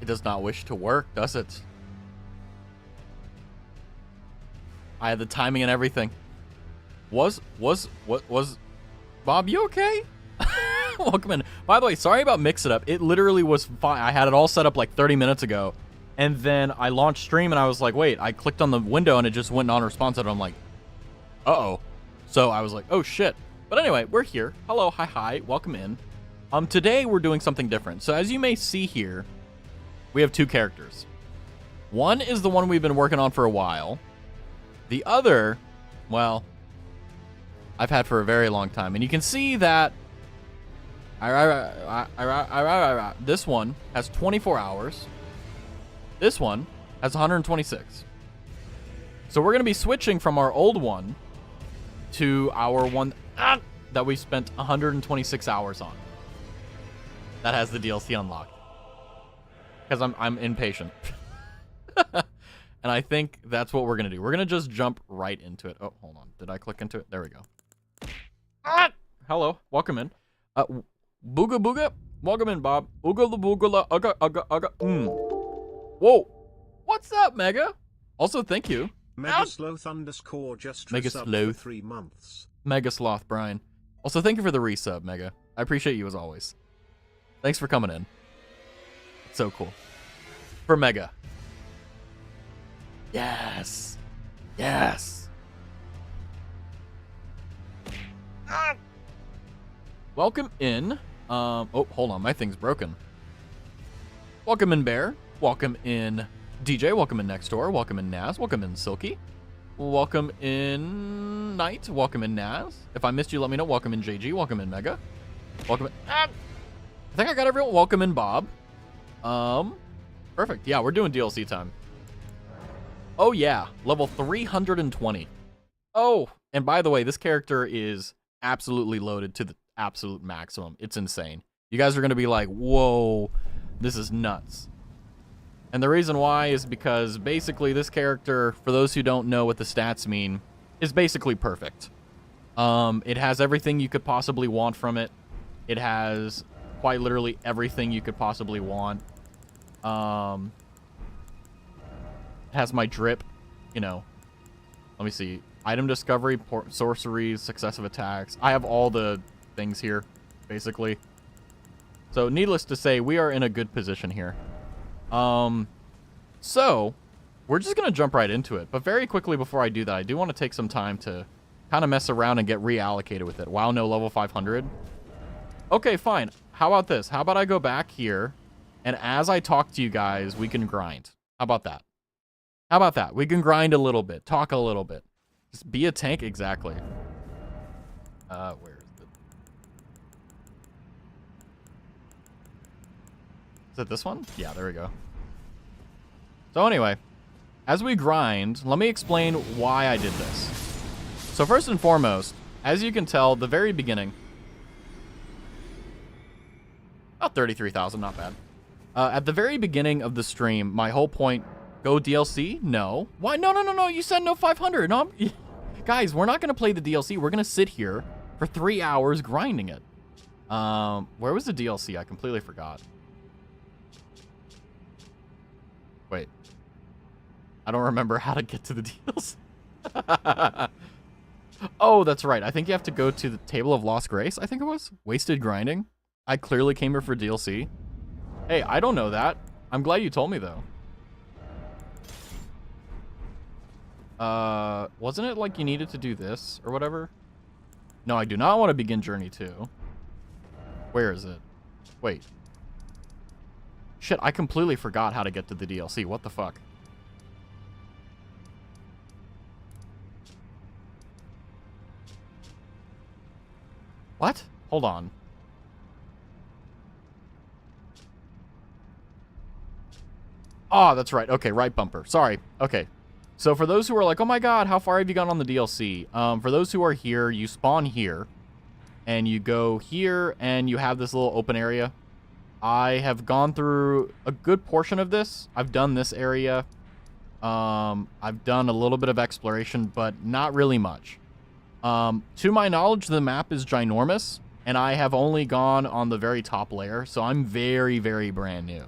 It does not wish to work, does it? I had the timing and everything. Was Bob, you okay? Welcome in. By the way, sorry about Mix It Up. It literally was fine. I had it all set up like 30 minutes ago. And then I launched stream and I was like, wait, I clicked on the window and it just went non-responsive. I'm like, uh-oh. So I was like, oh shit. But anyway, we're here. Hello, hi, welcome in. Today we're doing something different. So as you may see here, we have two characters. One is the one we've been working on for a while. The other, well, I've had for a very long time. And you can see that this one has 24 hours. This one has 126. So we're going to be switching from our old one to our one that we spent 126 hours on. That has the DLC unlocked. Because I'm impatient. And I think that's what we're going to do. We're going to just jump right into it. Oh, hold on. Did I click into it? There we go. Hello. Welcome in. Booga booga. Welcome in, Bob. Ooga boogala. Ugga. Whoa. What's up, Mega? Also, thank you. Megasloth _ just resub for 3 months. Mega Sloth Brian. Also, thank you for the resub, Mega. I appreciate you as always. Thanks for coming in. It's so cool. For Mega. Yes. Yes. Welcome in. Oh, hold on. My thing's broken. Welcome in, Bear. Welcome in, DJ. Welcome in, Next Door. Welcome in, Naz. Welcome in, Silky. Welcome in, Knight. Welcome in, Naz. If I missed you, let me know. Welcome in, JG. Welcome in, Mega. Welcome in. I think I got everyone. Welcome in, Bob. Perfect. Yeah, we're doing DLC time. Oh, yeah. Level 320. Oh, and by the way, this character is absolutely loaded to the absolute maximum. It's insane. You guys are going to be like, whoa, this is nuts. And the reason why is because basically this character, for those who don't know what the stats mean, is basically perfect. It has everything you could possibly want from it. It has quite literally everything you could possibly want. It has my drip, you know. Let me see. Item discovery, sorceries, successive attacks. I have all the things here, basically. So needless to say, we are in a good position here. So we're just going to jump right into it. But very quickly before I do that, I do want to take some time to kind of mess around and get reallocated with it. Wow, no level 500. Okay, fine. How about this? How about I go back here, and as I talk to you guys, we can grind. How about that? How about that? We can grind a little bit, talk a little bit. Just be a tank, exactly. Where is it? Is it this one? Yeah, there we go. So anyway, as we grind, let me explain why I did this. So first and foremost, as you can tell, the very beginning, about 33,000, not bad. At the very beginning of the stream, my whole point, go DLC? No. Why? No. You said no 500. No, guys, we're not going to play the DLC. We're going to sit here for 3 hours grinding it. Where was the DLC? I completely forgot. Wait. I don't remember how to get to the DLC. Oh, that's right. I think you have to go to the Table of Lost Grace, I think it was. Wasted grinding. I clearly came here for DLC. Hey, I don't know that. I'm glad you told me, though. Wasn't it like you needed to do this or whatever? No, I do not want to begin Journey 2. Where is it? Wait. Shit, I completely forgot how to get to the DLC. What the fuck? What? Hold on. Oh, that's right. Okay, right bumper. Sorry. Okay. So for those who are like, oh my god, how far have you gone on the DLC? For those who are here, you spawn here. And you go here, and you have this little open area. I have gone through a good portion of this. I've done this area. I've done a little bit of exploration, but not really much. To my knowledge, the map is ginormous, and I have only gone on the very top layer, so I'm very, very brand new.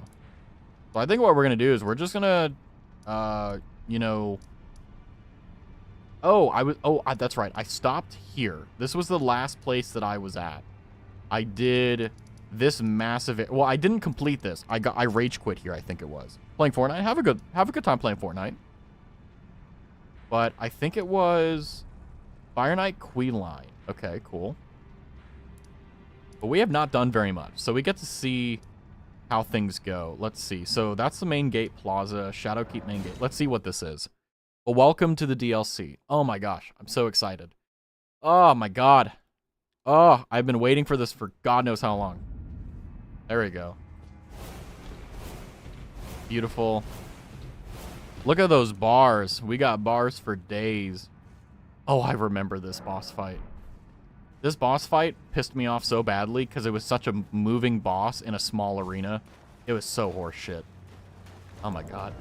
So I think what we're going to do is we're just going to, you know... that's right. I stopped here. This was the last place that I was at. I did this massive... Well, I didn't complete this. I rage quit here, I think it was. Playing Fortnite. Have a good time playing Fortnite. But I think it was Fire Knight Queen Line. Okay, cool. But we have not done very much. So we get to see how things go. Let's see. So that's the main gate plaza. Shadowkeep main gate. Let's see what this is. Well, welcome to the DLC. Oh my gosh. I'm so excited. Oh my god. Oh, I've been waiting for this for God knows how long. There we go. Beautiful. Look at those bars. We got bars for days. Oh, I remember this boss fight. This boss fight pissed me off so badly because it was such a moving boss in a small arena. It was so horseshit. Oh my god.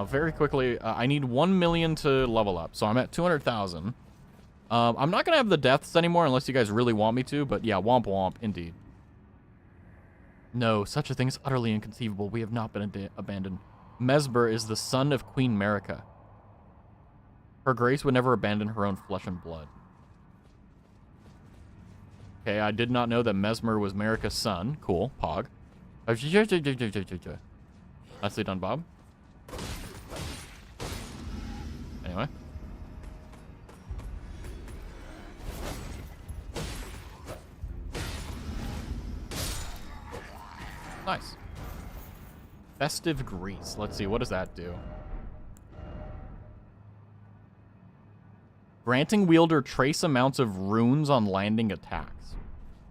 Very quickly, I need 1 million to level up, so I'm at 200,000. I'm not going to have the deaths anymore unless you guys really want me to, but yeah, womp womp, indeed. No, such a thing is utterly inconceivable. We have not been abandoned. Mesber is the son of Queen Marika. Her Grace would never abandon her own flesh and blood. Okay, I did not know that Mesmer was Marika's son. Cool, pog. Nicely done, Bob. Anyway. Nice. Festive Grease. Let's see, what does that do? Granting wielder trace amounts of runes on landing attacks.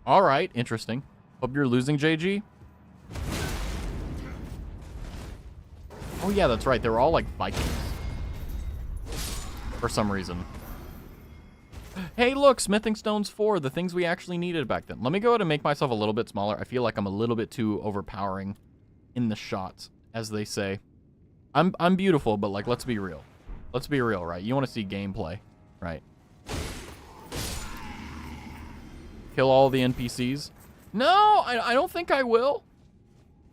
Alright, interesting. Hope you're losing, JG. Oh yeah, that's right. They were all like Vikings. For some reason. Hey, look, Smithing Stones 4, the things we actually needed back then. Let me go ahead and make myself a little bit smaller. I feel like I'm a little bit too overpowering in the shots, as they say. I'm beautiful, but like, let's be real. Let's be real, right? You want to see gameplay, right? Kill all the NPCs? No, I don't think I will.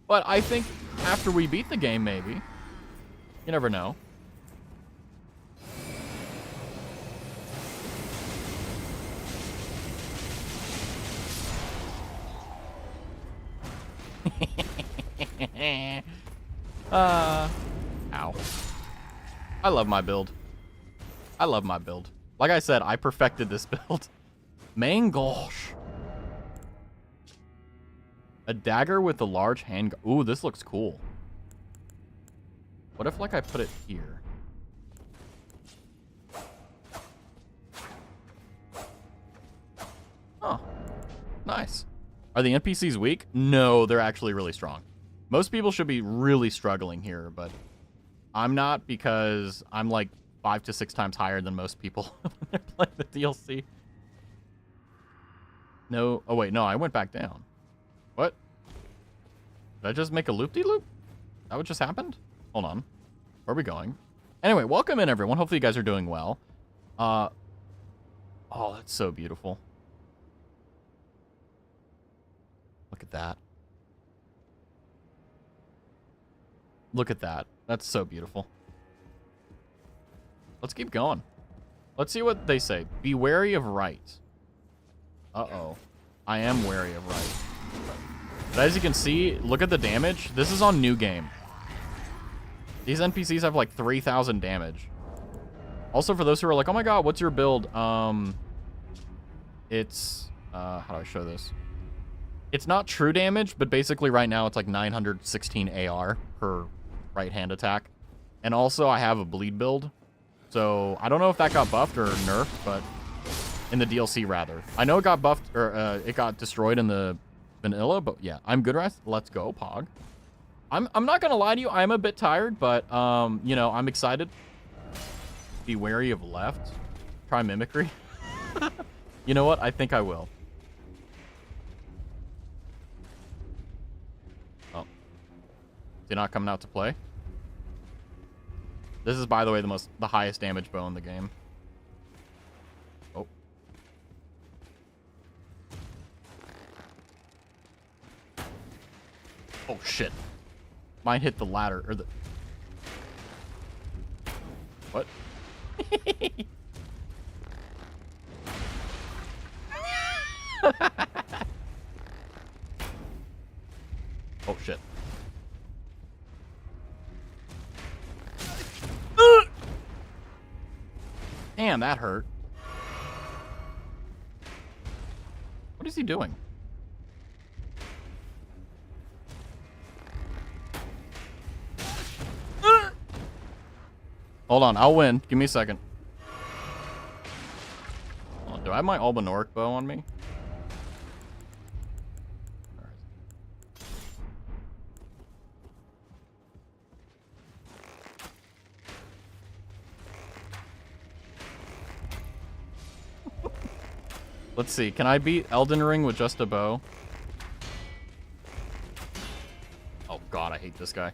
But I think after we beat the game, maybe. You never know. Ow. I love my build. I love my build. Like I said, I perfected this build. Mangosh. A dagger with a large hand. Ooh, this looks cool. What if, like, I put it here? Oh, nice. Are the NPCs weak? No, they're actually really strong. Most people should be really struggling here, but I'm not because I'm like 5 to 6 times higher than most people when they're playing the DLC. No, oh wait, no, I went back down. What? Did I just make a loop-de-loop? That what just happened? Hold on. Where are we going? Anyway, welcome in, everyone. Hopefully you guys are doing well. Oh, that's so beautiful. Look at that. Look at that. That's so beautiful. Let's keep going. Let's see what they say. Be wary of right. Uh-oh. I am wary of right. But as you can see, look at the damage. This is on new game. These NPCs have like 3,000 damage. Also, for those who are like, oh my god, what's your build? It's, how do I show this? It's not true damage, but basically right now it's like 916 AR per right hand attack. And also I have a bleed build. So I don't know if that got buffed or nerfed, but in the DLC rather. I know it got buffed, or it got destroyed in the vanilla, but yeah, I'm good rest. Let's go, Pog. I'm not gonna lie to you, I'm a bit tired, but you know, I'm excited. Be wary of left. Try mimicry. You know what? I think I will. Oh. Is he not coming out to play? This is, by the way, the highest damage bow in the game. Oh. Oh, shit. Mine hit the ladder, or the... What? Oh, shit. Damn, that hurt. What is he doing? Hold on, I'll win. Give me a second. Oh, do I have my Albanoric bow on me? Let's see. Can I beat Elden Ring with just a bow? Oh god, I hate this guy.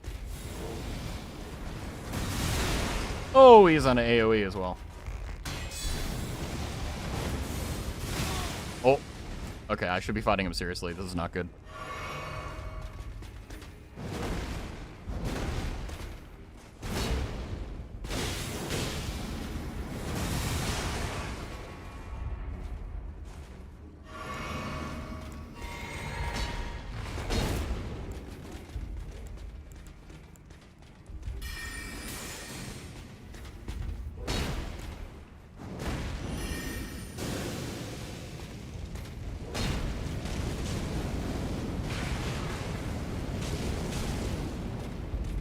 Oh, he's on an AoE as well. Oh. Okay, I should be fighting him seriously. This is not good.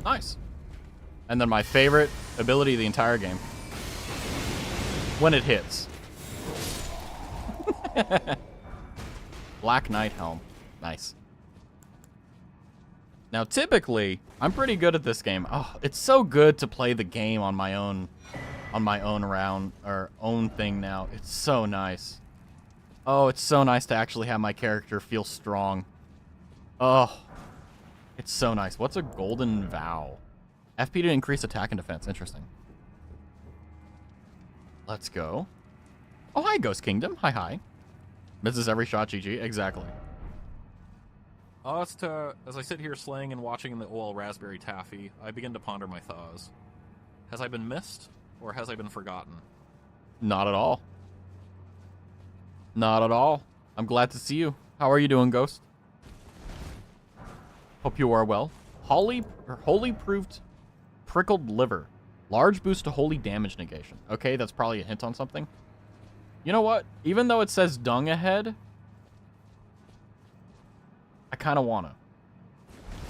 Nice. And then my favorite ability of the entire game. When it hits. Black Knight Helm. Nice. Now, typically, I'm pretty good at this game. Oh, it's so good to play the game on my own round, or own thing now. It's so nice. Oh, it's so nice to actually have my character feel strong. Oh. It's so nice. What's a golden vow? FP to increase attack and defense. Interesting. Let's go. Oh, hi, Ghost Kingdom. Hi, hi. Misses every shot, GG. Exactly. As I sit here slaying and watching the oil raspberry taffy, I begin to ponder my thoughts. Has I been missed, or has I been forgotten? Not at all. Not at all. I'm glad to see you. How are you doing, Ghost? Hope you are well. Holy proved prickled liver. Large boost to holy damage negation. Okay, that's probably a hint on something. You know what? Even though it says dung ahead, I kind of want to.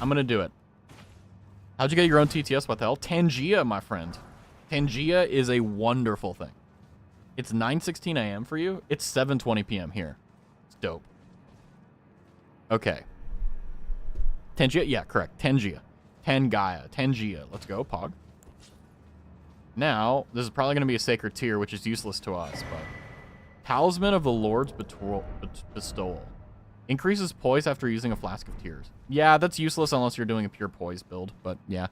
I'm going to do it. How'd you get your own TTS? What the hell? Tangia, my friend. Tangia is a wonderful thing. It's 9:16 a.m. for you. It's 7:20 p.m. here. It's dope. Okay. Tangia? Yeah, correct. Tangia. Tangia. Let's go, Pog. Now, this is probably going to be a sacred tier, which is useless to us, but... Talisman of the Lord's Bestowal. Increases poise after using a flask of tears. Yeah, that's useless unless you're doing a pure poise build, but yeah.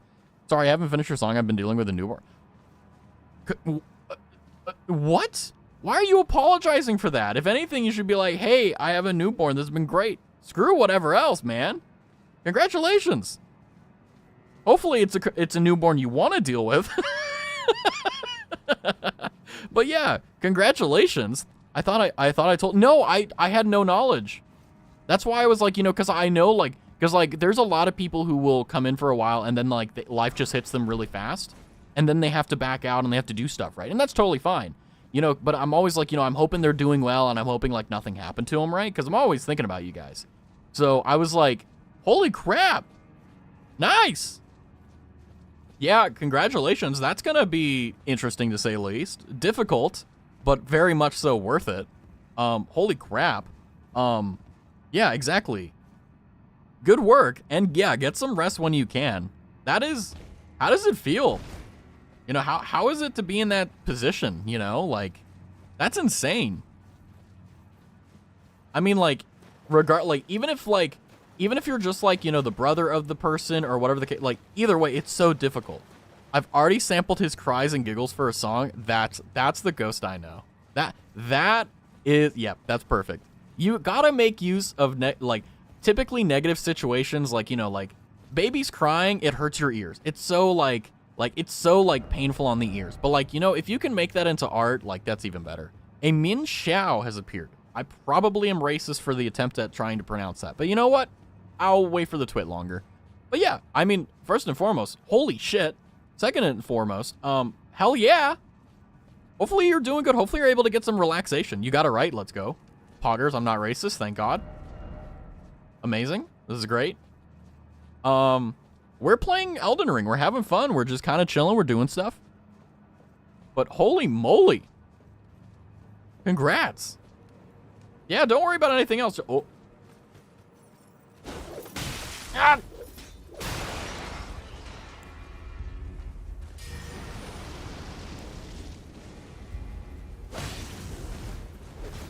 Sorry, I haven't finished your song. I've been dealing with a newborn. What? Why are you apologizing for that? If anything, you should be like, hey, I have a newborn. This has been great. Screw whatever else, man. Congratulations. Hopefully it's a newborn you want to deal with. But yeah, congratulations. I thought I told... No, I had no knowledge. That's why I was like, you know, because I know, like... Because, like, there's a lot of people who will come in for a while and then, like, life just hits them really fast. And then they have to back out and they have to do stuff, right? And that's totally fine. You know, but I'm always like, you know, I'm hoping they're doing well and I'm hoping, like, nothing happened to them, right? Because I'm always thinking about you guys. So I was like, holy crap. Nice. Yeah, congratulations. That's going to be interesting, to say the least. Difficult, but very much so worth it. Holy crap. Yeah, exactly. Good work. And yeah, get some rest when you can. That is... How does it feel? You know, how is it to be in that position, you know? Like, that's insane. I mean, like, even if you're just like, you know, the brother of the person or whatever the case, like, either way, it's so difficult. I've already sampled his cries and giggles for a song. That's the Ghost I know. That is, yeah, that's perfect. You gotta make use of, typically negative situations, like, you know, like, babies crying, it hurts your ears. It's so like it's so like painful on the ears. But like, you know, if you can make that into art, like that's even better. A Min Xiao has appeared. I probably am racist for the attempt at trying to pronounce that. But you know what? I'll wait for the twit longer. But yeah, I mean, first and foremost, holy shit. Second and foremost, hell yeah. Hopefully you're doing good. Hopefully you're able to get some relaxation. You got it right. Let's go. Poggers, I'm not racist. Thank God. Amazing. This is great. We're playing Elden Ring. We're having fun. We're just kind of chilling. We're doing stuff. But holy moly. Congrats. Yeah, don't worry about anything else. Oh. Ah!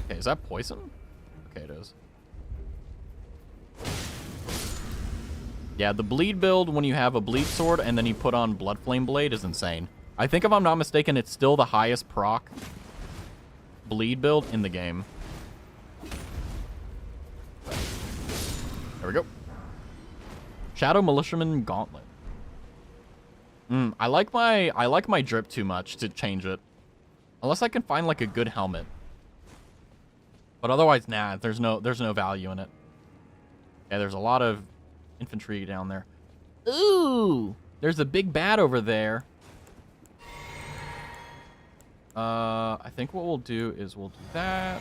Okay, is that poison? Okay, it is. Yeah, the bleed build when you have a bleed sword and then you put on blood flame blade is insane. I think if I'm not mistaken, it's still the highest proc bleed build in the game. There we go. Shadow Militiaman Gauntlet. I like my drip too much to change it. Unless I can find like a good helmet. But otherwise, nah, there's no value in it. Yeah, there's a lot of infantry down there. Ooh! There's a big bat over there. I think what we'll do is we'll do that.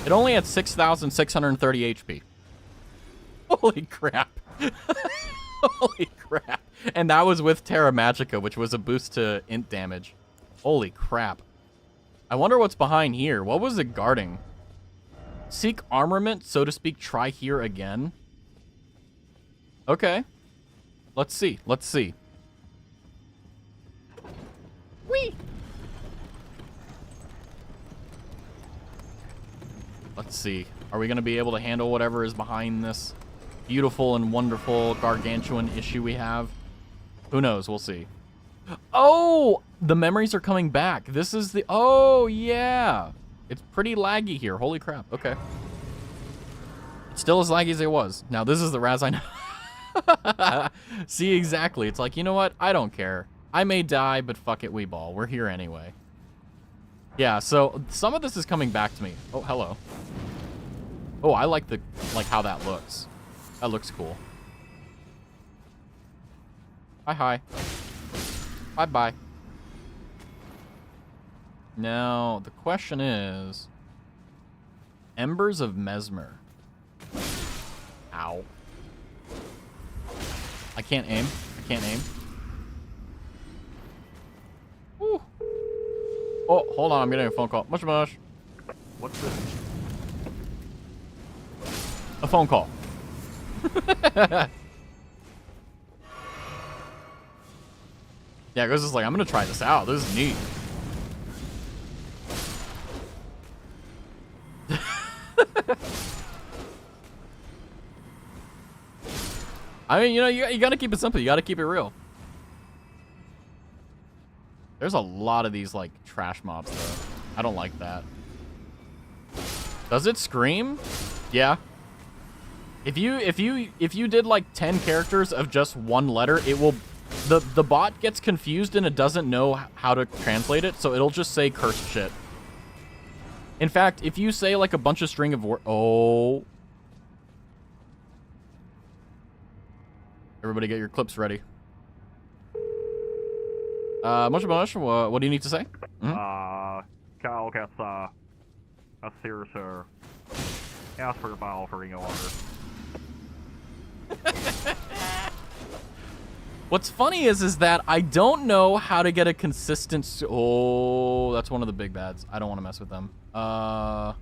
It only had 6,630 HP. Holy crap. Holy crap. And that was with Terra Magica, which was a boost to int damage. Holy crap. I wonder what's behind here. What was it guarding? Seek armament, so to speak, try here again. Okay. Let's see. Let's see. Whee! Let's see. Are we going to be able to handle whatever is behind this beautiful and wonderful gargantuan issue we have? Who knows? We'll see. Oh! The memories are coming back. This is the... Oh, yeah. It's pretty laggy here. Holy crap. Okay. It's still as laggy as it was. Now, this is the Raz I know. See, exactly. It's like, you know what? I don't care. I may die, but fuck it, we ball. We're here anyway. Yeah, so some of this is coming back to me. Oh, hello. Oh, I like how that looks. That looks cool. Hi. Bye-bye. Now, the question is... Embers of Mesmer. Ow. I can't aim. Woo. Oh, hold on. I'm getting a phone call. Mush. What's this? A phone call. Yeah, Ghost is like, I'm going to try this out. This is neat. I mean, you know, you got to keep it simple. You got to keep it real. There's a lot of these, like, trash mobs, though. I don't like that. Does it scream? Yeah. If you did, like, 10 characters of just one letter, it will... The bot gets confused and it doesn't know how to translate it, so it'll just say cursed shit. In fact, if you say, like, a bunch of string of words... Oh... Everybody get your clips ready. Much, what do you need to say? Kyle gets, a serious, ask for my offering order. What's funny is that I don't know how to get a consistent... Oh, that's one of the big bads. I don't want to mess with them. We're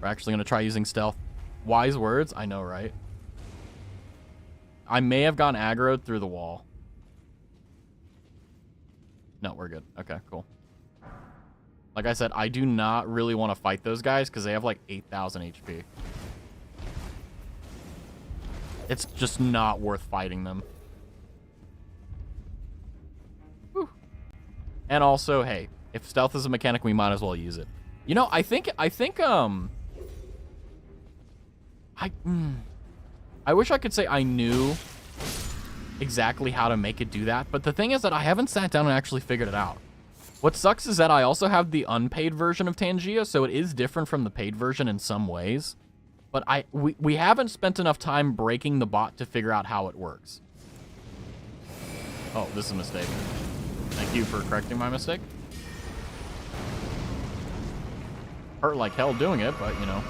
actually going to try using stealth. Wise words? I know, right? I may have gone aggroed through the wall. No, we're good. Okay, cool. Like I said, I do not really want to fight those guys because they have like 8,000 HP. It's just not worth fighting them. Whew. And also, hey, if stealth is a mechanic, we might as well use it. You know, I think I wish I could say I knew exactly how to make it do that, but the thing is that I haven't sat down and actually figured it out. What sucks is that I also have the unpaid version of Tangia, so it is different from the paid version in some ways. But we haven't spent enough time breaking the bot to figure out how it works. Oh, this is a mistake. Thank you for correcting my mistake. Hurt like hell doing it, but you know.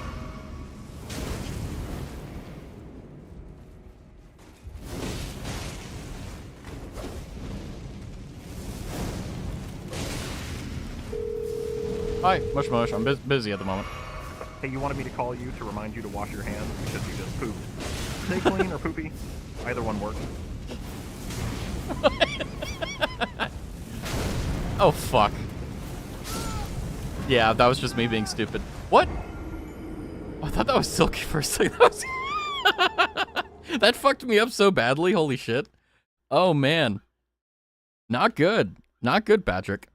Hi, mush mush. I'm busy at the moment. Hey, you wanted me to call you to remind you to wash your hands because you just pooped. Stay clean or poopy. Either one works. Oh, fuck. Yeah, that was just me being stupid. What? Oh, I thought that was Silky for a second. That fucked me up so badly. Holy shit. Oh, man. Not good. Not good, Patrick.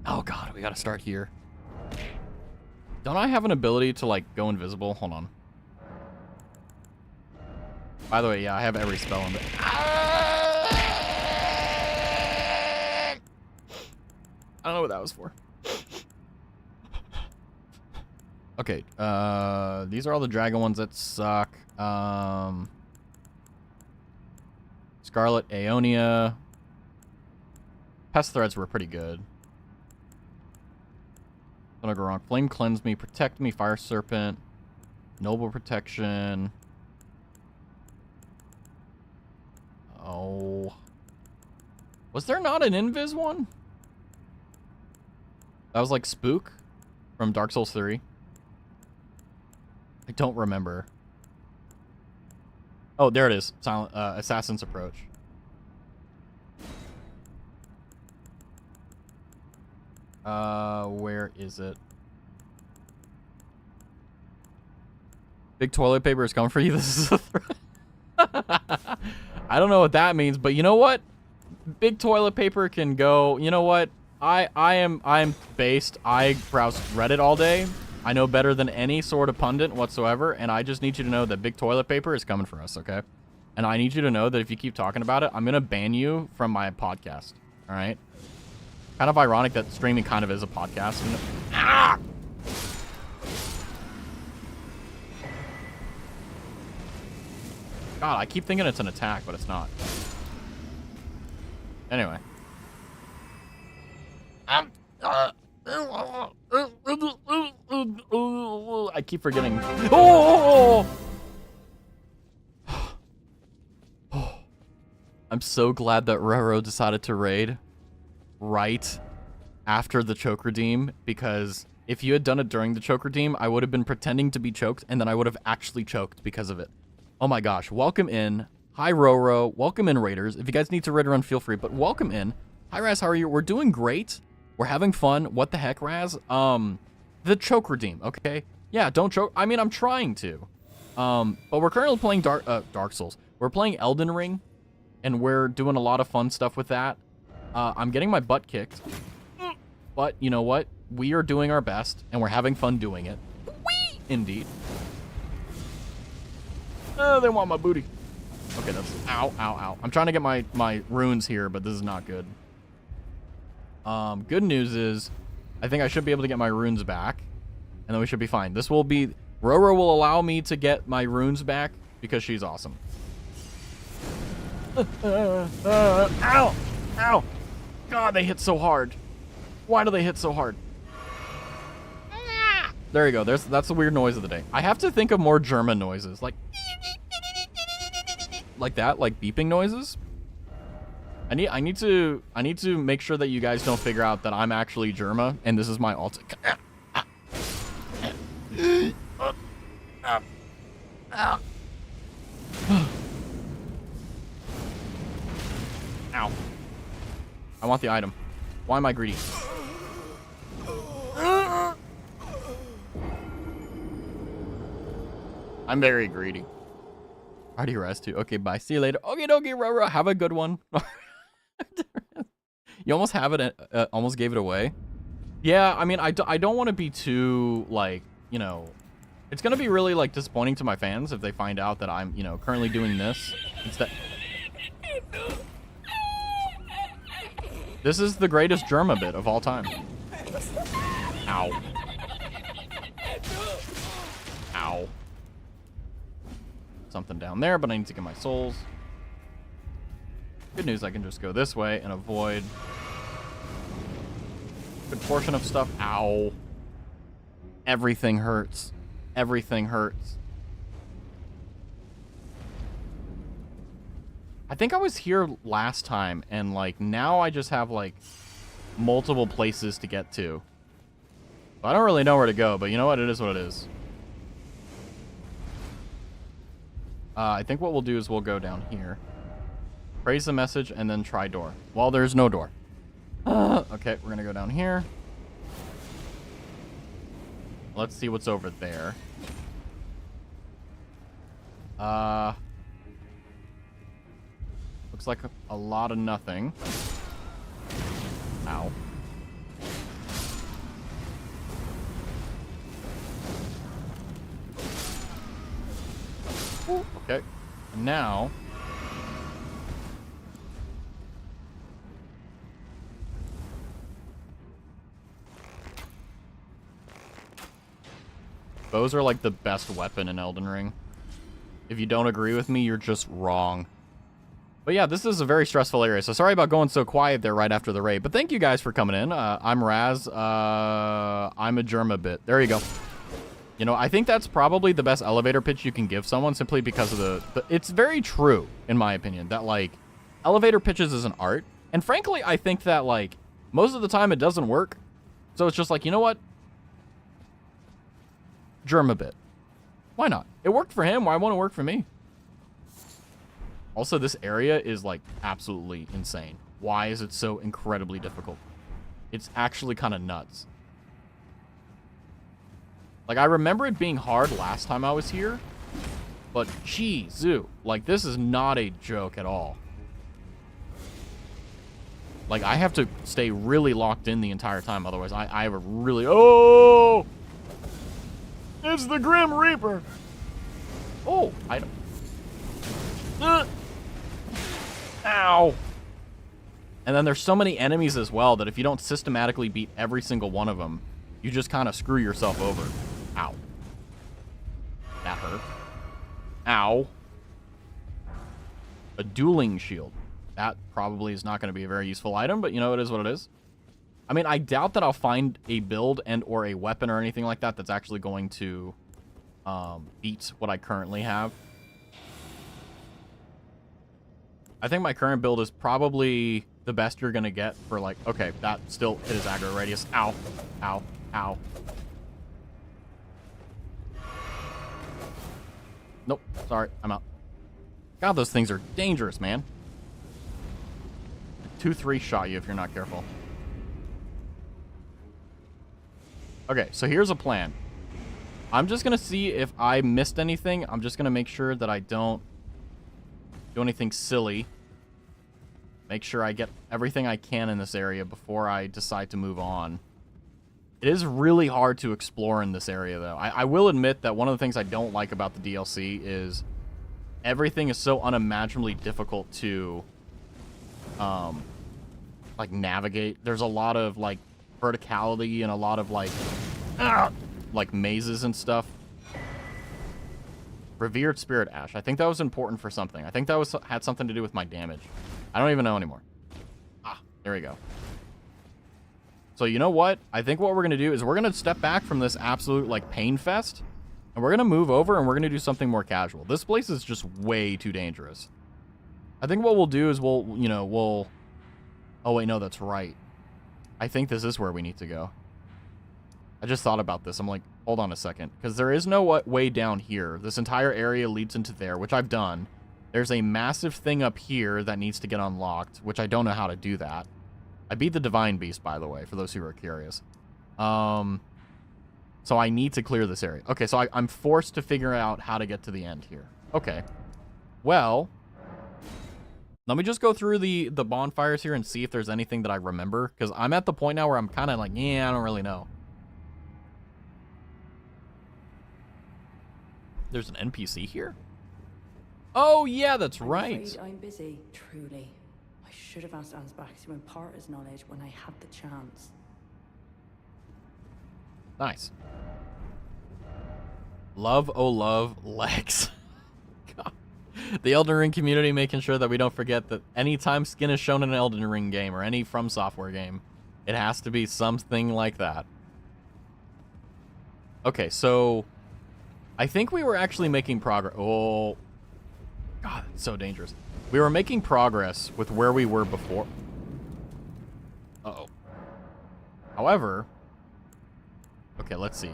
Oh, God. We gotta start here. Don't I have an ability to, like, go invisible? Hold on. By the way, yeah, I have every spell in it. I don't know what that was for. Okay, these are all the dragon ones that suck. Scarlet Aeonia. Pest threads were pretty good. Don't go wrong. Flame cleanse me, protect me, fire serpent, noble protection. Oh, was there not an invis one? That was like Spook from Dark Souls 3. I don't remember. Oh, there it is. Silent Assassin's Approach. Where is it? Big toilet paper is coming for you. This is a threat. I don't know what that means, but you know what? Big toilet paper can go. You know what? I'm based. I browse Reddit all day. I know better than any sort of pundit whatsoever, and I just need you to know that big toilet paper is coming for us, okay? And I need you to know that if you keep talking about it, I'm gonna ban you from my podcast. All right? Kind of ironic that streaming kind of is a podcast. Ah! God, I keep thinking it's an attack, but it's not. Anyway. I keep forgetting. Oh! I'm so glad that Roro decided to raid right after the choke redeem, because if you had done it during the choke redeem, I would have been pretending to be choked, and then I would have actually choked because of it. Oh my gosh, welcome in. Hi, Roro. Welcome in, Raiders. If you guys need to raid around, feel free, but welcome in. Hi, Raz, how are you? We're doing great. We're having fun. What the heck, Raz? The choke redeem, okay? Yeah, don't choke. I mean, I'm trying to. But we're currently playing Dark Souls. We're playing Elden Ring, and we're doing a lot of fun stuff with that. I'm getting my butt kicked, but you know what? We are doing our best, and we're having fun doing it. Whee! Indeed. Oh, they want my booty. Okay, that's... Ow, ow, ow. I'm trying to get my runes here, but this is not good. Good news is, I think I should be able to get my runes back, and then we should be fine. This will be... Roro will allow me to get my runes back, because she's awesome. Ow! Ow! God, they hit so hard. Why do they hit so hard? There you go. That's the weird noise of the day. I have to think of more German noises, like that, like beeping noises. I need to make sure that you guys don't figure out that I'm actually Germa and this is my alt. Ow. I want the item. Why am I greedy? I'm very greedy. Already rest too. Okay, bye. See you later. Okay, dokie, Roro. Have a good one. You almost have it, almost gave it away. Yeah, I mean, I don't want to be too, like, you know, it's going to be really, like, disappointing to my fans if they find out that I'm, you know, currently doing this. Instead. This is the greatest Germa bit of all time. Ow. Ow. Something down there, but I need to get my souls. Good news, I can just go this way and avoid a good portion of stuff. Ow. Everything hurts. Everything hurts. I think I was here last time, and, like, now I just have, like, multiple places to get to. I don't really know where to go, but you know what? It is what it is. I think what we'll do is we'll go down here. Praise the message, and then try door. Well, there's no door. Okay, we're gonna go down here. Let's see what's over there. Looks like a lot of nothing. Ow. Ooh, okay. And now... bows are like the best weapon in Elden Ring. If you don't agree with me, you're just wrong. But yeah, this is a very stressful area, so sorry about going so quiet there right after the raid. But thank you guys for coming in. I'm Raz. I'm a Germa bit. There you go. You know, I think that's probably the best elevator pitch you can give someone simply because of the... It's very true, in my opinion, that, like, elevator pitches is an art. And frankly, I think that, like, most of the time it doesn't work. So it's just like, you know what? Germa bit. Why not? It worked for him. Why won't it work for me? Also, this area is, like, absolutely insane. Why is it so incredibly difficult? It's actually kind of nuts. Like, I remember it being hard last time I was here. But, jeez, like, this is not a joke at all. Like, I have to stay really locked in the entire time. Otherwise, I have a really... Oh! It's the Grim Reaper! Oh, item. Ow! And then there's so many enemies as well that if you don't systematically beat every single one of them, you just kind of screw yourself over. Ow. That hurt. Ow. A dueling shield. That probably is not going to be a very useful item, but you know, it is what it is. I mean, I doubt that I'll find a build and or a weapon or anything like that that's actually going to beat what I currently have. I think my current build is probably the best you're going to get for, like, okay, that still hit his aggro radius. Ow. Ow. Ow. Nope. Sorry. I'm out. God, those things are dangerous, man. 2-3 shot you if you're not careful. Okay, so here's a plan. I'm just going to see if I missed anything. I'm just going to make sure that I don't do anything silly. Make sure I get everything I can in this area before I decide to move on. It is really hard to explore in this area, though. I will admit that one of the things I don't like about the DLC is everything is so unimaginably difficult to, like, navigate. There's a lot of, like, verticality and a lot of, like mazes and stuff. Revered Spirit Ash. I think that was important for something. I think that had something to do with my damage. I don't even know anymore. Ah, there we go. So you know what? I think what we're going to do is we're going to step back from this absolute, like, pain fest. And we're going to move over and we're going to do something more casual. This place is just way too dangerous. I think what we'll do is we'll... Oh, wait, no, that's right. I think this is where we need to go. I just thought about this. I'm like, hold on a second. Because there is no way down here. This entire area leads into there, which I've done. There's a massive thing up here that needs to get unlocked, which I don't know how to do that. I beat the Divine Beast, by the way, for those who are curious. So I need to clear this area. Okay, so I'm forced to figure out how to get to the end here. Okay. Well, Let me just go through the bonfires here and see if there's anything that I remember, because I'm at the point now where I'm kind of like, yeah, I don't really know. There's an NPC here? Oh, yeah, that's right. I'm busy, truly. I should have asked Ansbach to impart his knowledge when I had the chance. Nice. Love, oh love, Lex. God. The Elden Ring community making sure that we don't forget that anytime skin is shown in an Elden Ring game or any From Software game, it has to be something like that. Okay, so I think we were actually making progress. Oh, God, it's so dangerous. We were making progress with where we were before. Uh-oh. However, okay, let's see.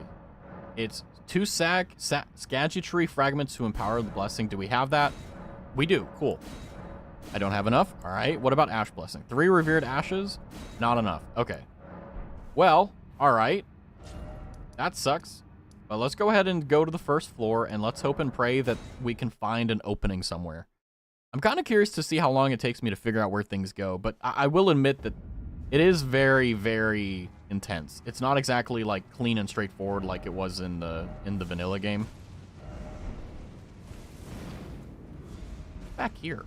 It's 2 Skagitry fragments to empower the blessing. Do we have that? We do. Cool. I don't have enough. All right. What about Ash Blessing? 3 revered ashes? Not enough. Okay. Well, all right. That sucks. But let's go ahead and go to the first floor, and let's hope and pray that we can find an opening somewhere. I'm kind of curious to see how long it takes me to figure out where things go, but I will admit that it is very, very intense. It's not exactly like clean and straightforward like it was in the vanilla game. Back here.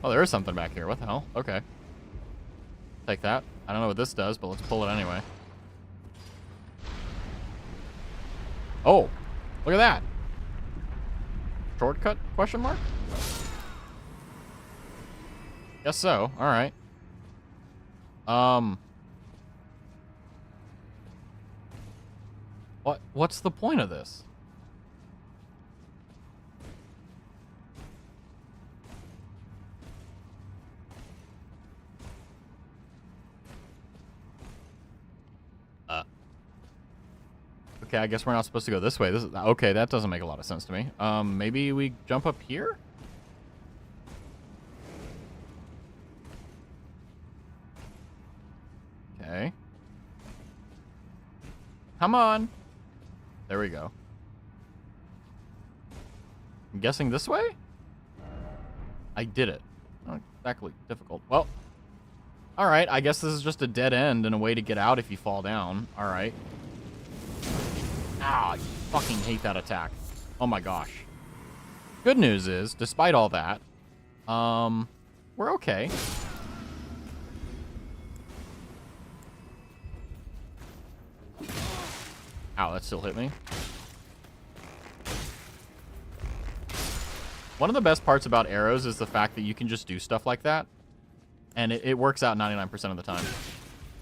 Oh, there is something back here. What the hell? Okay. Take that. I don't know what this does, but let's pull it anyway. Oh, look at that. Shortcut? Question mark? Guess so. All right. What's the point of this? Okay, I guess we're not supposed to go this way. This is okay, that doesn't make a lot of sense to me. Maybe we jump up here? Okay. Come on. There we go. I'm guessing this way? I did it. Not exactly difficult. Well, all right. I guess this is just a dead end and a way to get out if you fall down. All right. Ah, I fucking hate that attack. Oh my gosh. Good news is, despite all that, we're okay. Ow, that still hit me. One of the best parts about arrows is the fact that you can just do stuff like that. And it works out 99% of the time.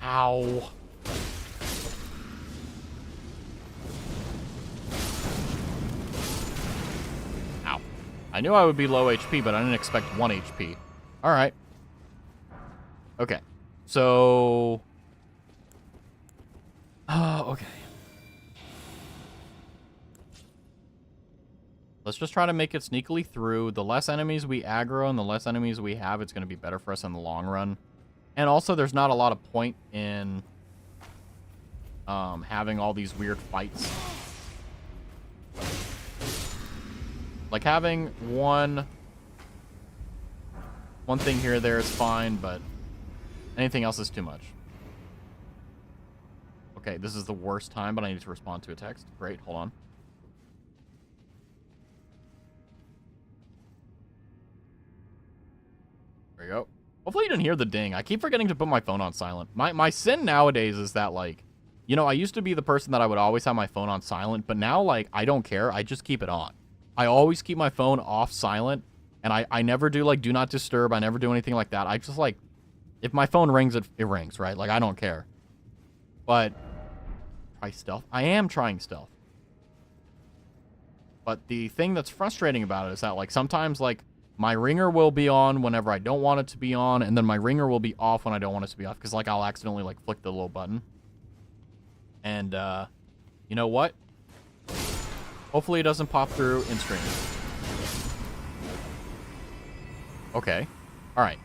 Ow. Ow. I knew I would be low HP, but I didn't expect 1 HP. Alright. Okay. So... okay. Let's just try to make it sneakily through. The less enemies we aggro and the less enemies we have, it's going to be better for us in the long run. And also, there's not a lot of point in having all these weird fights. Like, having one thing here or there is fine, but anything else is too much. Okay, this is the worst time, but I need to respond to a text. Great, hold on. There you go. Hopefully you didn't hear the ding. I keep forgetting to put my phone on silent. My sin nowadays is that, like, you know, I used to be the person that I would always have my phone on silent, but now, like, I don't care. I just keep it on. I always keep my phone off silent, and I never do, like, do not disturb. I never do anything like that. I just, like, if my phone rings, it rings, right? Like, I don't care. But, try stealth. I am trying stealth. But the thing that's frustrating about it is that, like, sometimes, like, my ringer will be on whenever I don't want it to be on, and then my ringer will be off when I don't want it to be off, because, like, I'll accidentally, like, flick the little button. And, you know what? Hopefully it doesn't pop through in stream. Okay. Alright.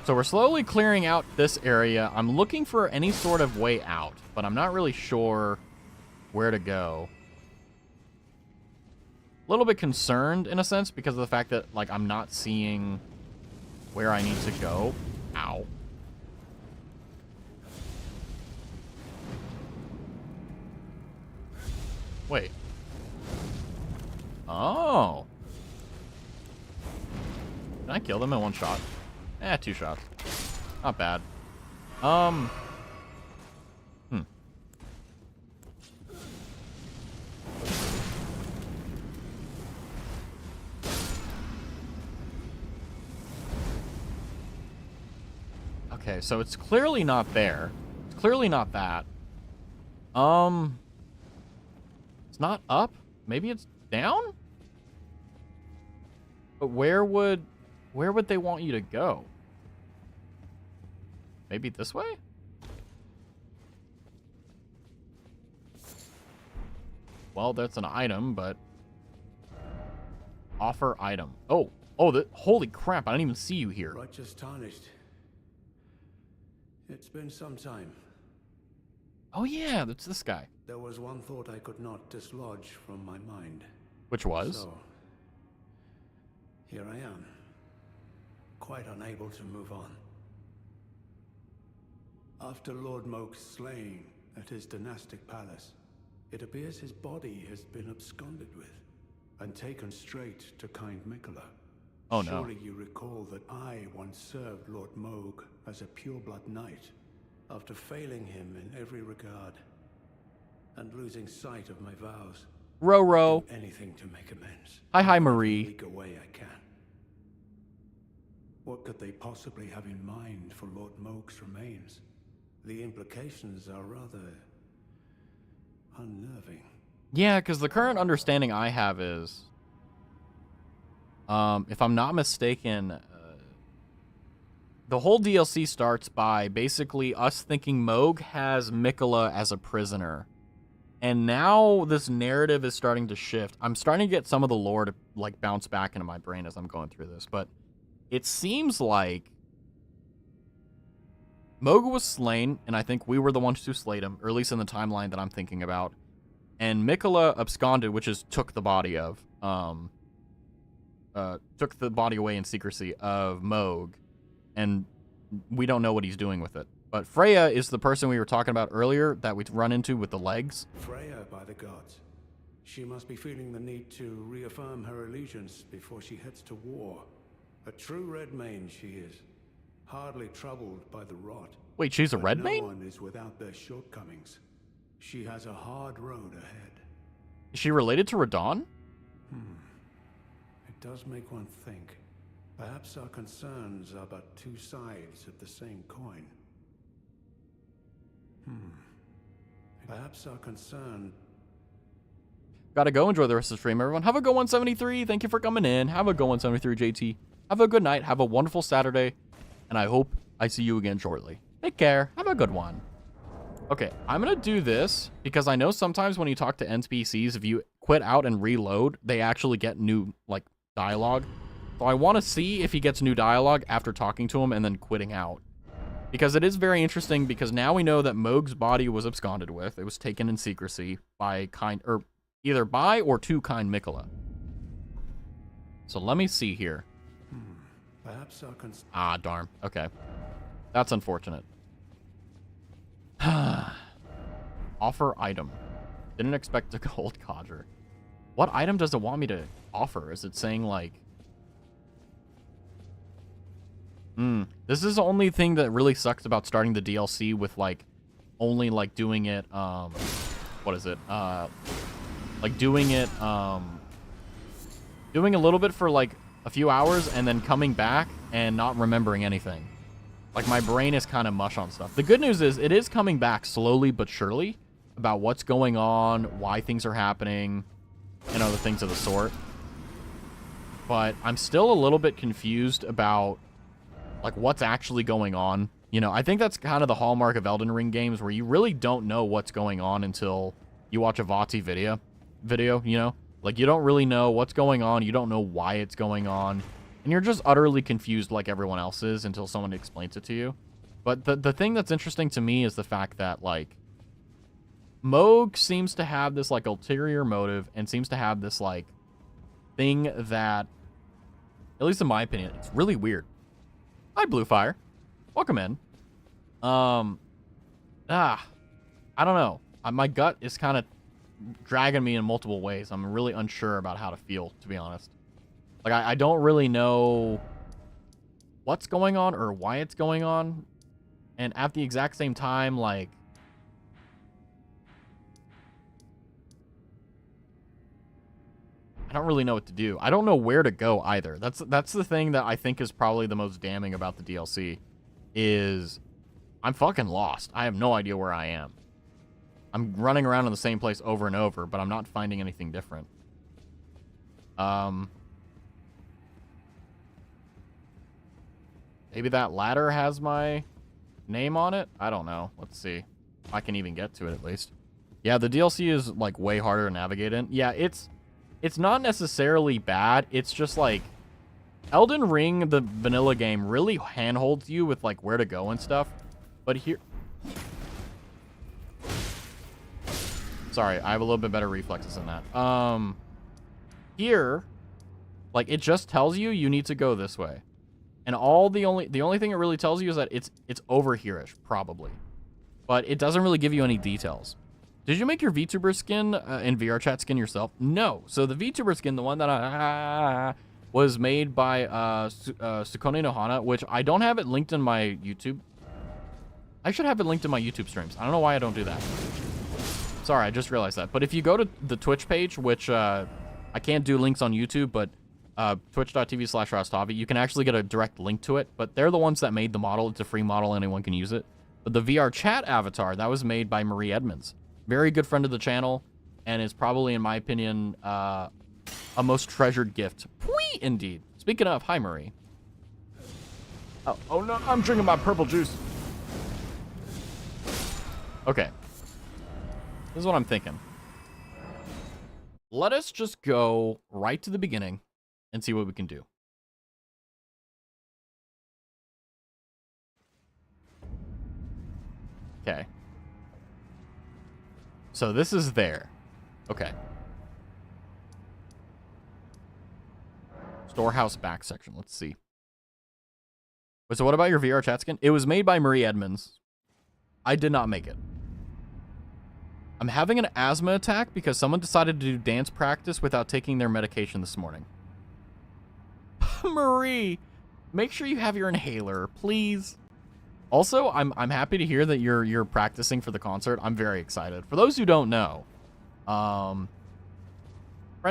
So we're slowly clearing out this area. I'm looking for any sort of way out, but I'm not really sure where to go. little bit concerned in a sense because of the fact that, like, I'm not seeing where I need to go. Ow. Wait. Oh. Can I kill them in one shot? Eh, 2 shots. Not bad. Hmm. Okay, so it's clearly not there. It's clearly not that. It's not up. Maybe it's down? But where would they want you to go? Maybe this way? Well, that's an item, but offer item. Oh, holy crap, I didn't even see you here. Righteous tarnished. It's been some time. Oh yeah, that's this guy. There was one thought I could not dislodge from my mind. Which was? So, here I am, quite unable to move on. After Lord Moke's slaying at his dynastic palace, it appears his body has been absconded with and taken straight to kind Mikola. Oh no. Surely you recall that I once served Lord Moog as a pureblood knight after failing him in every regard and losing sight of my vows. Ro. Do anything to make amends. Hi, Marie. Leak away I can. What could they possibly have in mind for Lord Moog's remains? The implications are rather unnerving. Yeah, because the current understanding I have is, if I'm not mistaken, the whole DLC starts by basically us thinking Moog has Mikola as a prisoner. And now this narrative is starting to shift. I'm starting to get some of the lore to, like, bounce back into my brain as I'm going through this. But it seems like Moog was slain, and I think we were the ones who slayed him, or at least in the timeline that I'm thinking about. And Mikola absconded, which is took the body of, took the body away in secrecy of Moog, and we don't know what he's doing with it. But Freya is the person we were talking about earlier that we run into with the legs. Freya, by the gods. She must be feeling the need to reaffirm her allegiance before she heads to war. A true Redmane she is, hardly troubled by the rot. Wait, she's a But Redmane? no one is without their shortcomings. She has a hard road ahead. Is she related to Radon? It does make one think. Perhaps our concerns are but two sides of the same coin. Perhaps our concern... Gotta go. Enjoy the rest of the stream, everyone. Have a good 173. Thank you for coming in. Have a good 173, JT. Have a good night. Have a wonderful Saturday. And I hope I see you again shortly. Take care. Have a good one. Okay, I'm going to do this because I know sometimes when you talk to NPCs, if you quit out and reload, they actually get new, like, dialogue. So I want to see if he gets new dialogue after talking to him and then quitting out. Because it is very interesting because now we know that Moog's body was absconded with. It was taken in secrecy by either by or to kind Mikola. So let me see here. Perhaps our concern... Ah, darn. Okay. That's unfortunate. Offer item. Didn't expect a gold codger. What item does it want me to offer? Is it saying, like... This is the only thing that really sucks about starting the DLC with, like, only, like, doing it, what is it? Like, doing it, doing a little bit for, like, a few hours and then coming back and not remembering anything. Like, my brain is kind of mush on stuff. The good news is it is coming back slowly but surely about what's going on, why things are happening, and other things of the sort. But I'm still a little bit confused about, like, what's actually going on. You know, I think that's kind of the hallmark of Elden Ring games, where you really don't know what's going on until you watch a Vati video, you know? Like, you don't really know what's going on, you don't know why it's going on, and you're just utterly confused like everyone else is until someone explains it to you. But the thing that's interesting to me is the fact that, like, Moog seems to have this, like, ulterior motive and seems to have this, like, thing that, at least in my opinion, it's really weird. Hi, Bluefire. Welcome in. I don't know. My gut is kind of dragging me in multiple ways. I'm really unsure about how to feel, to be honest. Like, I don't really know what's going on or why it's going on. And at the exact same time, like, I don't really know what to do. I don't know where to go either. That's the thing that I think is probably the most damning about the DLC is I'm fucking lost. I have no idea where I am. I'm running around in the same place over and over, but I'm not finding anything different. Maybe that ladder has my name on it? I don't know. Let's see. If I can even get to it at least. Yeah, the DLC is like way harder to navigate in. Yeah, it's not necessarily bad. It's just like Elden Ring, the vanilla game, really handholds you with like where to go and stuff. But here, sorry, I have a little bit better reflexes than that. Here, like it just tells you you need to go this way. And the only thing it really tells you is that it's over here-ish, probably. But it doesn't really give you any details. Did you make your VTuber skin and VR chat skin yourself? No. So the VTuber skin, the one that was made by Sukone no Hana, which I don't have it linked in my YouTube. I should have it linked in my YouTube streams. I don't know why I don't do that. Sorry, I just realized that. But if you go to the Twitch page, which I can't do links on YouTube, but twitch.tv/Rastavi, you can actually get a direct link to it. But they're the ones that made the model. It's a free model. Anyone can use it. But the VR chat avatar, that was made by Marie Edmonds. Very good friend of the channel, and is probably, in my opinion, a most treasured gift. Pwee, indeed. Speaking of, hi, Marie. Oh no, I'm drinking my purple juice. Okay. This is what I'm thinking. Let us just go right to the beginning and see what we can do. Okay. So this is there. Okay. Storehouse back section. Let's see. Wait, so what about your VR chat skin? It was made by Marie Edmonds. I did not make it. I'm having an asthma attack because someone decided to do dance practice without taking their medication this morning. Marie, make sure you have your inhaler, please. Also, I'm happy to hear that you're practicing for the concert. I'm very excited. For those who don't know, friend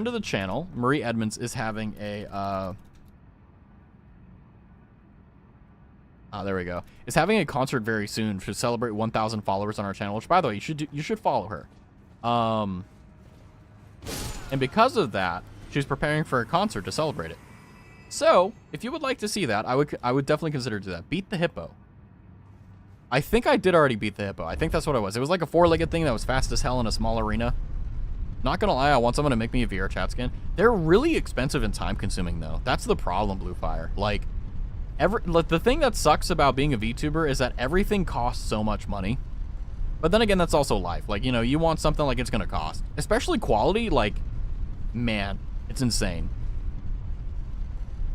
of the channel, Marie Edmonds, is having a there we go. Is having a concert very soon to celebrate 1,000 followers on our channel. Which, by the way, you should follow her. And because of that, she's preparing for a concert to celebrate it. So, if you would like to see that, I would definitely consider doing that. Beat the Hippo. I think I did already beat the Hippo. I think that's what it was. It was like a 4-legged thing that was fast as hell in a small arena. Not gonna lie, I want someone to make me a VR chat skin. They're really expensive and time-consuming, though. That's the problem, Bluefire. Like, the thing that sucks about being a VTuber is that everything costs so much money. But then again, that's also life. Like, you know, you want something like it's gonna cost. Especially quality, like, man, it's insane.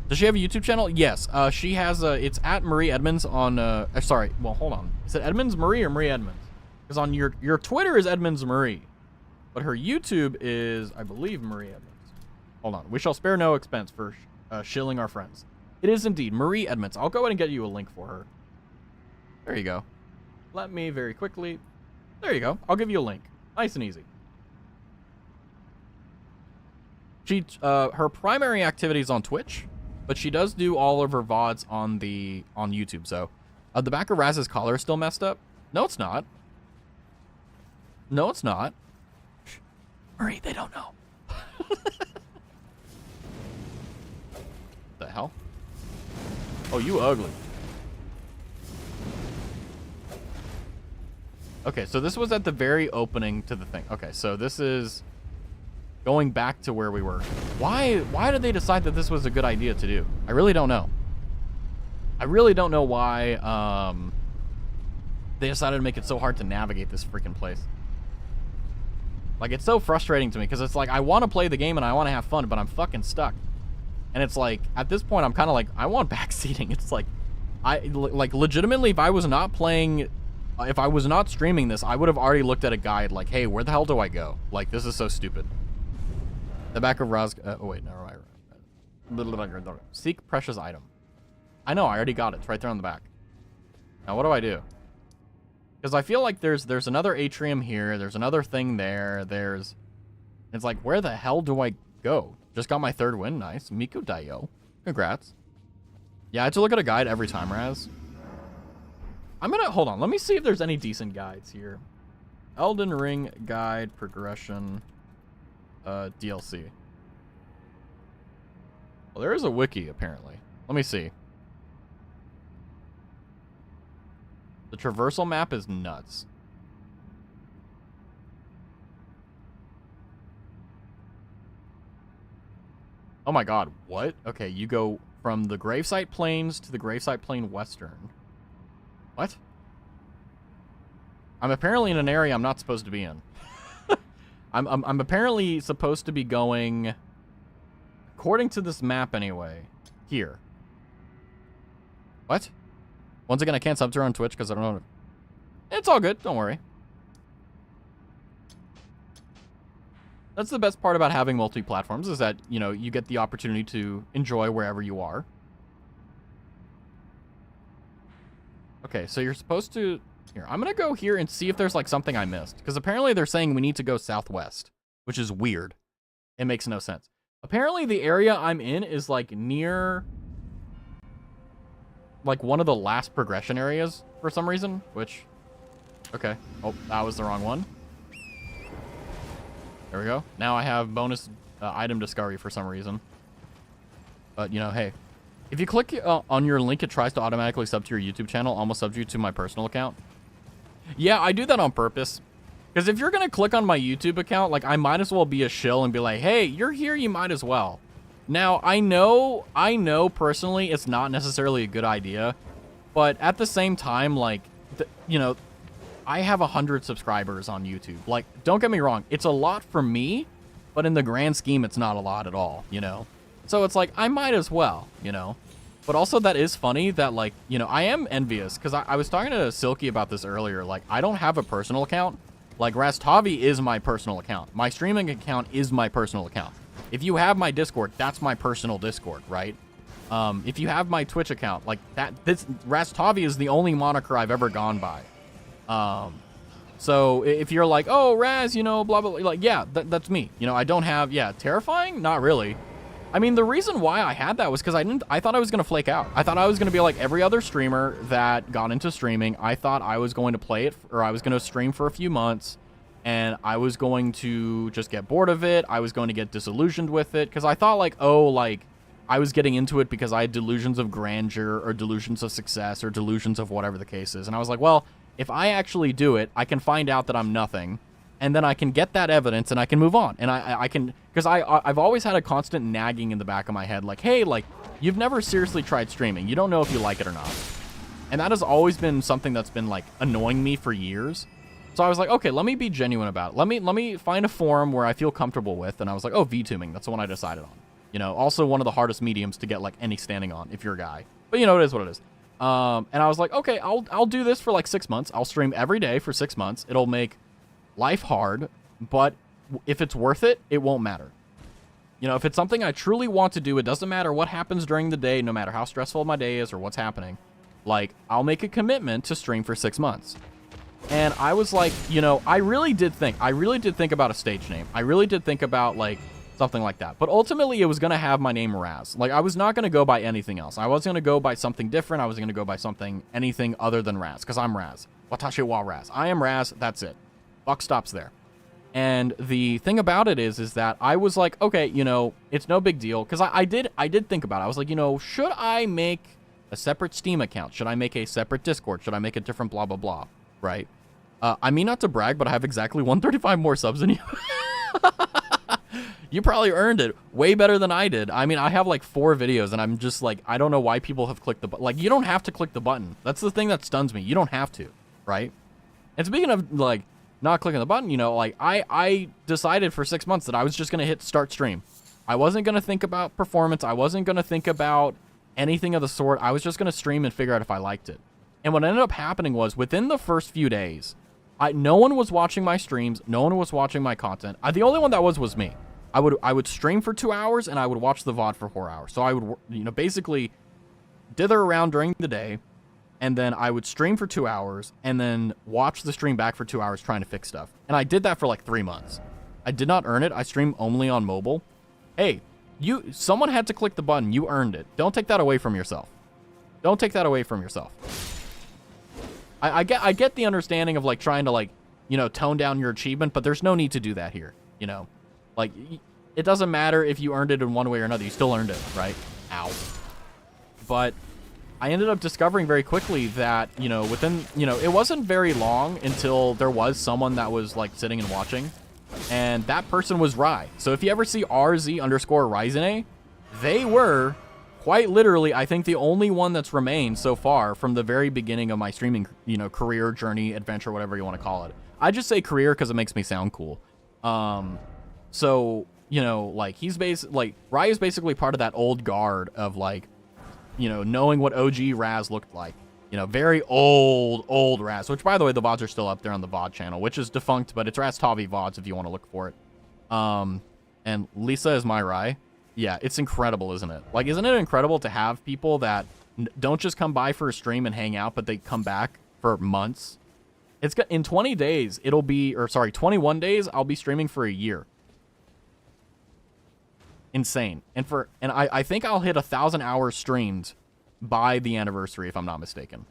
Does she have a YouTube channel? Yes. She has it's at Marie Edmonds on, sorry, well, hold on. Is it Edmonds Marie or Marie Edmonds? Because on your Twitter is Edmonds Marie. But her YouTube is, I believe, Marie Edmonds. Hold on. We shall spare no expense for shilling our friends. It is indeed Marie Edmonds. I'll go ahead and get you a link for her. There you go. Let me very quickly. There you go. I'll give you a link. Nice and easy. She, her primary activity is on Twitch, but she does do all of her VODs on YouTube. So, the back of Raz's collar is still messed up. No, it's not. No, it's not. Shh. Marie, they don't know. The hell? Oh, you ugly. Okay, so this was at the very opening to the thing. Okay, so this is going back to where we were. Why did they decide that this was a good idea to do? I really don't know. I really don't know why they decided to make it so hard to navigate this freaking place. Like, it's so frustrating to me because it's like I want to play the game and I want to have fun, but I'm fucking stuck. And it's like, at this point, I'm kind of like, I want backseating. It's like, like, legitimately, if I was not playing, if I was not streaming this, I would have already looked at a guide like, hey, where the hell do I go? Like, this is so stupid. The back of Raz, oh wait, never mind. Seek precious item. I know, I already got it. It's right there on the back. Now, what do I do? Because I feel like there's another atrium here. There's another thing there. It's like, where the hell do I go? Just got my 3rd win. Nice. Miku Daio. Congrats. Yeah, I had to look at a guide every time, Raz. Hold on. Let me see if there's any decent guides here. Elden Ring guide progression DLC. Well, there is a wiki, apparently. Let me see. The traversal map is nuts. Oh my god, what? Okay, you go from the Gravesite Plains to the Gravesite Plain Western. What? I'm apparently in an area I'm not supposed to be in. I'm apparently supposed to be going, according to this map anyway, here. What? Once again, I can't sub to her on Twitch because I don't know. It's all good. Don't worry. That's the best part about having multi-platforms is that, you know, you get the opportunity to enjoy wherever you are. Okay, so you're supposed to... Here, I'm going to go here and see if there's, like, something I missed. Because apparently they're saying we need to go southwest, which is weird. It makes no sense. Apparently the area I'm in is, like, near... like, one of the last progression areas for some reason, which... Okay. Oh, that was the wrong one. There we go. Now I have bonus item discovery for some reason. But, you know, hey. If you click on your link, it tries to automatically sub to your YouTube channel, almost subs you to my personal account. Yeah, I do that on purpose. Because if you're going to click on my YouTube account, like, I might as well be a shill and be like, hey, you're here, you might as well. Now, I know personally it's not necessarily a good idea. But at the same time, like, you know... I have 100 subscribers on YouTube. Like, don't get me wrong. It's a lot for me, but in the grand scheme, it's not a lot at all, you know? So it's like, I might as well, you know? But also that is funny that, like, you know, I am envious because I was talking to Silky about this earlier. Like, I don't have a personal account. Like, Rastavi is my personal account. My streaming account is my personal account. If you have my Discord, that's my personal Discord, right? If you have my Twitch account, like, Rastavi is the only moniker I've ever gone by. So if you're like, oh, Raz, you know, blah, blah, blah, like, yeah, that's me. You know, I don't have, yeah, terrifying? Not really. I mean, the reason why I had that was because I thought I was going to flake out. I thought I was going to be like every other streamer that got into streaming. I thought I was going to play it, or I was going to stream for a few months, and I was going to just get bored of it. I was going to get disillusioned with it, because I thought, like, oh, like, I was getting into it because I had delusions of grandeur, or delusions of success, or delusions of whatever the case is. And I was like, well... if I actually do it, I can find out that I'm nothing, and then I can get that evidence, and I can move on. And I can, because I've always had a constant nagging in the back of my head, like, hey, like, you've never seriously tried streaming. You don't know if you like it or not. And that has always been something that's been, like, annoying me for years. So I was like, okay, let me be genuine about it. Let me find a forum where I feel comfortable with. And I was like, oh, VTubing. That's the one I decided on. You know, also one of the hardest mediums to get, like, any standing on if you're a guy. But, you know, it is what it is. And I was like, okay, I'll do this for like 6 months. I'll stream every day for 6 months. It'll make life hard, but if it's worth it, it won't matter. You know, if it's something I truly want to do, it doesn't matter what happens during the day, no matter how stressful my day is or what's happening. Like, I'll make a commitment to stream for 6 months. And I was like, you know, I really did think about a stage name. I really did think about, like, something like that. But ultimately, it was going to have my name Raz. Like, I was not going to go by anything else. I wasn't going to go by something different. I was going to go by anything other than Raz, because I'm Raz. Watashi wa Raz. I am Raz. That's it. Buck stops there. And the thing about it is that I was like, okay, you know, it's no big deal. Because I did think about it. I was like, you know, should I make a separate Steam account? Should I make a separate Discord? Should I make a different blah, blah, blah? Right? I mean, not to brag, but I have exactly 135 more subs than you. You probably earned it way better than I did. I mean, I have like 4 videos, and I'm just like, I don't know why people have clicked the button. Like, you don't have to click the button. That's the thing that stuns me. You don't have to, right? And speaking of, like, not clicking the button, you know, like I decided for 6 months that I was just going to hit start stream. I wasn't going to think about performance. I wasn't going to think about anything of the sort. I was just going to stream and figure out if I liked it. And what ended up happening was within the first few days, no one was watching my streams. No one was watching my content. The only one that was me. I would stream for 2 hours and I would watch the VOD for 4 hours. So I would, you know, basically dither around during the day, and then I would stream for 2 hours and then watch the stream back for 2 hours trying to fix stuff. And I did that for like 3 months. I did not earn it. I stream only on mobile. Hey, someone had to click the button. You earned it. Don't take that away from yourself. Don't take that away from yourself. I get the understanding of like trying to like, you know, tone down your achievement, but there's no need to do that here. You know, like it doesn't matter if you earned it in one way or another. You still earned it, right? Ow. But I ended up discovering very quickly that, you know, within, you know, it wasn't very long until there was someone that was like sitting and watching, and that person was Rye. So if you ever see RZ_Ryzene, they were quite literally, I think, the only one that's remained so far from the very beginning of my streaming, you know, career, journey, adventure, whatever you want to call it. I just say career because it makes me sound cool. So, you know, like Rye is basically part of that old guard of like, you know, knowing what OG Raz looked like. You know, very old Raz, which by the way, the VODs are still up there on the VOD channel, which is defunct, but it's Raz Tavi VODs if you want to look for it. And Lisa is my Rye. Yeah, it's incredible, isn't it? Like, isn't it incredible to have people that don't just come by for a stream and hang out, but they come back for months? In 20 days, 21 days, I'll be streaming for a year. Insane. And I think I'll hit 1,000 hours streamed by the anniversary, if I'm not mistaken.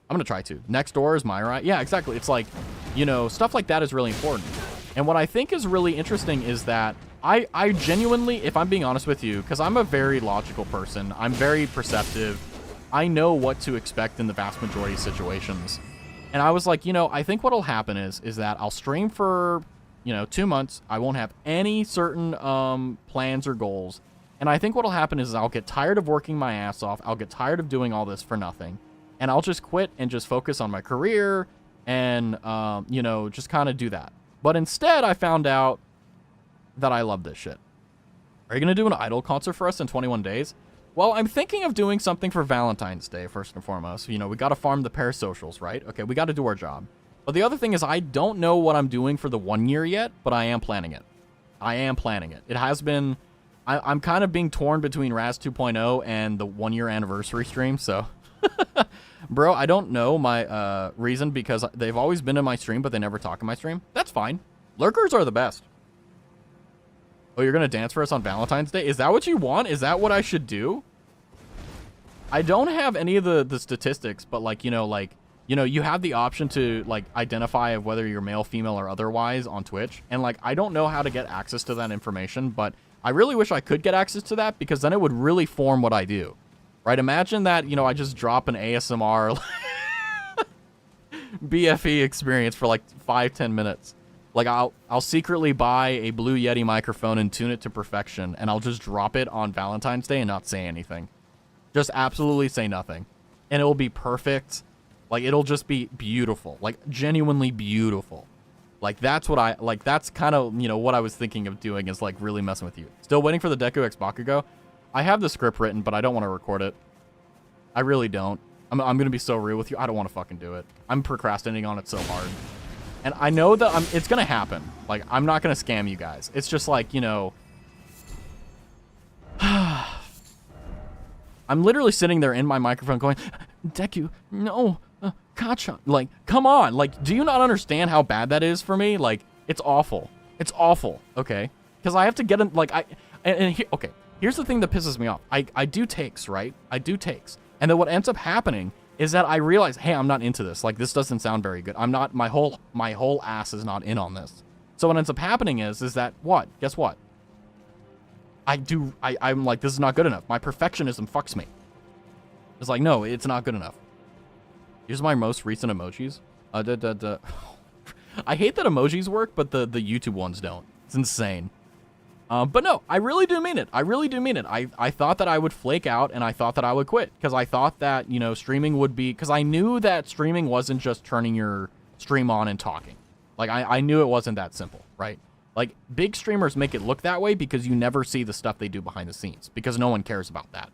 I'm gonna try to. Next door is my Rye. Yeah, exactly. It's like, you know, stuff like that is really important. And what I think is really interesting is that I genuinely, if I'm being honest with you, because I'm a very logical person, I'm very perceptive, I know what to expect in the vast majority of situations. And I was like, you know, I think what'll happen is that I'll stream for, you know, 2 months. I won't have any certain plans or goals. And I think what'll happen is I'll get tired of working my ass off. I'll get tired of doing all this for nothing. And I'll just quit and just focus on my career and, you know, just kind of do that. But instead, I found out that I love this shit. Are you going to do an Idol concert for us in 21 days? Well, I'm thinking of doing something for Valentine's Day, first and foremost. You know, we got to farm the parasocials, right? Okay, we got to do our job. But the other thing is I don't know what I'm doing for the 1 year yet, but I am planning it. I am planning it. It has been... I'm kind of being torn between Raz 2.0 and the 1 year anniversary stream, so... Bro, I don't know my reason because they've always been in my stream, but they never talk in my stream. That's fine. Lurkers are the best. Oh, you're going to dance for us on Valentine's Day? Is that what you want? Is that what I should do? I don't have any of the statistics, but like, you know, you have the option to like identify of whether you're male, female, or otherwise on Twitch. And like, I don't know how to get access to that information, but I really wish I could get access to that because then it would really form what I do. Right? Imagine that, you know, I just drop an ASMR BFE experience for like 5-10 minutes. Like I'll secretly buy a Blue Yeti microphone and tune it to perfection, and I'll just drop it on Valentine's Day and not say anything. Just absolutely say nothing. And it'll be perfect. Like it'll just be beautiful. Like genuinely beautiful. Like that's what that's kind of, you know, what I was thinking of doing is like really messing with you. Still waiting for the Deku X Bakugo. I have the script written, but I don't want to record it. I really don't. I'm going to be so real with you. I don't want to fucking do it. I'm procrastinating on it so hard. And I know that it's going to happen. Like, I'm not going to scam you guys. It's just like, you know... I'm literally sitting there in my microphone going, Deku, no, Kacha. Like, come on. Like, do you not understand how bad that is for me? Like, it's awful. It's awful, okay? Because I have to get in, like, okay. Here's the thing that pisses me off. I do takes, right? I do takes. And then what ends up happening is that I realize, hey, I'm not into this. Like, this doesn't sound very good. I'm not, my whole ass is not in on this. So what ends up happening is that, what? Guess what? I'm like, this is not good enough. My perfectionism fucks me. It's like, no, it's not good enough. Here's my most recent emojis. I hate that emojis work, but the YouTube ones don't. It's insane. But no, I really do mean it. I really do mean it. I thought that I would flake out and I thought that I would quit because I thought that, you know, streaming would be, because I knew that streaming wasn't just turning your stream on and talking. Like, I knew it wasn't that simple, right? Like, big streamers make it look that way because you never see the stuff they do behind the scenes, because no one cares about that.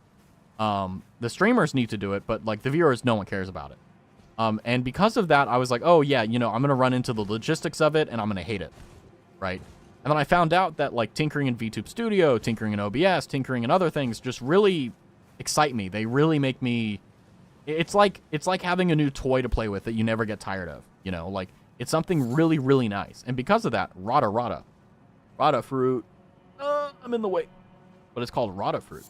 The streamers need to do it, but, like, the viewers, no one cares about it. And because of that, I was like, oh, yeah, you know, I'm going to run into the logistics of it, and I'm going to hate it, right? And then I found out that, like, tinkering in VTube Studio, tinkering in OBS, tinkering in other things just really excite me. They really make me... It's like having a new toy to play with that you never get tired of, you know? Like, it's something really, really nice. And because of that, Rada fruit. I'm in the way. But it's called Rada fruit.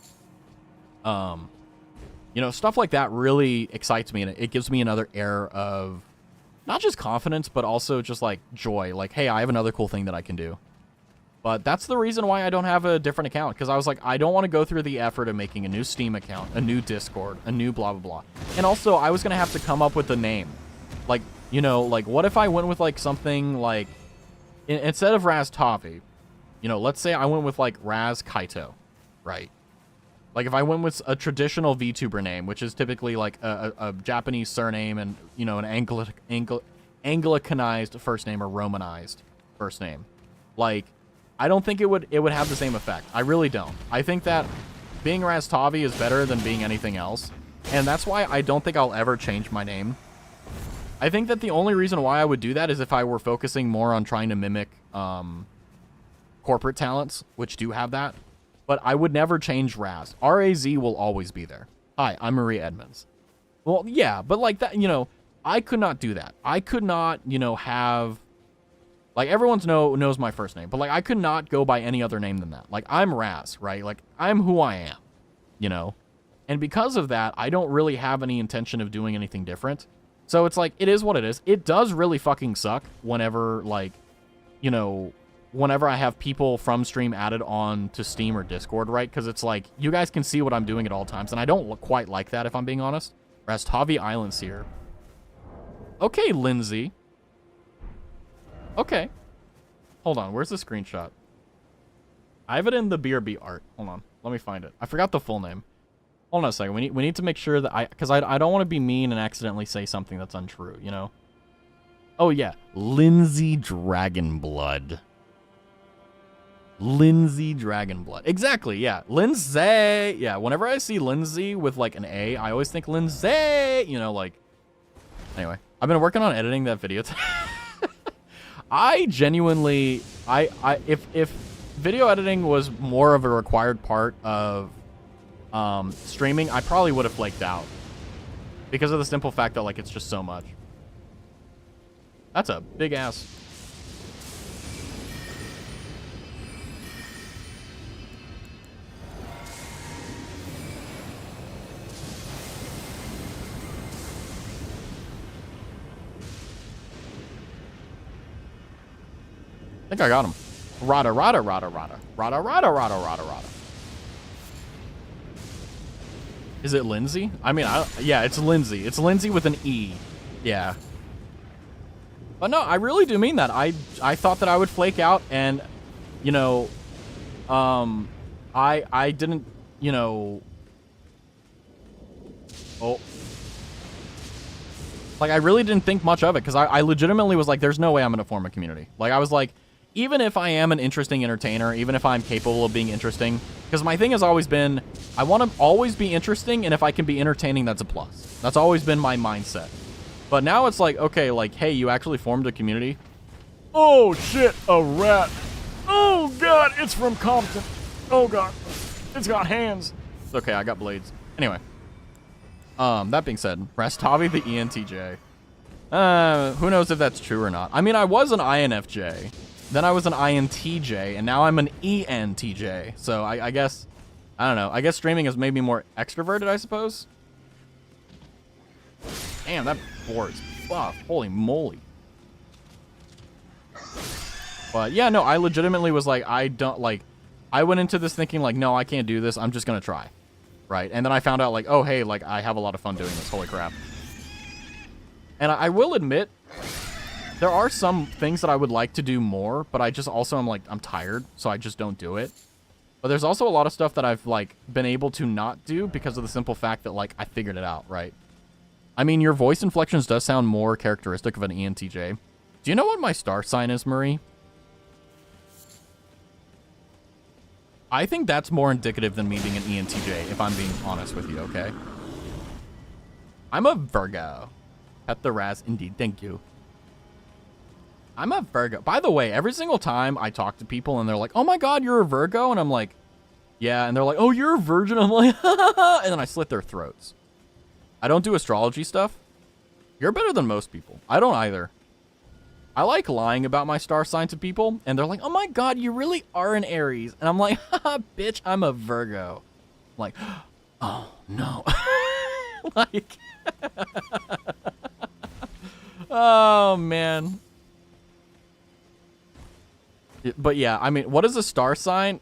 You know, stuff like that really excites me, and it gives me another air of not just confidence, but also just, like, joy. Like, hey, I have another cool thing that I can do. But that's the reason why I don't have a different account, because I was like, I don't want to go through the effort of making a new Steam account, a new Discord, a new blah, blah, blah. And also, I was going to have to come up with a name. Like, you know, like, what if I went with, like, something like, instead of Raz Tavi, you know, let's say I went with, like, Raz Kaito, right? Like, if I went with a traditional VTuber name, which is typically, like, a Japanese surname and, you know, an Anglicanized first name or Romanized first name, like, I don't think it would have the same effect. I really don't. I think that being Raz Tavi is better than being anything else, and that's why I don't think I'll ever change my name. I think that the only reason why I would do that is if I were focusing more on trying to mimic corporate talents, which do have that. But I would never change Raz. R-A-Z will always be there. Hi, I'm Maria Edmonds. Well, yeah, but like that, you know, I could not do that. I could not, you know, have... Like, everyone knows my first name, but, like, I could not go by any other name than that. Like, I'm Raz, right? Like, I'm who I am, you know? And because of that, I don't really have any intention of doing anything different. So it's like, it is what it is. It does really fucking suck whenever, like, you know, whenever I have people from stream added on to Steam or Discord, right? Because it's like, you guys can see what I'm doing at all times, and I don't quite like that, if I'm being honest. Rastavi Islands here. Okay, Lindsay. Okay. Hold on, where's the screenshot? I have it in the BRB art. Hold on, let me find it. I forgot the full name. Hold on a second. We need to make sure that because I don't want to be mean and accidentally say something that's untrue, you know? Oh, yeah. Lindsay Dragonblood. Lindsay Dragonblood. Exactly, yeah. Lindsay. Yeah, whenever I see Lindsay with, like, an A, I always think Lindsay. You know, like... Anyway, I've been working on editing that video. I genuinely... If video editing was more of a required part of streaming, I probably would have flaked out. Because of the simple fact that, like, it's just so much. That's a big ass. I think I got him. Rada. Is it Lindsay? I mean, yeah, it's Lindsay. It's Lindsay with an E. Yeah. But no, I really do mean that. I thought that I would flake out, and, you know, I didn't, you know... Oh. Like, I really didn't think much of it, because I legitimately was like, there's no way I'm going to form a community. Like, I was like, even if I am an interesting entertainer, even if I'm capable of being interesting, because my thing has always been, I want to always be interesting, and if I can be entertaining, that's a plus. That's always been my mindset. But now it's like, okay, like, hey, you actually formed a community? Oh, shit, a rat. Oh, God, it's from Compton. Oh, God, it's got hands. It's okay, I got blades. Anyway. That being said, Rastavi the ENTJ. Who knows if that's true or not. I mean, I was an INFJ. Then I was an INTJ, and now I'm an ENTJ. So I guess, I don't know. I guess streaming has made me more extroverted, I suppose. Damn, that board is buff. Holy moly. But yeah, no, I legitimately was like, I went into this thinking like, no, I can't do this. I'm just going to try. Right? And then I found out like, oh, hey, like I have a lot of fun doing this. Holy crap. And I will admit, there are some things that I would like to do more, but I just also am like, I'm tired, so I just don't do it. But there's also a lot of stuff that I've like been able to not do because of the simple fact that like I figured it out, right? I mean, your voice inflections does sound more characteristic of an ENTJ. Do you know what my star sign is, Marie? I think that's more indicative than me being an ENTJ, if I'm being honest with you, okay? I'm a Virgo. Pet the Raz, indeed. Thank you. I'm a Virgo. By the way, every single time I talk to people and they're like, oh my God, you're a Virgo? And I'm like, yeah. And they're like, oh, you're a virgin? I'm like, and then I slit their throats. I don't do astrology stuff. You're better than most people. I don't either. I like lying about my star sign to people, and they're like, oh my God, you really are an Aries. And I'm like, haha, bitch, I'm a Virgo. I'm like, oh, no. Like, oh, man. But yeah, I mean, what is a star sign?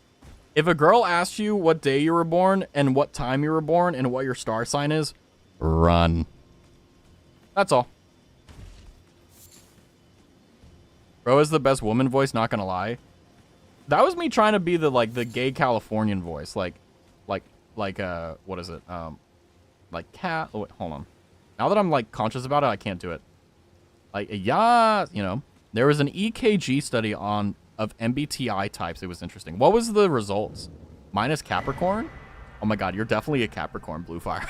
If a girl asks you what day you were born and what time you were born and what your star sign is, run. That's all. Bro is the best woman voice, not gonna lie. That was me trying to be the, like, the gay Californian voice. Like, what is it? Like, cat. Oh, wait, hold on. Now that I'm, like, conscious about it, I can't do it. Like, yeah, you know. There was an EKG study of MBTI types. It was interesting. What was the results? Minus Capricorn? Oh my God, you're definitely a Capricorn, Bluefire.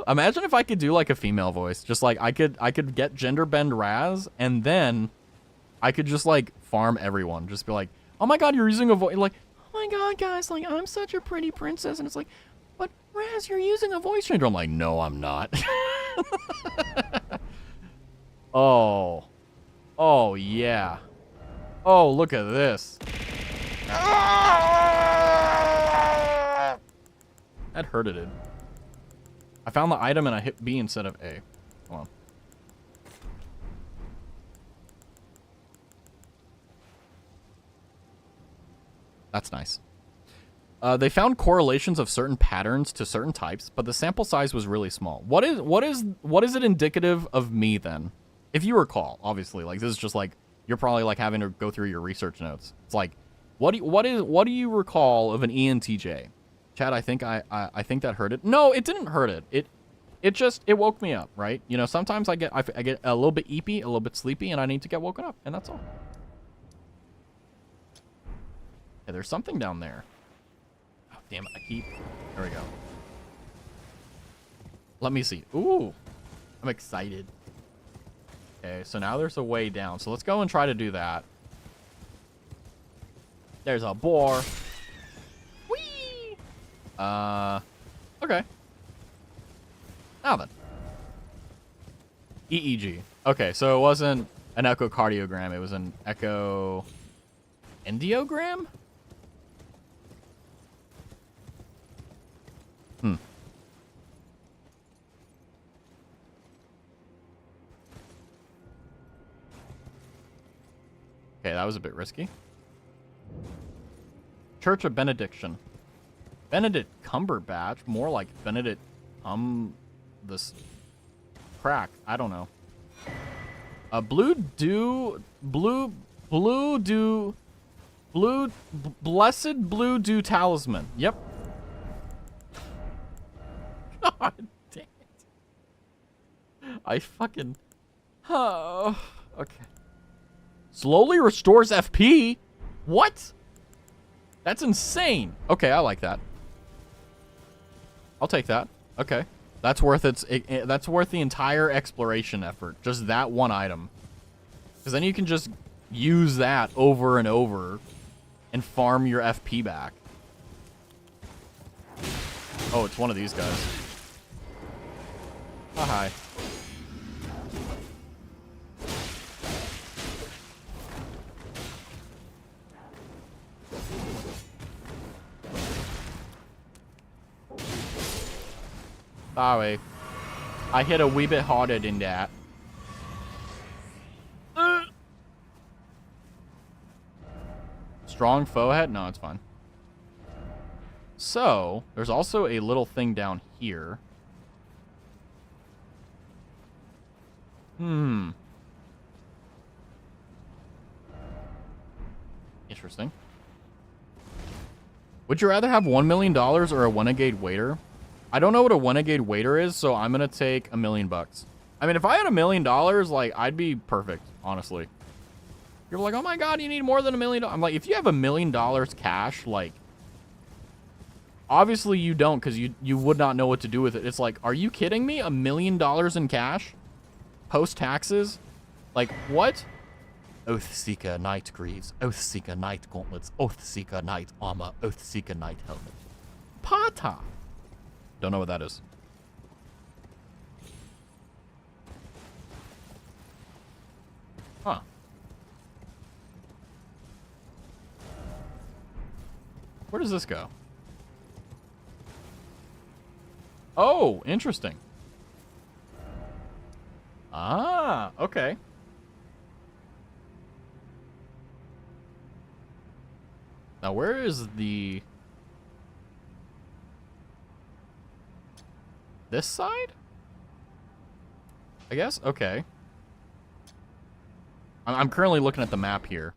Imagine if I could do like a female voice. Just like I could get gender bend Raz, and then I could just like farm everyone. Just be like, oh my God, you're using a voice. Like, oh my God, guys, like I'm such a pretty princess. And it's like, but Raz, you're using a voice changer. I'm like, no, I'm not. Oh. Oh, yeah. Oh, look at this. That hurted it. I found the item and I hit B instead of A. Hold on. That's nice. They found correlations of certain patterns to certain types, but the sample size was really small. What is it indicative of me then? If you recall, obviously, like this is just like you're probably like having to go through your research notes. It's like, what do you recall of an ENTJ? Chad, I think I think that hurt it. No, it didn't hurt it. It woke me up, right? You know, sometimes I get a little bit eepy, a little bit sleepy, and I need to get woken up, and that's all. Yeah, there's something down there. Oh, damn it! There we go. Let me see. Ooh, I'm excited. Okay, so now there's a way down. So let's go and try to do that. There's a boar. Whee! Okay. Now then. EEG. Okay, so it wasn't an echocardiogram. It was an endiogram? Okay, that was a bit risky. Church of Benediction. Benedict Cumberbatch. More like Benedict this crack. I don't know. Blessed Blue Dew Talisman. Yep. God damn it. I fucking... Oh, okay. Slowly restores FP? What? That's insane. Okay, I like that. I'll take that. Okay. That's worth that's worth the entire exploration effort. Just that one item. Because then you can just use that over and over and farm your FP back. Oh, it's one of these guys. Oh, hi. Sorry. I hit a wee bit harder than that. Strong foe head? No, it's fine. So, there's also a little thing down here. Interesting. Would you rather have $1 million or a Renegade Waiter? I don't know what a Renegade Waiter is, so I'm going to take $1 million. I mean, if I had $1 million, like, I'd be perfect, honestly. You're like, oh my God, you need more than $1 million. I'm like, if you have $1 million cash, like, obviously you don't, because you would not know what to do with it. It's like, are you kidding me? $1 million in cash? Post-taxes? Like, what? Oathseeker Knight Greaves, Oathseeker Knight Gauntlets, Oathseeker Knight Armor, Oathseeker Knight Helmet. Pata! Don't know what that is. Huh. Where does this go? Oh, interesting. Ah, okay. Now, where is the... This side? I guess? Okay. I'm currently looking at the map here.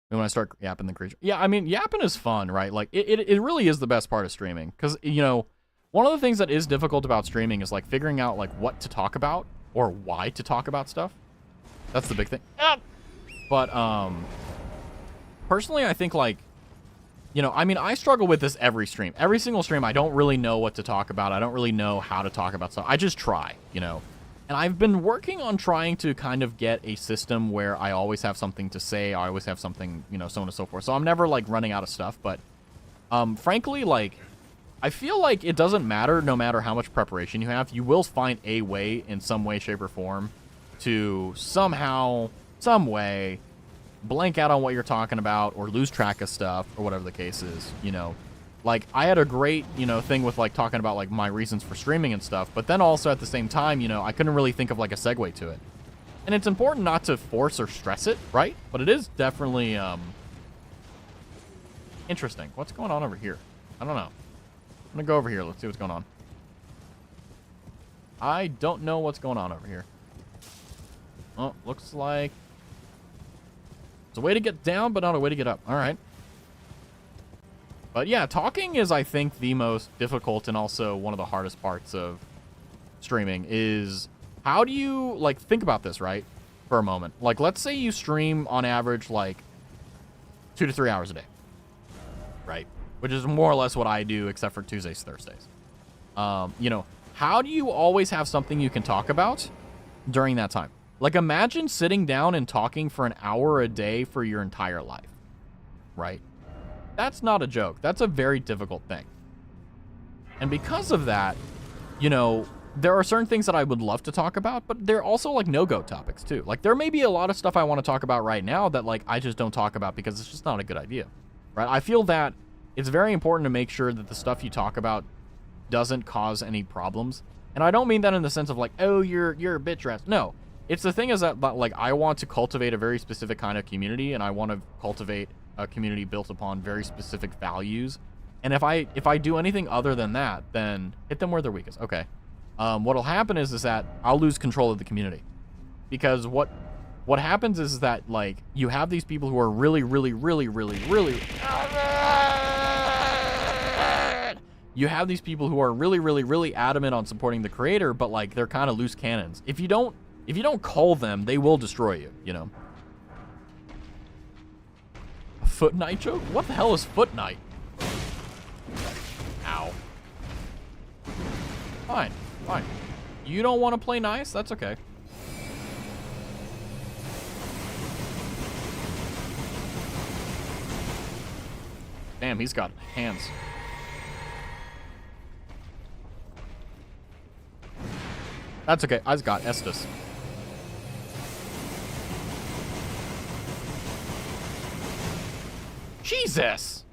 And when I start yapping the creature... Yeah, I mean, yapping is fun, right? Like, it really is the best part of streaming. Because, you know, one of the things that is difficult about streaming is, like, figuring out, like, what to talk about or why to talk about stuff. That's the big thing. But, personally, I think, like, you know, I mean, I struggle with this every stream. Every single stream, I don't really know what to talk about. I don't really know how to talk about stuff. I just try, you know. And I've been working on trying to kind of get a system where I always have something to say. I always have something, you know, so on and so forth. So I'm never, like, running out of stuff. But, frankly, like, I feel like it doesn't matter no matter how much preparation you have. You will find a way, in some way, shape, or form, to somehow, some way, blank out on what you're talking about or lose track of stuff or whatever the case is, you know. Like, I had a great, you know, thing with, like, talking about, like, my reasons for streaming and stuff, but then also at the same time, you know, I couldn't really think of, like, a segue to it. And it's important not to force or stress it, right? But it is definitely, interesting. What's going on over here? I don't know. I'm gonna go over here. Let's see what's going on. I don't know what's going on over here. Oh, looks like it's a way to get down, but not a way to get up. All right. But yeah, talking is, I think, the most difficult and also one of the hardest parts of streaming is how do you, like, think about this, right? For a moment. Like, let's say you stream on average, like, 2 to 3 hours a day. Right? Which is more or less what I do, except for Tuesdays, Thursdays. You know, how do you always have something you can talk about during that time? Like, imagine sitting down and talking for an hour a day for your entire life. Right? That's not a joke. That's a very difficult thing. And because of that, you know, there are certain things that I would love to talk about, but they're also, like, no-go topics, too. Like, there may be a lot of stuff I want to talk about right now that, like, I just don't talk about because it's just not a good idea. Right? I feel that it's very important to make sure that the stuff you talk about doesn't cause any problems. And I don't mean that in the sense of, like, oh, you're a bitch ass. No. It's the thing is that, like, I want to cultivate a very specific kind of community, and I want to cultivate a community built upon very specific values. And if I do anything other than that, then hit them where they're weakest. Okay. What'll happen is that I'll lose control of the community. Because what happens is that, like, you have these people who are really you have these people who are really adamant on supporting the creator, but, like, they're kind of loose cannons. If you don't cull them, they will destroy you, you know. A foot knight joke? What the hell is foot knight? Ow. Fine. You don't want to play nice? That's okay. Damn, he's got hands. That's okay. I've got Estus. Jesus!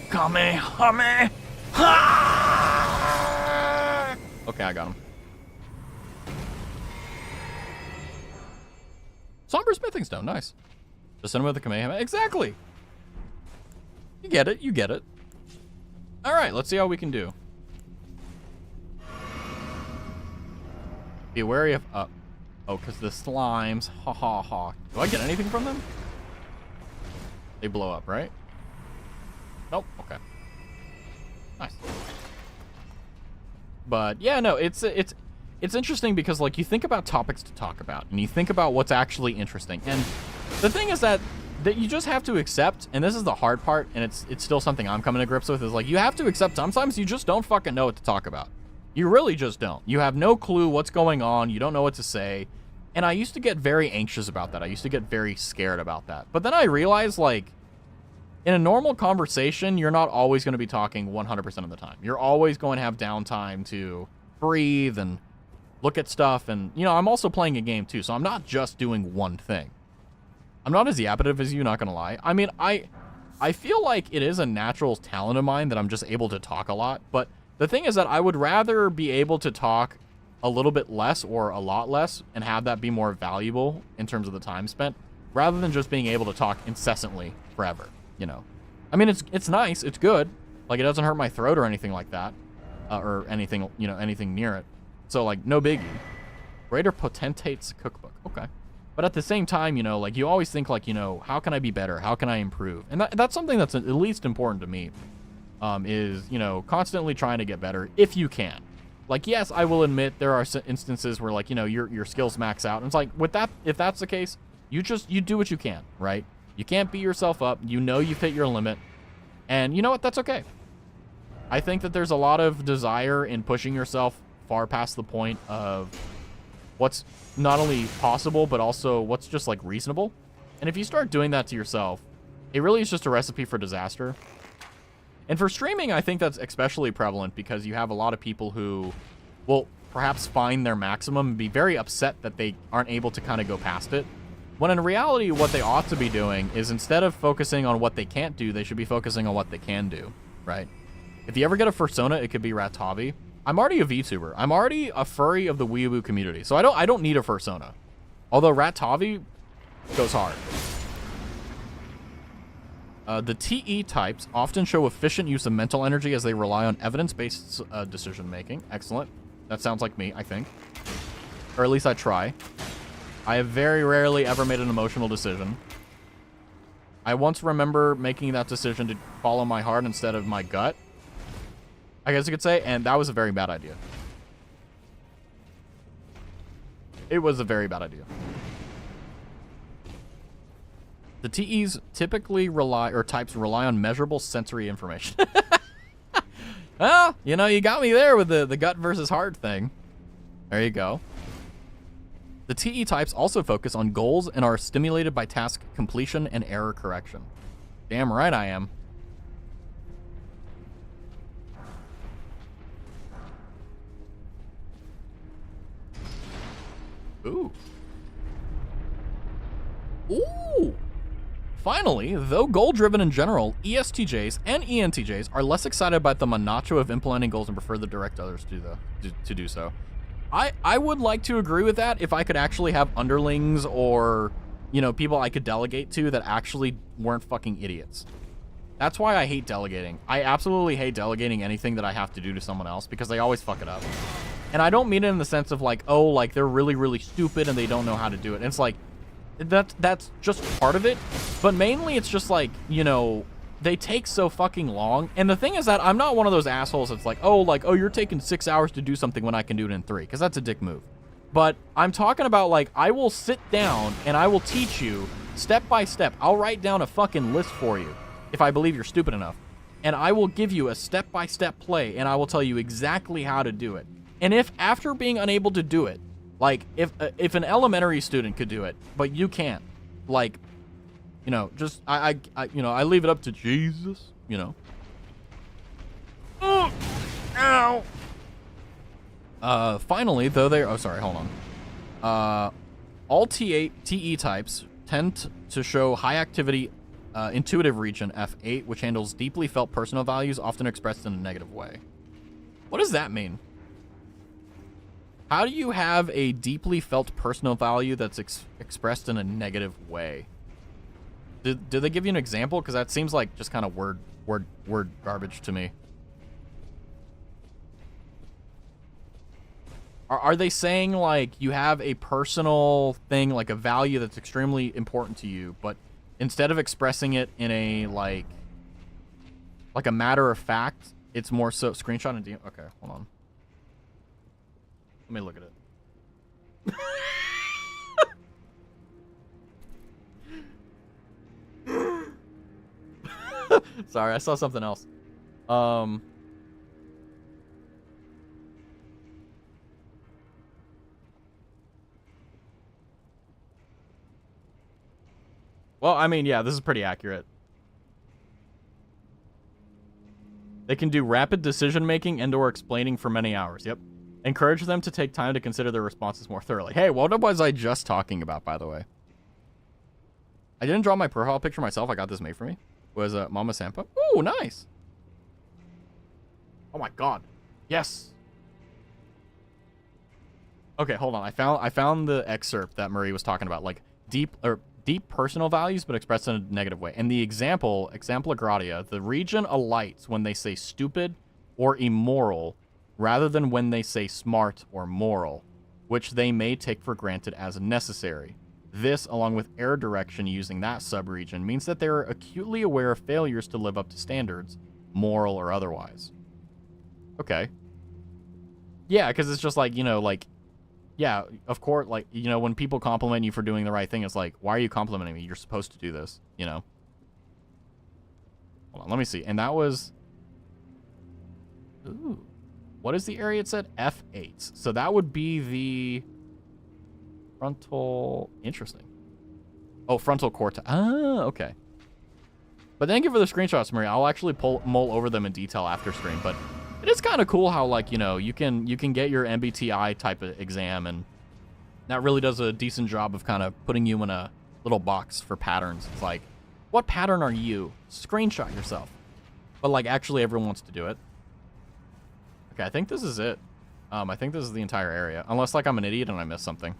Kamehame! Ha! Okay, I got him. Somber Smithing Stone, nice. Just hit him with the Kamehameha. Exactly! You get it. Alright, let's see how we can do. Be wary of... oh, because the slimes. Ha ha ha. Do I get anything from them? They blow up, right? Nope. Okay. Nice. But yeah, no, it's interesting because like you think about topics to talk about and you think about what's actually interesting. And the thing is that you just have to accept, and this is the hard part, and it's still something I'm coming to grips with, is like you have to accept sometimes you just don't fucking know what to talk about. You really just don't. You have no clue what's going on. You don't know what to say. And I used to get very anxious about that. I used to get very scared about that. But then I realized, like, in a normal conversation, you're not always going to be talking 100% of the time. You're always going to have downtime to breathe and look at stuff. And, you know, I'm also playing a game, too, so I'm not just doing one thing. I'm not as yappative as you, not going to lie. I mean, I feel like it is a natural talent of mine that I'm just able to talk a lot. But the thing is that I would rather be able to talk a little bit less or a lot less and have that be more valuable in terms of the time spent rather than just being able to talk incessantly forever, you know. I mean, it's nice, it's good. Like, it doesn't hurt my throat or anything like that, or anything, you know, anything near it. So, like, no biggie. Greater Potentate's Cookbook. Okay. But at the same time, you know, like, you always think, like, you know, how can I be better? How can I improve? And that's something that's at least important to me, is, you know, constantly trying to get better if you can. Like, yes, I will admit there are instances where, like, you know, your skills max out. And it's like, with that, if that's the case, you do what you can, right? You can't beat yourself up. You know you've hit your limit. And you know what? That's okay. I think that there's a lot of desire in pushing yourself far past the point of what's not only possible, but also what's just, like, reasonable. And if you start doing that to yourself, it really is just a recipe for disaster. And for streaming, I think that's especially prevalent because you have a lot of people who will perhaps find their maximum and be very upset that they aren't able to kind of go past it. When in reality, what they ought to be doing is instead of focusing on what they can't do, they should be focusing on what they can do, right? If you ever get a fursona, it could be Ratavi. I'm already a VTuber. I'm already a furry of the weeaboo community, so I don't need a fursona. Although Ratavi goes hard. The TE types often show efficient use of mental energy as they rely on evidence-based decision-making. Excellent. That sounds like me, I think. Or at least I try. I have very rarely ever made an emotional decision. I once remember making that decision to follow my heart instead of my gut, I guess you could say, and that was a very bad idea. It was a very bad idea. The TEs typically types rely on measurable sensory information. Well, you know, you got me there with the gut versus heart thing. There you go. The TE types also focus on goals and are stimulated by task completion and error correction. Damn right I am. Ooh. Ooh. Finally, though goal-driven in general, ESTJs and ENTJs are less excited about the monacho of implementing goals and prefer to direct others to do so. I would like to agree with that if I could actually have underlings or, you know, people I could delegate to that actually weren't fucking idiots. That's why I hate delegating. I absolutely hate delegating anything that I have to do to someone else because they always fuck it up. And I don't mean it in the sense of like, oh, like they're really, really stupid and they don't know how to do it. And it's like, that's just part of it. But mainly it's just like, you know, they take so fucking long. And the thing is that I'm not one of those assholes that's like, oh, you're taking 6 hours to do something when I can do it in 3, because that's a dick move. But I'm talking about, like, I will sit down and I will teach you step by step. I'll write down a fucking list for you if I believe you're stupid enough. And I will give you a step-by-step play, and I will tell you exactly how to do it. And if after being unable to do it, like, if an elementary student could do it, but you can't, like, you know, just, I leave it up to Jesus, you know. Oh, ow. Finally, though hold on. All TE types tend to show high activity intuitive region F8, which handles deeply felt personal values, often expressed in a negative way. What does that mean? How do you have a deeply felt personal value that's expressed in a negative way? Did they give you an example? Because that seems like just kind of word garbage to me. Are they saying, like, you have a personal thing, like a value that's extremely important to you, but instead of expressing it in a, like a matter of fact, it's more so... Screenshot and DM... Okay, hold on. Let me look at it. Sorry, I saw something else. Well, I mean, yeah, this is pretty accurate. They can do rapid decision-making and/or explaining for many hours. Yep. Encourage them to take time to consider their responses more thoroughly. Hey, what was I just talking about, by the way? I didn't draw my profile picture myself. I got this made for me. Was Mama Sampa. Ooh, nice. Oh my god. Yes. Okay, hold on. I found the excerpt that Marie was talking about, like deep personal values, but expressed in a negative way. And the example gratia, the region alights when they say stupid or immoral, rather than when they say smart or moral, which they may take for granted as necessary. This, along with error direction using that subregion, means that they are acutely aware of failures to live up to standards, moral or otherwise. Okay. Yeah, because it's just like, you know, like, yeah, of course, like, you know, when people compliment you for doing the right thing, it's like, why are you complimenting me? You're supposed to do this, you know? Hold on, let me see. And that was... Ooh. What is the area it said? F8. So that would be the... Frontal... Interesting. Oh, frontal cortex. Ah, okay. But thank you for the screenshots, Maria. I'll actually mull over them in detail after stream, but... It is kind of cool how, like, you know, you can get your MBTI type of exam, and that really does a decent job of kind of putting you in a little box for patterns. It's like, what pattern are you? Screenshot yourself. But, like, actually everyone wants to do it. Okay, I think this is it. I think this is the entire area. Unless, like, I'm an idiot and I missed something.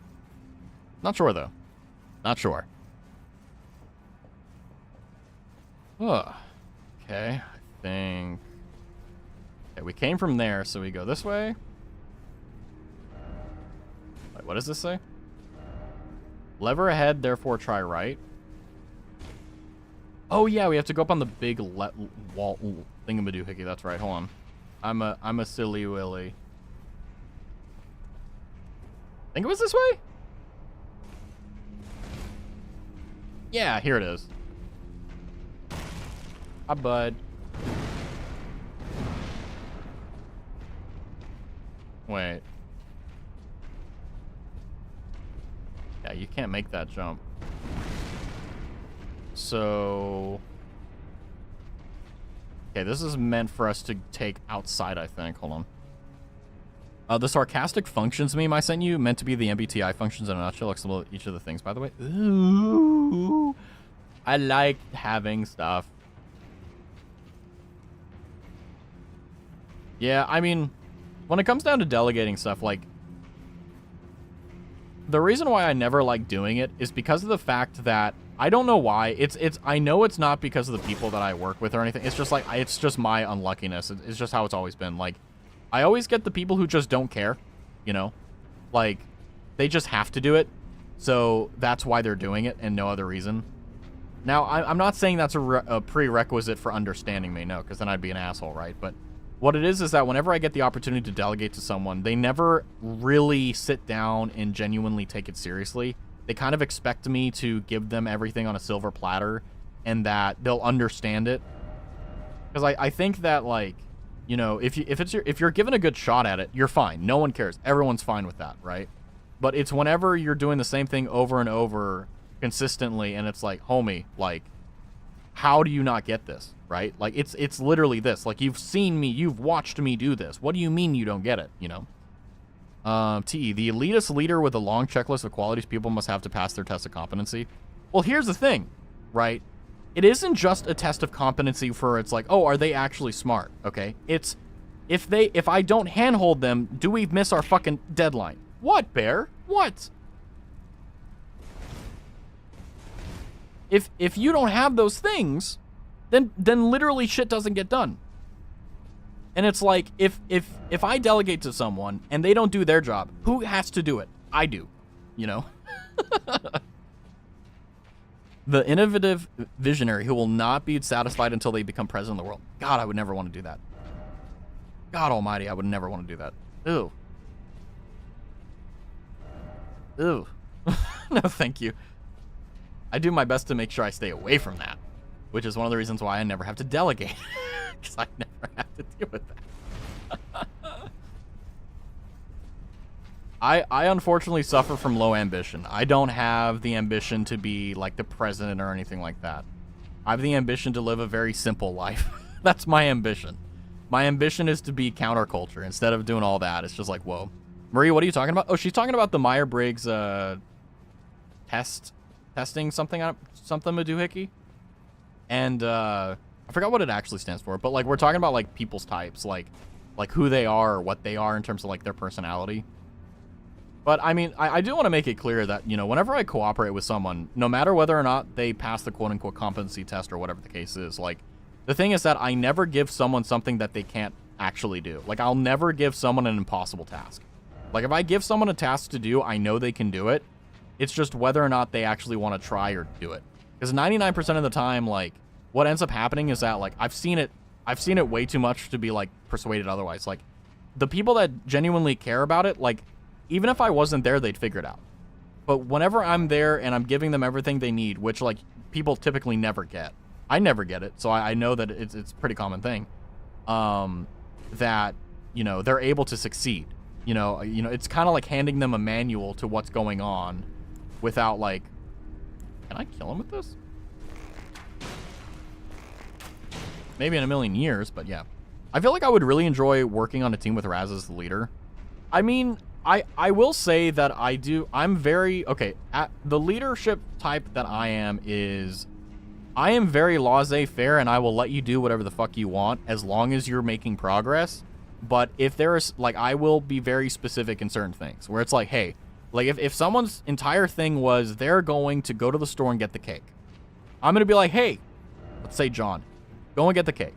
Not sure, though. Not sure. Ugh. Okay, I think... Okay, we came from there, so we go this way. Wait, what does this say? Lever ahead, therefore try right. Oh yeah, we have to go up on the big wall thingamadoohickey. That's right. Hold on. I'm a silly willy. Think it was this way? Yeah, here it is. Hi, bud. Wait. Yeah, you can't make that jump. So... Okay, this is meant for us to take outside, I think. Hold on. The sarcastic functions meme I sent you, meant to be the MBTI functions in a nutshell, explain each of the things, by the way. Ooh. I like having stuff. Yeah, I mean... When it comes down to delegating stuff, like, the reason why I never like doing it is because of the fact that I don't know why. I know it's not because of the people that I work with or anything. It's just like, it's just my unluckiness. It's just how it's always been. Like, I always get the people who just don't care, you know? Like, they just have to do it. So that's why they're doing it and no other reason. Now, I'm not saying that's a prerequisite for understanding me, no, because then I'd be an asshole, right? But what it is that whenever I get the opportunity to delegate to someone, they never really sit down and genuinely take it seriously. They kind of expect me to give them everything on a silver platter and that they'll understand it. Because I think that, like, you know, if you're given a good shot at it, you're fine. No one cares. Everyone's fine with that, right? But it's whenever you're doing the same thing over and over consistently and it's like, homie, like, how do you not get this, right? Like, it's literally this. Like, you've seen me, you've watched me do this. What do you mean you don't get it, you know? T, the elitist leader with a long checklist of qualities people must have to pass their test of competency. Well, here's the thing, right? It isn't just a test of competency for it's like, oh, are they actually smart, okay? It's, if I don't handhold them, do we miss our fucking deadline? What, Bear? What? If you don't have those things, then literally shit doesn't get done. And it's like, if I delegate to someone and they don't do their job, who has to do it? I do, you know? The innovative visionary who will not be satisfied until they become president of the world. God, I would never want to do that. God almighty, I would never want to do that. Ew. Ew. No, thank you. I do my best to make sure I stay away from that, which is one of the reasons why I never have to delegate, because I never have to deal with that. I unfortunately suffer from low ambition. I don't have the ambition to be like the president or anything like that. I have the ambition to live a very simple life. That's my ambition. My ambition is to be counterculture. Instead of doing all that, it's just like, whoa. Marie, what are you talking about? Oh, she's talking about the Myers-Briggs testing something Maduhiki. And I forgot what it actually stands for, but like we're talking about like people's types, like who they are or what they are in terms of like their personality. But I mean, I do want to make it clear that, you know, whenever I cooperate with someone, no matter whether or not they pass the quote-unquote competency test or whatever the case is, like, the thing is that I never give someone something that they can't actually do. Like, I'll never give someone an impossible task. Like, if I give someone a task to do, I know they can do it. It's just whether or not they actually want to try or do it. Because 99% of the time, like, what ends up happening is that, like, I've seen it way too much to be, like, persuaded otherwise. Like, the people that genuinely care about it, like, even if I wasn't there, they'd figure it out. But whenever I'm there and I'm giving them everything they need, which, like, people typically never get. I never get it, so I know that it's a pretty common thing. That, you know, they're able to succeed. You know, it's kind of like handing them a manual to what's going on without, like... Can I kill him with this? Maybe in a million years, but yeah. I feel like I would really enjoy working on a team with Raz as the leader. I mean... I will say that I'm very, okay, the leadership type that I am very laissez-faire, and I will let you do whatever the fuck you want as long as you're making progress. But if there's, like, I will be very specific in certain things, where it's like, hey, like, if someone's entire thing was they're going to go to the store and get the cake, I'm going to be like, hey, let's say John, go and get the cake.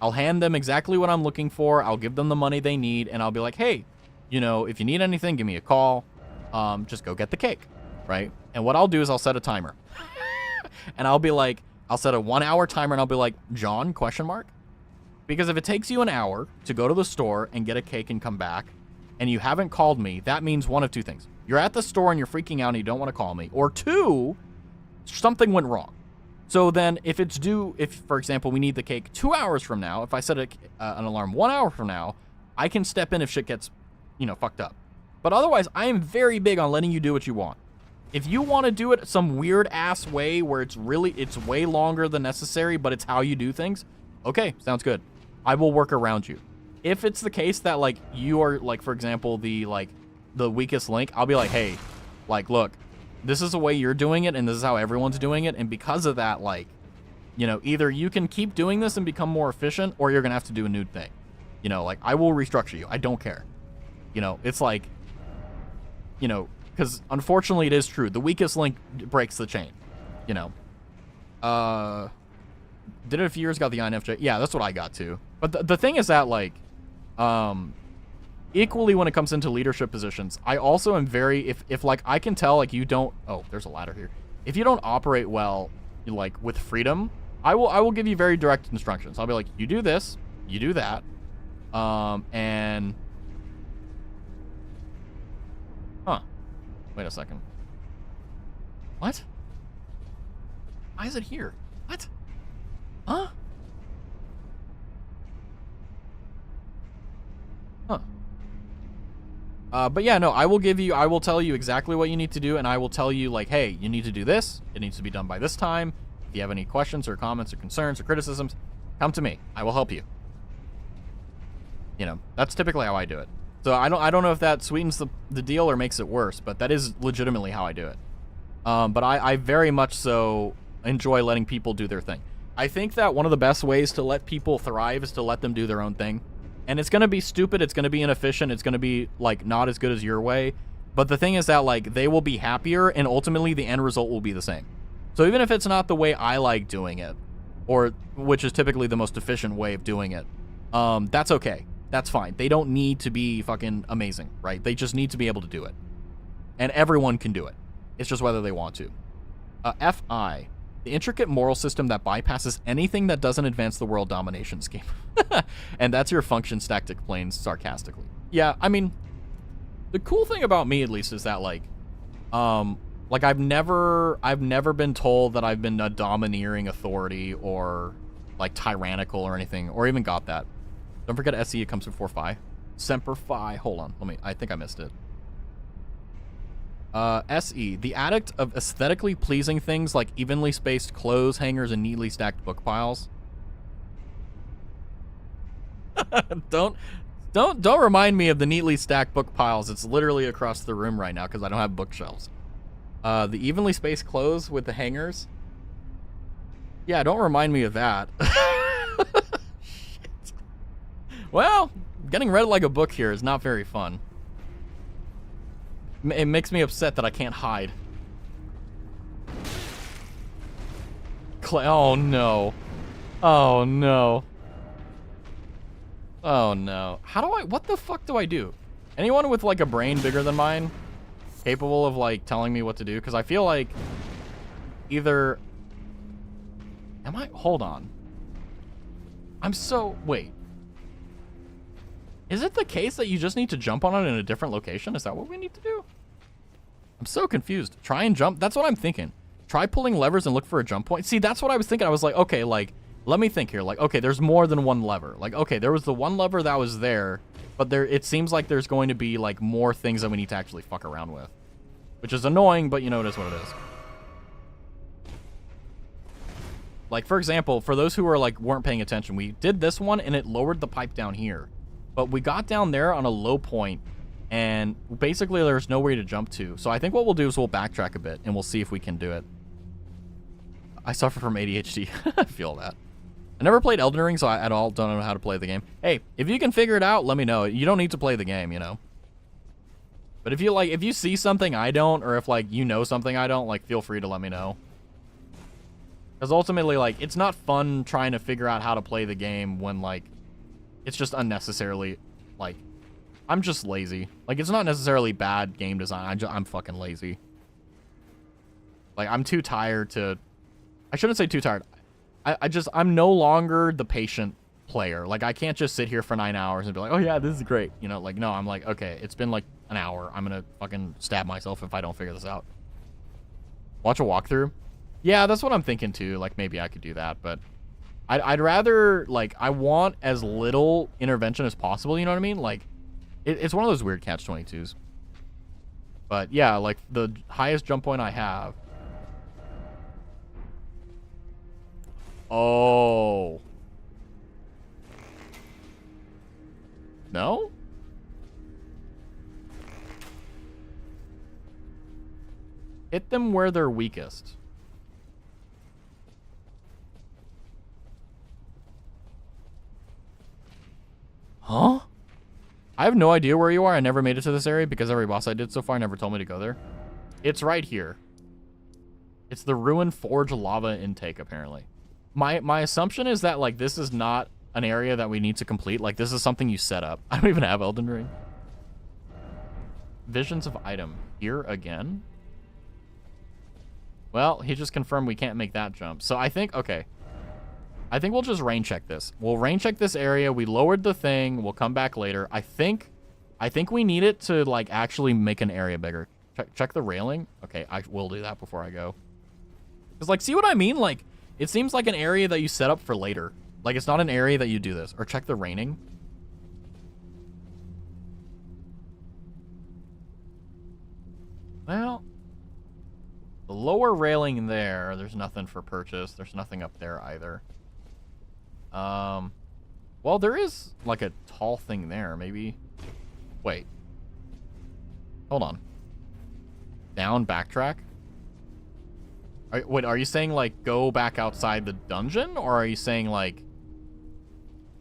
I'll hand them exactly what I'm looking for, I'll give them the money they need, and I'll be like, hey, you know, if you need anything, give me a call. Just go get the cake, right? And what I'll do is I'll set a timer. And I'll be like, I'll set a 1 hour timer and I'll be like, John, ? Because if it takes you an hour to go to the store and get a cake and come back, and you haven't called me, that means one of two things. You're at the store and you're freaking out and you don't want to call me. Or two, something went wrong. So then if it's due, if, for example, we need the cake 2 hours from now, if I set an alarm 1 hour from now, I can step in if shit gets, you know, fucked up. But otherwise, I am very big on letting you do what you want. If you want to do it some weird ass way where it's way longer than necessary, but it's how you do things, okay, sounds good. I will work around you. If it's the case that, like, you are, like, for example, the weakest link, I'll be like, hey, like, look, this is the way you're doing it, and this is how everyone's doing it, and because of that, like, you know, either you can keep doing this and become more efficient, or you're gonna have to do a new thing. You know, like, I will restructure you. I don't care. You know, it's like, you know, because unfortunately it is true. The weakest link breaks the chain, you know. Did it a few years, got the INFJ. Yeah, that's what I got too. But the thing is that, like, equally when it comes into leadership positions, I also am very, if like, I can tell, like, you don't, oh, there's a ladder here. If you don't operate well, like, with freedom, I will give you very direct instructions. I'll be like, you do this, you do that, and... Huh. Wait a second. What? Why is it here? What? Huh? Huh. But yeah, no, I will tell you exactly what you need to do, and I will tell you, like, hey, you need to do this. It needs to be done by this time. If you have any questions or comments or concerns or criticisms, come to me. I will help you. You know, that's typically how I do it. So I don't know if that sweetens the deal or makes it worse, but that is legitimately how I do it. But I very much so enjoy letting people do their thing. I think that one of the best ways to let people thrive is to let them do their own thing. And it's going to be stupid, it's going to be inefficient, it's going to be, like, not as good as your way. But the thing is that, like, they will be happier, and ultimately the end result will be the same. So even if it's not the way I like doing it, or which is typically the most efficient way of doing it, that's okay. That's fine. They don't need to be fucking amazing, right? They just need to be able to do it. And everyone can do it. It's just whether they want to. FI. The intricate moral system that bypasses anything that doesn't advance the world domination scheme. And that's your function stack explains sarcastically. Yeah, I mean, the cool thing about me, at least, is that, like, Like I've never been told that I've been a domineering authority or like tyrannical or anything, or even got that. Don't forget SE, it comes before Phi. Semper Fi. Hold on, I think I missed it. SE, the addict of aesthetically pleasing things like evenly spaced clothes hangers and neatly stacked book piles. Don't remind me of the neatly stacked book piles. It's literally across the room right now because I don't have bookshelves. The evenly spaced clothes with the hangers. Yeah, don't remind me of that. Shit. Well, getting read like a book here is not very fun. It makes me upset that I can't hide. Oh no. Oh no. Oh no. What the fuck do I do? Anyone with like a brain bigger than mine capable of like telling me what to do? Because I feel like either... Hold on. Wait. Is it the case that you just need to jump on it in a different location? Is that what we need to do? I'm so confused. Try and jump. That's what I'm thinking. Try pulling levers and look for a jump point. See, that's what I was thinking. I was like, okay, like, let me think here. Like, okay, there's more than one lever. Like, okay, there was the one lever that was there, but it seems like there's going to be, like, more things that we need to actually fuck around with. Which is annoying, but, you know, it is what it is. Like, for example, for those who are, like, weren't paying attention, we did this one, and it lowered the pipe down here. But we got down there on a low point, and basically there's nowhere to jump to. So I think what we'll do is we'll backtrack a bit, and we'll see if we can do it. I suffer from ADHD. I feel that. I never played Elden Ring, so I at all don't know how to play the game. Hey, if you can figure it out, let me know. You don't need to play the game, you know. But if you see something I don't, or if, like, you know something I don't, like, feel free to let me know. Because ultimately, like, it's not fun trying to figure out how to play the game when, like, it's just unnecessarily, like, I'm just lazy. Like, it's not necessarily bad game design. I'm fucking lazy. Like, I'm too tired to... I shouldn't say too tired. I'm no longer the patient player. Like, I can't just sit here for 9 hours and be like, oh, yeah, this is great. You know, like, no, I'm like, okay, it's been, like, an hour. I'm gonna fucking stab myself if I don't figure this out. Watch a walkthrough? Yeah, that's what I'm thinking, too. Like, maybe I could do that, but... I'd rather, like, I want as little intervention as possible, you know what I mean? Like, it's one of those weird catch-22s. But, yeah, like, the highest jump point I have... Oh. No? Hit them where they're weakest. Huh? I have no idea where you are. I never made it to this area because every boss I did so far never told me to go there. It's right here. It's the Ruined Forge lava intake, apparently. My assumption is that, like, this is not an area that we need to complete. Like, this is something you set up. I don't even have Elden Ring. Visions of item. Here again? Well, he just confirmed we can't make that jump. So I think, okay. I think we'll just rain check this. We'll rain check this area. We lowered the thing. We'll come back later. I think we need it to, like, actually make an area bigger. Check the railing. Okay, I will do that before I go. Because, like, see what I mean? Like, it seems like an area that you set up for later. Like, it's not an area that you do this. Or check the raining. Well, the lower railing there's nothing for purchase. There's nothing up there either. Well, there is, like, a tall thing there, maybe. Wait. Hold on. Down, backtrack? Wait, are you saying, like, go back outside the dungeon? Or are you saying, like...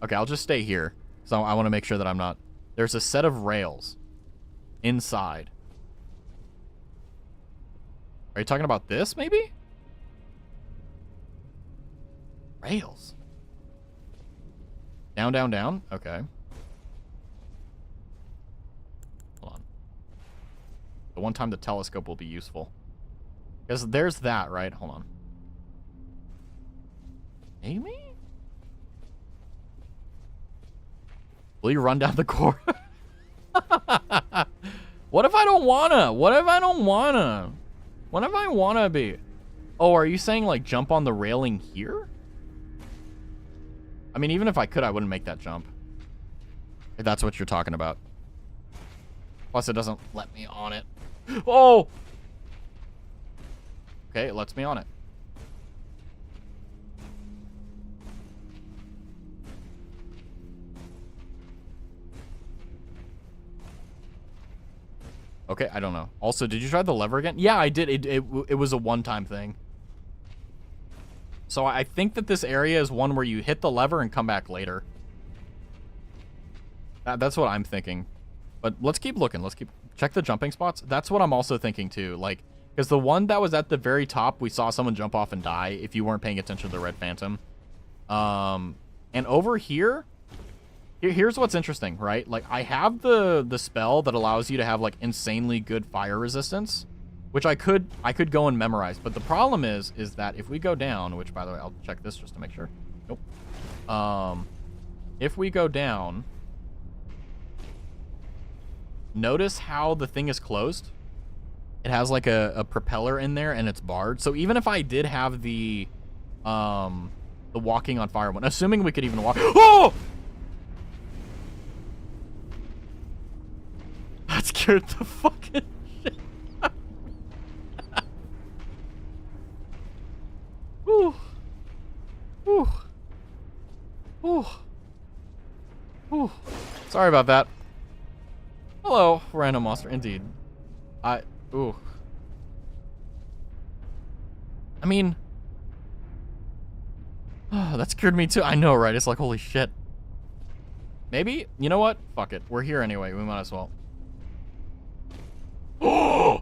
Okay, I'll just stay here. So I want to make sure that I'm not... There's a set of rails inside. Are you talking about this, maybe? Rails. Down, down, down? Okay. Hold on. The one time the telescope will be useful. Because there's that, right? Hold on. Amy? Will you run down the corridor? What if I don't wanna? What if I don't wanna? What if I wanna be? Oh, are you saying like jump on the railing here? I mean, even if I could, I wouldn't make that jump. If that's what you're talking about. Plus, it doesn't let me on it. Oh! Okay, it lets me on it. Okay, I don't know. Also, did you try the lever again? Yeah, I did. It was a one-time thing. So I think that this area is one where you hit the lever and come back later. That's what I'm thinking. But let's keep looking. Let's check the jumping spots. That's what I'm also thinking too. Like, because the one that was at the very top, we saw someone jump off and die if you weren't paying attention to the red phantom. And over here, here's what's interesting, right? Like, I have the spell that allows you to have like insanely good fire resistance, which I could go and memorize. But the problem is that if we go down, which by the way, I'll check this just to make sure. Nope. If we go down, notice how the thing is closed. It has like a propeller in there and it's barred. So even if I did have the walking on fire one, assuming we could even walk. Oh! That scared the fucking shit. Ooh. Ooh. Ooh. Ooh. Sorry about that. Hello, random monster. Indeed. Ooh. I mean, that scared me too. I know, right? It's like, holy shit. Maybe, you know what? Fuck it. We're here anyway. We might as well. Oh!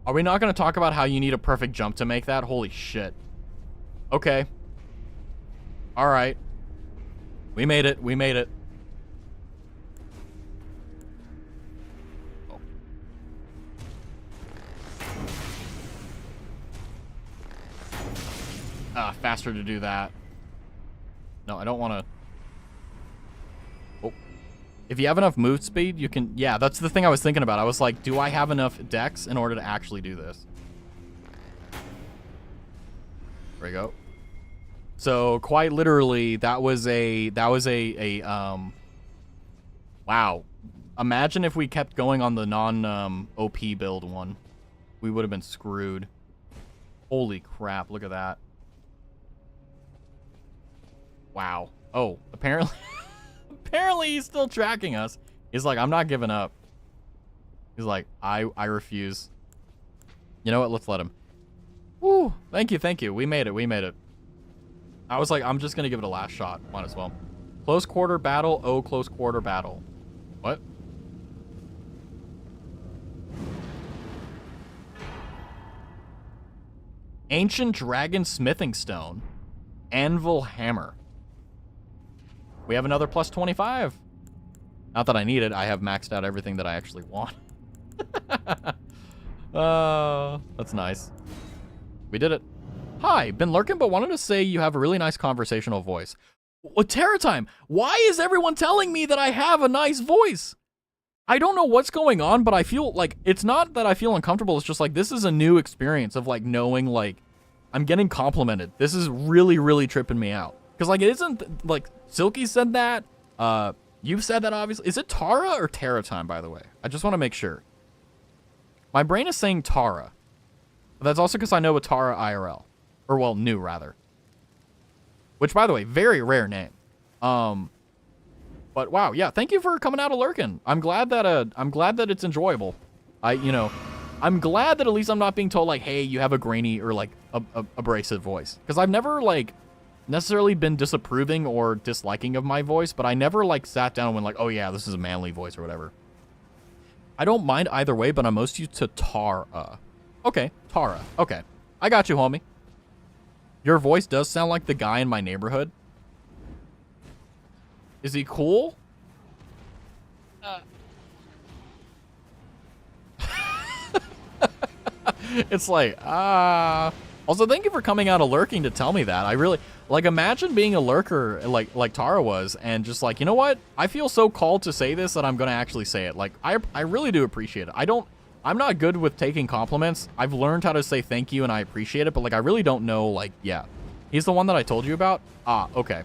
Are we not going to talk about how you need a perfect jump to make that? Holy shit. Okay. All right. We made it. We made it. Faster to do that. No, I don't want to. Oh. If you have enough move speed, you can... Yeah, that's the thing I was thinking about. I was like, do I have enough dex in order to actually do this? There we go. So, quite literally, that was a wow. Imagine if we kept going on the non-OP build one. We would have been screwed. Holy crap, look at that. Wow. Oh, apparently apparently he's still tracking us. He's like, I'm not giving up. He's like, I refuse. You know what? Let's let him. Woo. Thank you, thank you. We made it, we made it. I was like, I'm just gonna give it a last shot. Might as well. Close quarter battle. Oh, close quarter battle. What? Ancient Dragon Smithing Stone. Anvil Hammer. We have another plus 25. Not that I need it. I have maxed out everything that I actually want. That's nice. We did it. Hi, been lurking, but wanted to say you have a really nice conversational voice. Well, Terra Time, why is everyone telling me that I have a nice voice? I don't know what's going on, but I feel like, it's not that I feel uncomfortable. It's just like, this is a new experience of like knowing like, I'm getting complimented. This is really, really tripping me out. Because, like, it isn't, like, Silky said that. You've said that, obviously. Is it Tara or Terra Time, by the way? I just want to make sure. My brain is saying Tara. But that's also because I know a Tara IRL. Or, well, new, rather. Which, by the way, very rare name. But, wow, yeah, thank you for coming out of lurking. I'm glad that it's enjoyable. I'm glad that at least I'm not being told, like, hey, you have a grainy or, like, abrasive voice. Because I've never, like, necessarily been disapproving or disliking of my voice, but I never, like, sat down and went, like, oh, yeah, this is a manly voice or whatever. I don't mind either way, but I'm most used to Tara. Okay, Tara. Okay. I got you, homie. Your voice does sound like the guy in my neighborhood. Is he cool? It's like, Also, thank you for coming out of lurking to tell me that. I really, like, imagine being a lurker like Tara was, and just like, you know what? I feel so called to say this that I'm going to actually say it. Like, I really do appreciate it. I'm not good with taking compliments. I've learned how to say thank you, and I appreciate it, but, like, I really don't know, like, yeah. He's the one that I told you about? Ah, okay.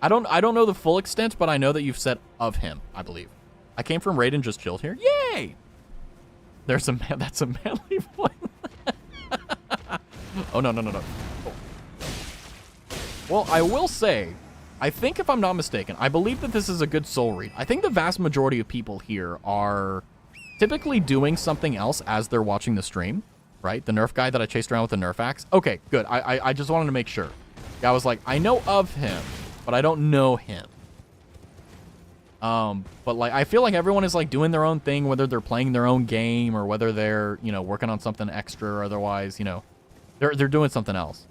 I don't know the full extent, but I know that you've said of him, I believe. I came from Raid and just chilled here. Yay! There's a man. That's a manly boy. Oh, no. Oh. Well, I will say, I think if I'm not mistaken, I believe that this is a good soul read. I think the vast majority of people here are typically doing something else as they're watching the stream, right? The Nerf guy that I chased around with the Nerf axe. Okay, good. I just wanted to make sure. I was like, I know of him, but I don't know him. But like, I feel like everyone is like doing their own thing, whether they're playing their own game or whether they're, you know, working on something extra or otherwise, you know, they're doing something else.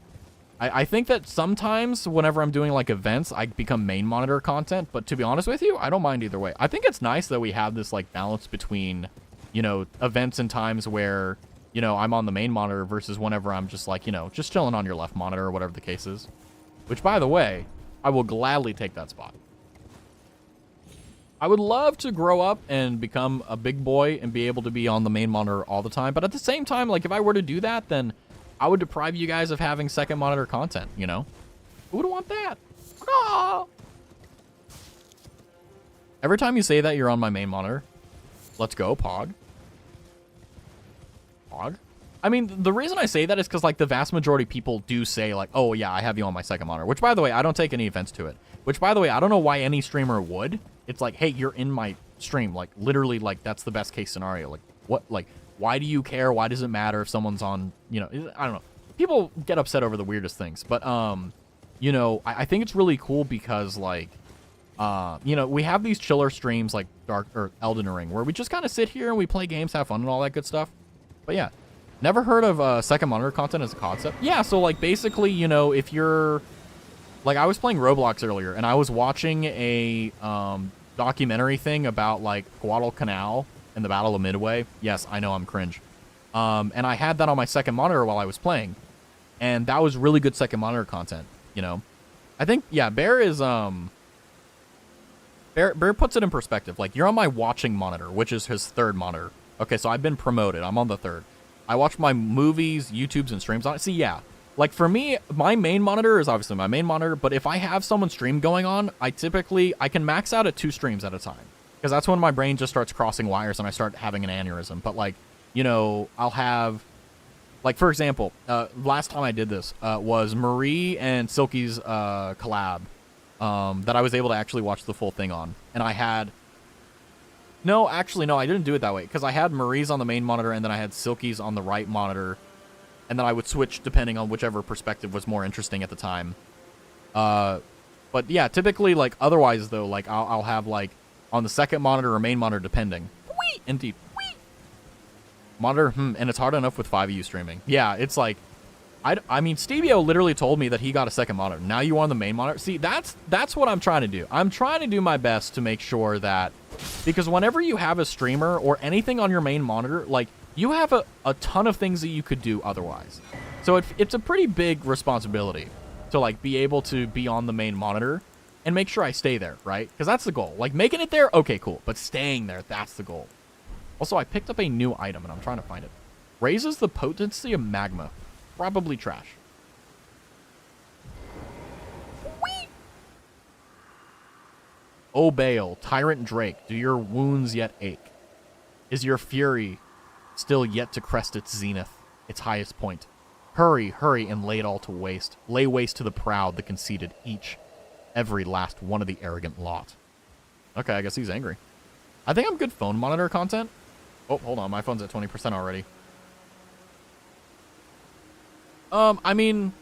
I think that sometimes whenever I'm doing like events, I become main monitor content, but to be honest with you, I don't mind either way. I think it's nice that we have this like balance between, you know, events and times where, you know, I'm on the main monitor versus whenever I'm just like, you know, just chilling on your left monitor or whatever the case is. Which, by the way, I will gladly take that spot. I would love to grow up and become a big boy and be able to be on the main monitor all the time. But at the same time, like, if I were to do that, then I would deprive you guys of having second monitor content, you know? Who would want that? Ah! Every time you say that, you're on my main monitor. Let's go, Pog. Pog? I mean, the reason I say that is because, like, the vast majority of people do say, like, oh, yeah, I have you on my second monitor. Which, by the way, I don't take any offense to it. Which, by the way, I don't know why any streamer would. It's like, hey, you're in my stream. Like, literally, like, that's the best case scenario. Like, what, like, why do you care? Why does it matter if someone's on, you know, I don't know. People get upset over the weirdest things. But, you know, I think it's really cool because, like, you know, we have these chiller streams like Elden Ring where we just kind of sit here and we play games, have fun and all that good stuff. But, yeah. Never heard of second monitor content as a concept? Yeah, so, like, basically, you know, if you're... Like, I was playing Roblox earlier, and I was watching a documentary thing about, like, Guadalcanal and the Battle of Midway. Yes, I know, I'm cringe. And I had that on my second monitor while I was playing. And that was really good second monitor content, you know? I think, yeah, Bear is... Bear puts it in perspective. Like, you're on my watching monitor, which is his third monitor. Okay, so I've been promoted. I'm on the third. I watch my movies, YouTubes, and streams on it. See, yeah. Like, for me, my main monitor is obviously my main monitor, but if I have someone's stream going on, I can max out at 2 streams at a time. Because that's when my brain just starts crossing wires and I start having an aneurysm. But, like, you know, I'll have... Like, for example, last time I did this was Marie and Silky's collab that I was able to actually watch the full thing on. And I had... No, actually, no, I didn't do it that way. Because I had Marie's on the main monitor and then I had Silky's on the right monitor. And then I would switch depending on whichever perspective was more interesting at the time. But yeah, typically, like, otherwise, though, like, I'll have, like, on the second monitor or main monitor, depending. Whee! Indeed. Whee! Monitor, and it's hard enough with 5 of you streaming. Yeah, it's like, I mean, Stevio literally told me that he got a second monitor. Now you on the main monitor. See, that's what I'm trying to do. I'm trying to do my best to make sure that, because whenever you have a streamer or anything on your main monitor, like, you have a ton of things that you could do otherwise. So it's a pretty big responsibility to, like, be able to be on the main monitor and make sure I stay there, right? Because that's the goal. Like, making it there, okay, cool. But staying there, that's the goal. Also, I picked up a new item, and I'm trying to find it. Raises the potency of magma. Probably trash. Whee! O Bale, Tyrant Drake, do your wounds yet ache? Is your fury still yet to crest its zenith, its highest point? Hurry, hurry, and lay it all to waste. Lay waste to the proud, the conceited, every last one of the arrogant lot. Okay, I guess he's angry. I think I'm good phone monitor content. Oh, hold on, my phone's at 20% already. I mean,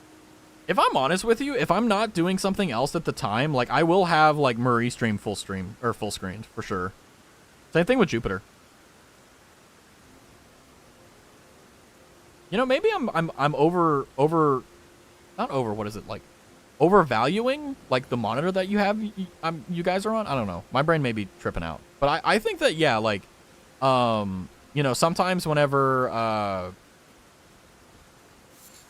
if I'm honest with you, if I'm not doing something else at the time, like, I will have, like, Marie stream full screened, for sure. Same thing with Jupiter. You know, maybe I'm what is it, like, overvaluing, like, the monitor that you have, you guys are on? I don't know. My brain may be tripping out. But I think that, yeah, like, you know, sometimes whenever,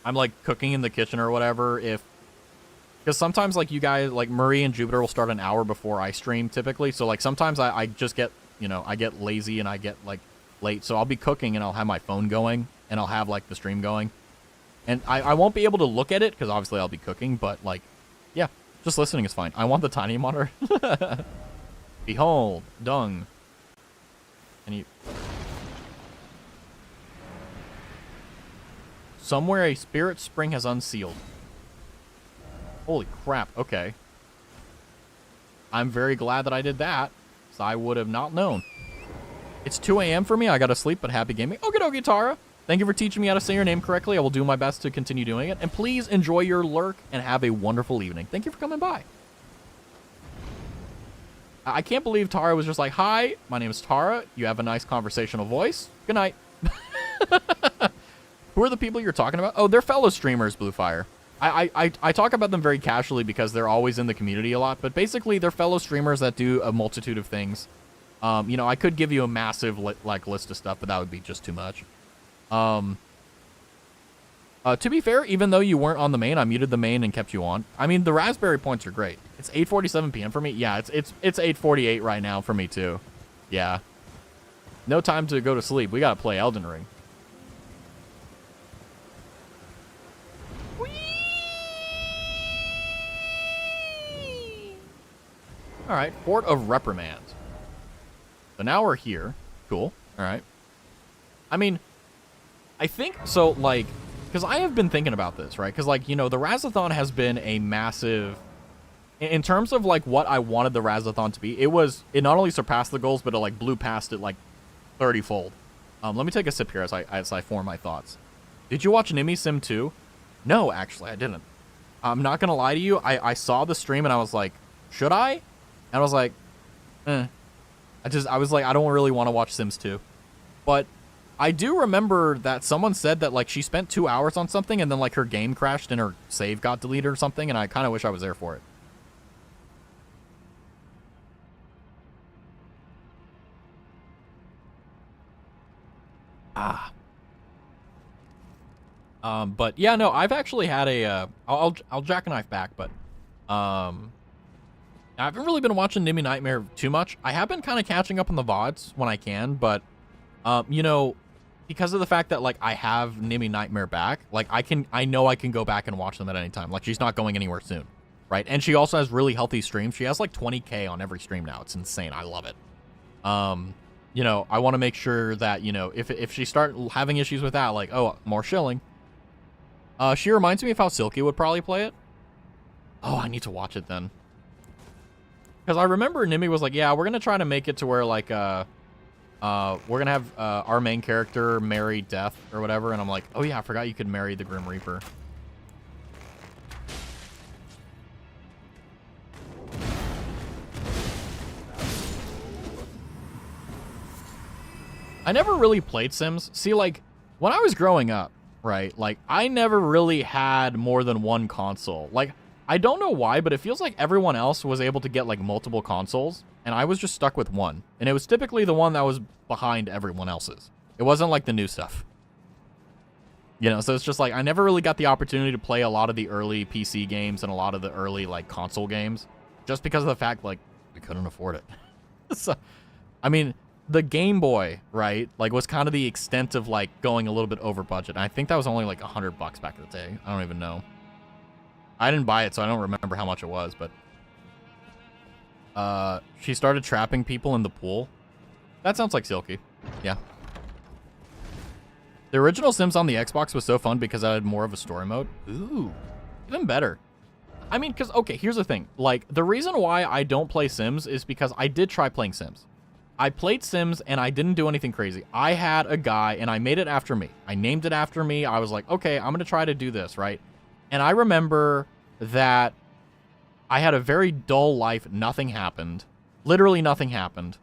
I'm like cooking in the kitchen or whatever, because sometimes like you guys, like Marie and Jupiter will start an hour before I stream typically. So like sometimes I just get, I get lazy and I get like late. So I'll be cooking and I'll have my phone going and I'll have like the stream going. And I won't be able to look at it because obviously I'll be cooking, but like, yeah, just listening is fine. I want the tiny monitor. Behold, dung. And you... Somewhere a spirit spring has unsealed. Holy crap, okay. I'm very glad that I did that, so I would have not known. It's 2 a.m. for me, I gotta sleep, but happy gaming. Okie dokie, Tara. Thank you for teaching me how to say your name correctly. I will do my best to continue doing it. And please enjoy your lurk and have a wonderful evening. Thank you for coming by. I can't believe Tara was just like, hi, my name is Tara. You have a nice conversational voice. Good night. Who are the people you're talking about? Oh, they're fellow streamers, Bluefire. I talk about them very casually because they're always in the community a lot. But basically, they're fellow streamers that do a multitude of things. I could give you a massive list of stuff, but that would be just too much. To be fair, even though you weren't on the main, I muted the main and kept you on. I mean, the raspberry points are great. It's 8:47 p.m. for me. Yeah, it's 8:48 right now for me too. Yeah. No time to go to sleep. We gotta play Elden Ring. All right, Fort of Reprimand. So now we're here. Cool. All right. I mean, I think so, like, because I have been thinking about this, right? Because, like, the Razzathon has been a massive, in terms of, like, what I wanted the Razzathon to be, it not only surpassed the goals, but it, like, blew past it, like, 30-fold. Let me take a sip here as I form my thoughts. Did you watch Nimmy Sim 2? No, actually, I didn't. I'm not going to lie to you. I saw the stream, and I was like, should I? And I was like, I was like, I don't really want to watch Sims 2. But I do remember that someone said that, like, she spent 2 hours on something and then, like, her game crashed and her save got deleted or something, and I kind of wish I was there for it. But yeah, no, I've actually had a, I'll jackknife back, but, I haven't really been watching Nimmy Nightmare too much. I have been kind of catching up on the VODs when I can, but, because of the fact that, like, I have Nimmy Nightmare back, like, I know I can go back and watch them at any time. Like, she's not going anywhere soon, right? And she also has really healthy streams. She has, like, 20K on every stream now. It's insane. I love it. I want to make sure that, if she start having issues with that, like, oh, more shilling. She reminds me of how Silky would probably play it. Oh, I need to watch it then. Because I remember Nimmy was like, yeah, we're going to try to make it to where, like, we're going to have our main character marry Death or whatever. And I'm like, oh, yeah, I forgot you could marry the Grim Reaper. I never really played Sims. See, like, when I was growing up, right, like, I never really had more than one console. Like, I don't know why, but it feels like everyone else was able to get, like, multiple consoles, and I was just stuck with one. And it was typically the one that was behind everyone else's. It wasn't, like, the new stuff. So it's just, like, I never really got the opportunity to play a lot of the early PC games and a lot of the early, like, console games, just because of the fact, like, we couldn't afford it. So, I mean, the Game Boy, right, like, was kind of the extent of, like, going a little bit over budget. And I think that was only, like, $100 back in the day. I don't even know. I didn't buy it, so I don't remember how much it was, but... she started trapping people in the pool. That sounds like Silky. Yeah. The original Sims on the Xbox was so fun because I had more of a story mode. Ooh. Even better. I mean, because, okay, here's the thing. Like, the reason why I don't play Sims is because I did try playing Sims. I played Sims, and I didn't do anything crazy. I had a guy, and I made it after me. I named it after me. I was like, okay, I'm going to try to do this, right? And I remember that I had a very dull life. Nothing happened. Literally nothing happened.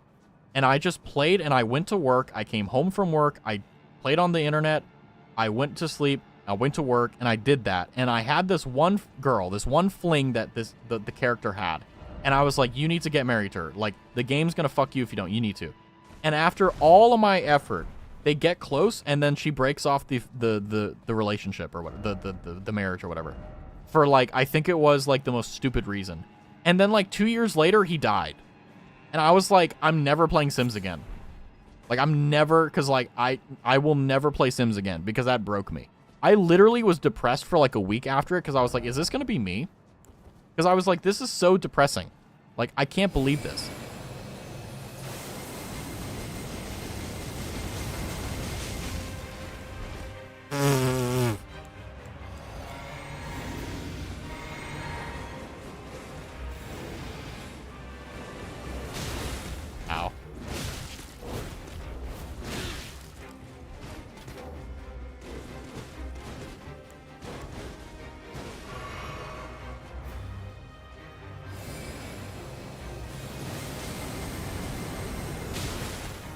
And I just played, and I went to work. I came home from work. I played on the internet. I went to sleep. I went to work, and I did that. And I had this one girl, this one fling that the character had. And I was like, you need to get married to her. Like, the game's going to fuck you if you don't. You need to. And after all of my effort, they get close, and then she breaks off the relationship or what, the marriage or whatever, for like, I think it was like the most stupid reason. And then like 2 years later, he died, and I was like, I'm never playing Sims again. Like, I'm never, because like I will never play Sims again because that broke me. I literally was depressed for like a week after it because I was like, is this gonna be me? Because I was like, this is so depressing. Like, I can't believe this. Ow.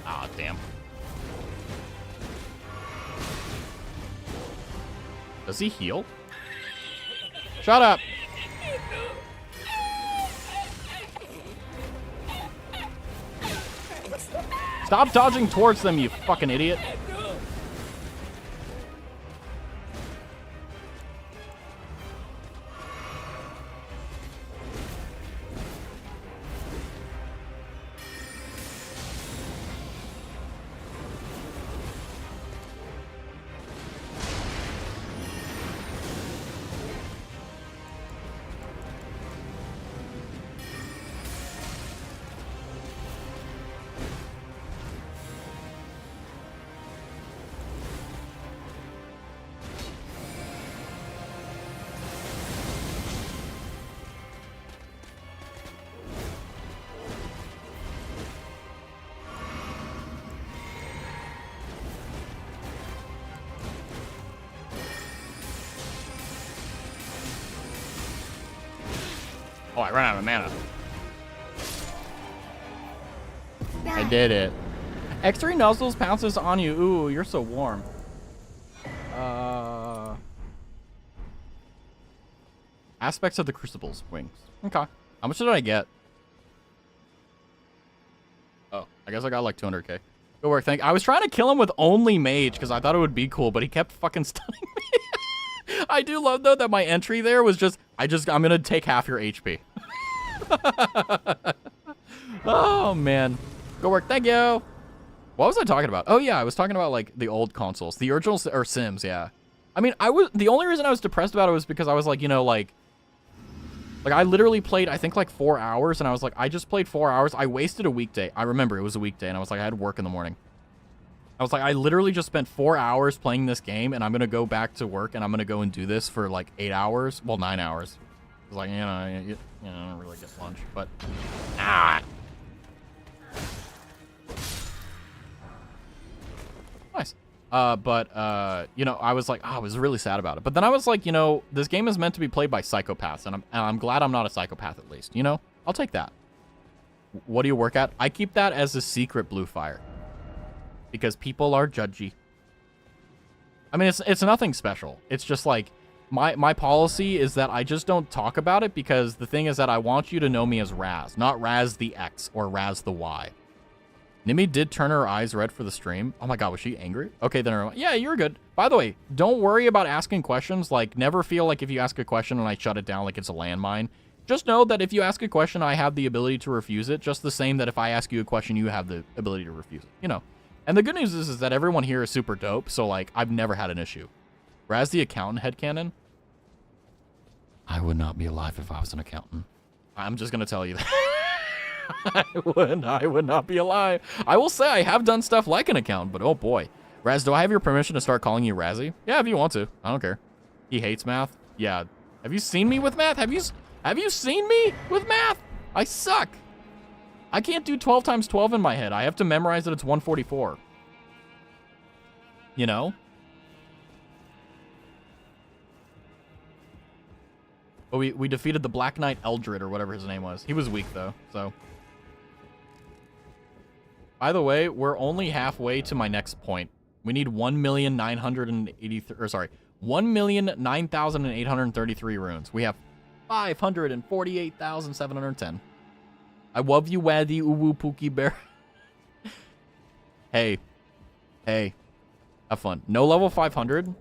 Ah, damn. Does he heal? Shut up. Stop dodging towards them, you fucking idiot. Oh, I ran out of mana. I did it. X3 nozzles pounces on you. Ooh, you're so warm. Aspects of the Crucible's wings. Okay. How much did I get? Oh, I guess I got like 200k. Good work, thank you. I was trying to kill him with only mage because I thought it would be cool, but he kept fucking stunning me. I do love, though, that my entry there was just, I'm going to take half your HP. Oh, man. Good work. Thank you. What was I talking about? Oh, yeah. I was talking about, like, the old consoles. The original, or Sims, yeah. I mean, the only reason I was depressed about it was because I was like, you know, like I literally played, I think, like 4 hours, and I was like, I just played 4 hours. I wasted a weekday. I remember it was a weekday, and I was like, I had work in the morning. I was like, I literally just spent 4 hours playing this game, and I'm going to go back to work, and I'm going to go and do this for, like, 8 hours. Well, 9 hours. I was like, you know, I don't really get lunch, but... Ah! Nice. You know, I was like, I was really sad about it. But then I was like, you know, this game is meant to be played by psychopaths, and I'm glad I'm not a psychopath, at least. You know? I'll take that. What do you work at? I keep that as a secret, Blue Fire. Because people are judgy. I mean, it's nothing special. It's just like, my policy is that I just don't talk about it, because the thing is that I want you to know me as Raz, not Raz the X or Raz the Y. Nimi did turn her eyes red for the stream. Oh my god, was she angry? Okay, then yeah, you're good. By the way, don't worry about asking questions. Like, never feel like if you ask a question and I shut it down like it's a landmine. Just know that if you ask a question, I have the ability to refuse it, just the same that if I ask you a question, you have the ability to refuse it, you know. And the good news is that everyone here is super dope, so, like, I've never had an issue. Raz the accountant headcanon? I would not be alive if I was an accountant. I'm just gonna tell you that. I would not be alive. I will say I have done stuff like an accountant, but oh boy. Raz, do I have your permission to start calling you Razzie? Yeah, if you want to. I don't care. He hates math? Yeah. Have you seen me with math? Have you seen me with math? I suck. I can't do 12 times 12 in my head. I have to memorize that it's 144. You know? But we defeated the Black Knight Eldred, or whatever his name was. He was weak, though, so. By the way, we're only halfway to my next point. We need 1,009,833 runes. We have 548,710. I love you, Waddy Uwu Pookie Bear. Hey, Hey, have fun. No level 500.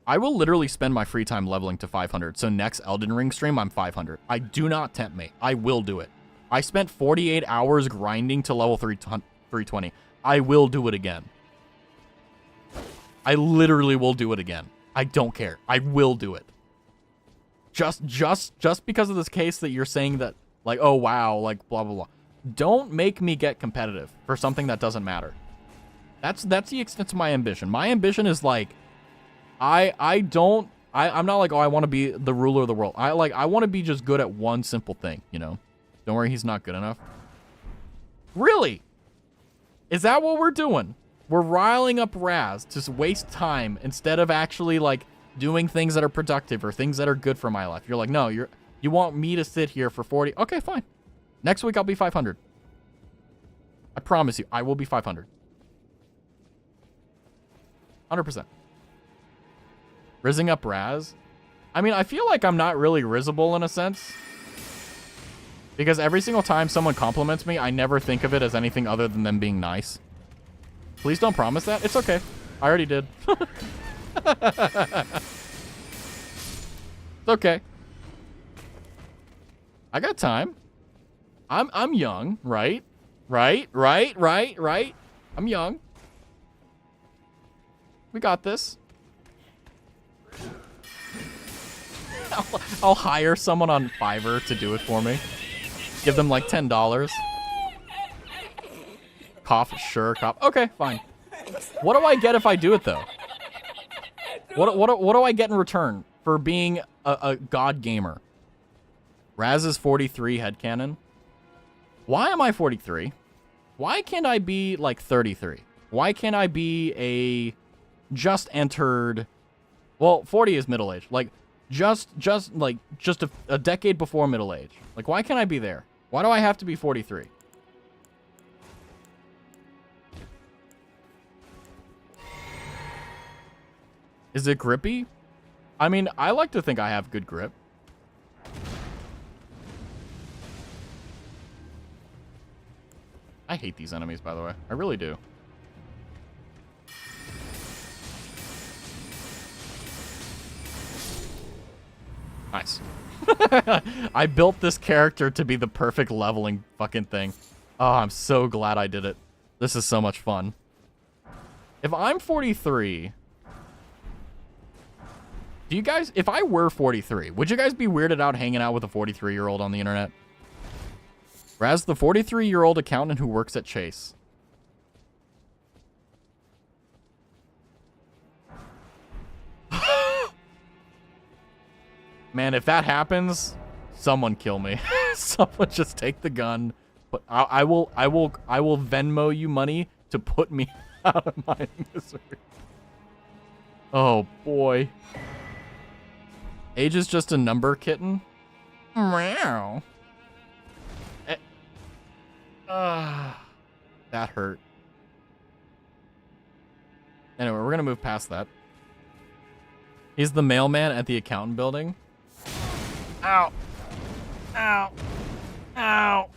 I will literally spend my free time leveling to 500. So next Elden Ring stream, I'm 500. I do not tempt me. I will do it. I spent 48 hours grinding to level 320. I will do it again. I literally will do it again. I don't care. I will do it. Just because of this case that you're saying that, like, oh, wow, like, blah, blah, blah. Don't make me get competitive for something that doesn't matter. That's the extent of my ambition. My ambition is, like, I'm not like, oh, I want to be the ruler of the world. I want to be just good at one simple thing, you know? Don't worry, he's not good enough. Really? Is that what we're doing? We're riling up Raz to waste time instead of actually, like, doing things that are productive or things that are good for my life. You're like, no, you want me to sit here for 40. Okay, fine. Next week, I'll be 500. I promise you, I will be 500. 100%. Rizzing up Raz? I mean, I feel like I'm not really rizzable in a sense. Because every single time someone compliments me, I never think of it as anything other than them being nice. Please don't promise that. It's okay. I already did. It's okay. I got time. I'm young, right? Right. I'm young. We got this. I'll hire someone on Fiverr to do it for me. Give them like $10. Cough, sure, cough. Okay, fine. What do I get if I do it though? What do I get in return for being a god gamer? Raz is 43 headcanon. Why am I 43? Why can't I be like 33? Why can't I be a just entered? Well, 40 is middle age. Like just a decade before middle age. Like why can't I be there? Why do I have to be 43? Is it grippy? I mean, I like to think I have good grip. I hate these enemies, by the way. I really do. Nice. I built this character to be the perfect leveling fucking thing. Oh, I'm so glad I did it. This is so much fun. If I'm 43... Do you guys... If I were 43, would you guys be weirded out hanging out with a 43-year-old on the internet? Raz, the 43-year-old accountant who works at Chase. Man, if that happens, someone kill me. Someone just take the gun. But I will Venmo you money to put me out of my misery. Oh boy. Age is just a number, kitten. Meow. That hurt. Anyway, we're gonna move past that. He's the mailman at the accountant building. Ow. Ow. Ow.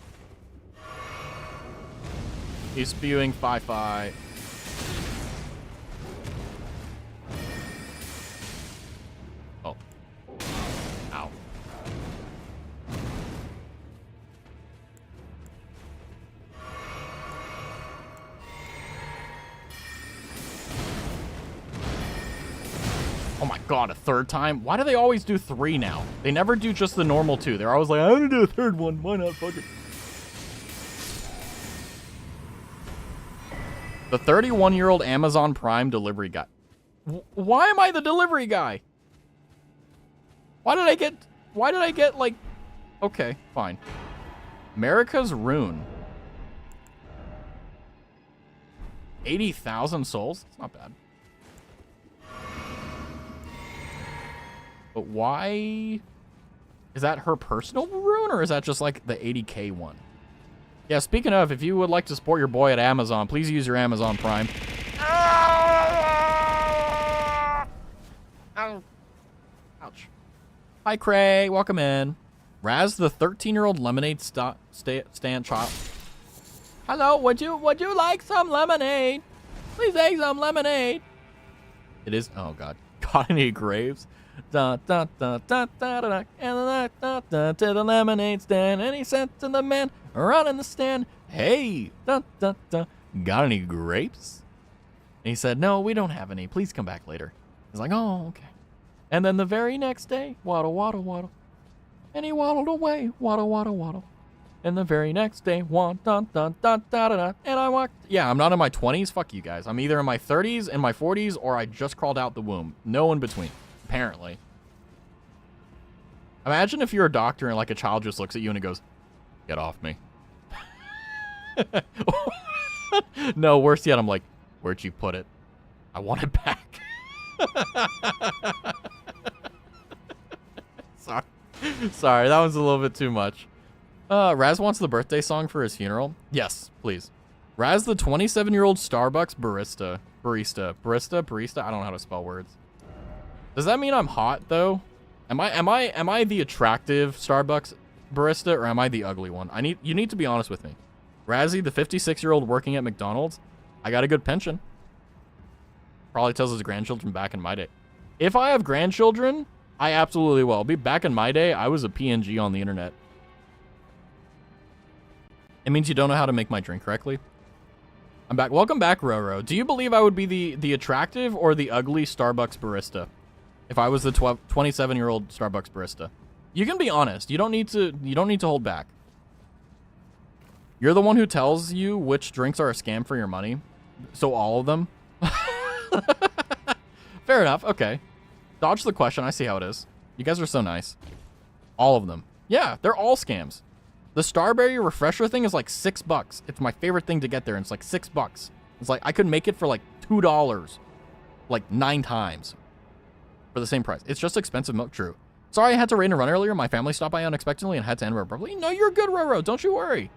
He's spewing fi-fi. Oh. Ow. Oh my god, a third time? Why do they always do 3 now? They never do just the normal 2. They're always like, I'm gonna do a third one. Why not? Fuck it. The 31-year-old Amazon Prime delivery guy. Why am I the delivery guy? Why did I get like... Okay, fine. America's Rune. 80,000 souls? That's not bad. But why... Is that her personal rune, or is that just like the 80k one? Yeah, speaking of, if you would like to support your boy at Amazon, please use your Amazon Prime. Ouch. Hi, Cray. Welcome in. Raz, the 13-year-old lemonade stand child. Hello, would you like some lemonade? Please take some lemonade. It is. Oh God. Got any graves? Da da da da da da. And da to the lemonade stand, and he said to the man running the stand, "Hey, da da da. Got any grapes?" And he said, "No, we don't have any. Please come back later." He's like, "Oh, okay." And then the very next day, waddle, waddle, waddle. And he waddled away, waddle, waddle, waddle. And the very next day, dun, dun, dun, dun, da, da, da. And I walked. Yeah, I'm not in my 20s. Fuck you guys. I'm either in my 30s, in my 40s, or I just crawled out the womb. No in between, apparently. Imagine if you're a doctor and like a child just looks at you and it goes, "Get off me." No, worse yet, I'm like, "Where'd you put it? I want it back." Sorry, that was a little bit too much. Raz wants the birthday song for his funeral. Yes, please. Raz, the 27-year-old Starbucks barista. I don't know how to spell words. Does that mean I'm hot though? Am I the attractive Starbucks barista, or am I the ugly one? You need to be honest with me. Razzie, the 56-year-old working at McDonald's. I got a good pension. Probably tells his grandchildren back in my day. If I have grandchildren, I absolutely will. Back in my day, I was a PNG on the internet. It means you don't know how to make my drink correctly. I'm back. Welcome back, Roro. Do you believe I would be the attractive or the ugly Starbucks barista if I was the 27-year-old Starbucks barista? You can be honest. You don't need to hold back. You're the one who tells you which drinks are a scam for your money. So all of them? Fair enough. Okay. Dodge the question. I see how it is. You guys are so nice. All of them. Yeah, they're all scams. The Starberry refresher thing is like $6. It's my favorite thing to get there, and it's like $6. It's like I could make it for like $2, like 9 times for the same price. It's just expensive milk. True. Sorry I had to rain and run earlier. My family stopped by unexpectedly and had to end abruptly. No, you're good, Roro. Don't you worry.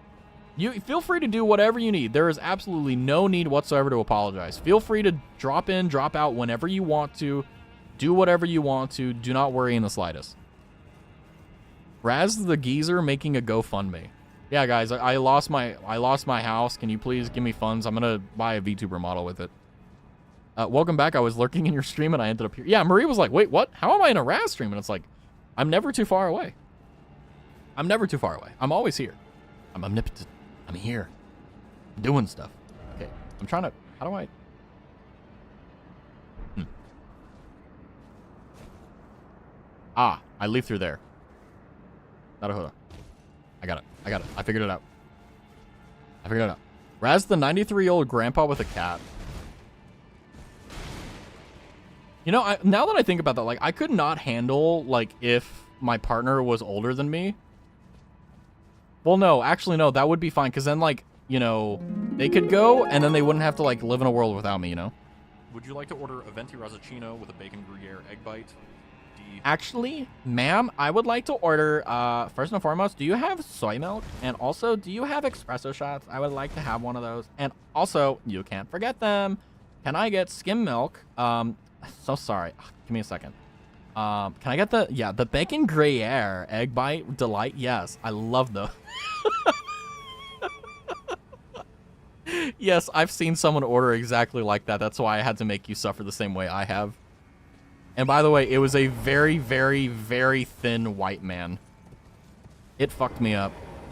You feel free to do whatever you need. There is absolutely no need whatsoever to apologize. Feel free to drop in, drop out whenever you want to. Do whatever you want to. Do not worry in the slightest. Raz the geezer making a GoFundMe. Yeah, guys, I lost my house. Can you please give me funds? I'm gonna buy a VTuber model with it. Welcome back. I was lurking in your stream and I ended up here. Yeah, Marie was like, "Wait, what? How am I in a Raz stream?" And it's like, I'm never too far away. I'm never too far away. I'm always here. I'm omnipotent. I'm here. I'm doing stuff. Okay, I'm trying to. How do I? I leave through there. Naruhodo. I got it. I figured it out. Raz the 93-year-old grandpa with a cat. You know, now that I think about that, like, I could not handle, like, if my partner was older than me. Well, no, actually, no, that would be fine, because then, like, you know, they could go, and then they wouldn't have to, like, live in a world without me, you know? Would you like to order a venti rosacino with a bacon gruyere egg bite? Actually, ma'am, I would like to order, first and foremost, do you have soy milk? And also, do you have espresso shots? I would like to have one of those. And also, you can't forget them. Can I get skim milk? So sorry. Give me a second. Can I get the bacon gruyere egg bite delight? Yes, I love those. Yes, I've seen someone order exactly like that. That's why I had to make you suffer the same way I have. And by the way, it was a very, very, very thin white man. It fucked me up.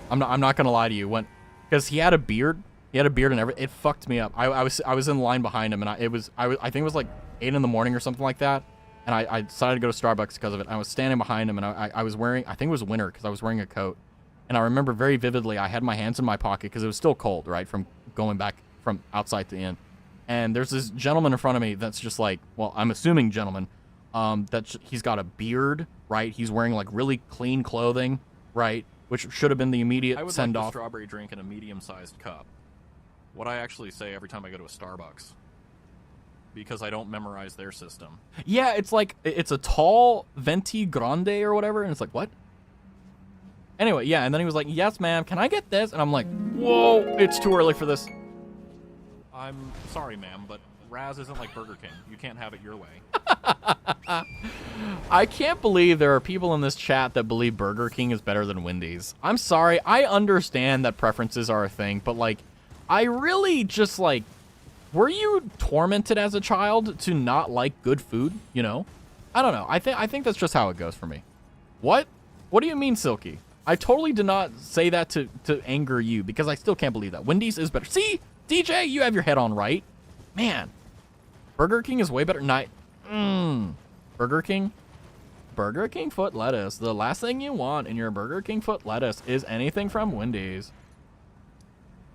I'm not gonna lie to you. Because he had a beard. He had a beard and everything. It fucked me up. I was in line behind him, and I think it was like 8 in the morning or something like that. And I decided to go to Starbucks because of it. I was standing behind him, and I was wearing, I think it was winter because I was wearing a coat. And I remember very vividly, I had my hands in my pocket because it was still cold, right, from going back from outside to in. And there's this gentleman in front of me that's just like, well, I'm assuming gentleman. He's got a beard, right? He's wearing like really clean clothing, right? Which should have been the immediate send-off. I would like the strawberry drink in a medium-sized cup. What I actually say every time I go to a Starbucks. Because I don't memorize their system. Yeah, it's like, it's a tall venti grande or whatever, and it's like, what? Anyway, yeah, and then he was like, "Yes, ma'am, can I get this?" And I'm like, whoa, it's too early for this. I'm sorry, ma'am, but Raz isn't like Burger King. You can't have it your way. I can't believe there are people in this chat that believe Burger King is better than Wendy's. I'm sorry. I understand that preferences are a thing, but like, I really just like, were you tormented as a child to not like good food? You know, I don't know. I think that's just how it goes for me. What? What do you mean, Silky? I totally did not say that to anger you, because I still can't believe that. Wendy's is better. See, DJ, you have your head on right. Man, Burger King is way better. Burger King foot lettuce. The last thing you want in your Burger King foot lettuce is anything from Wendy's.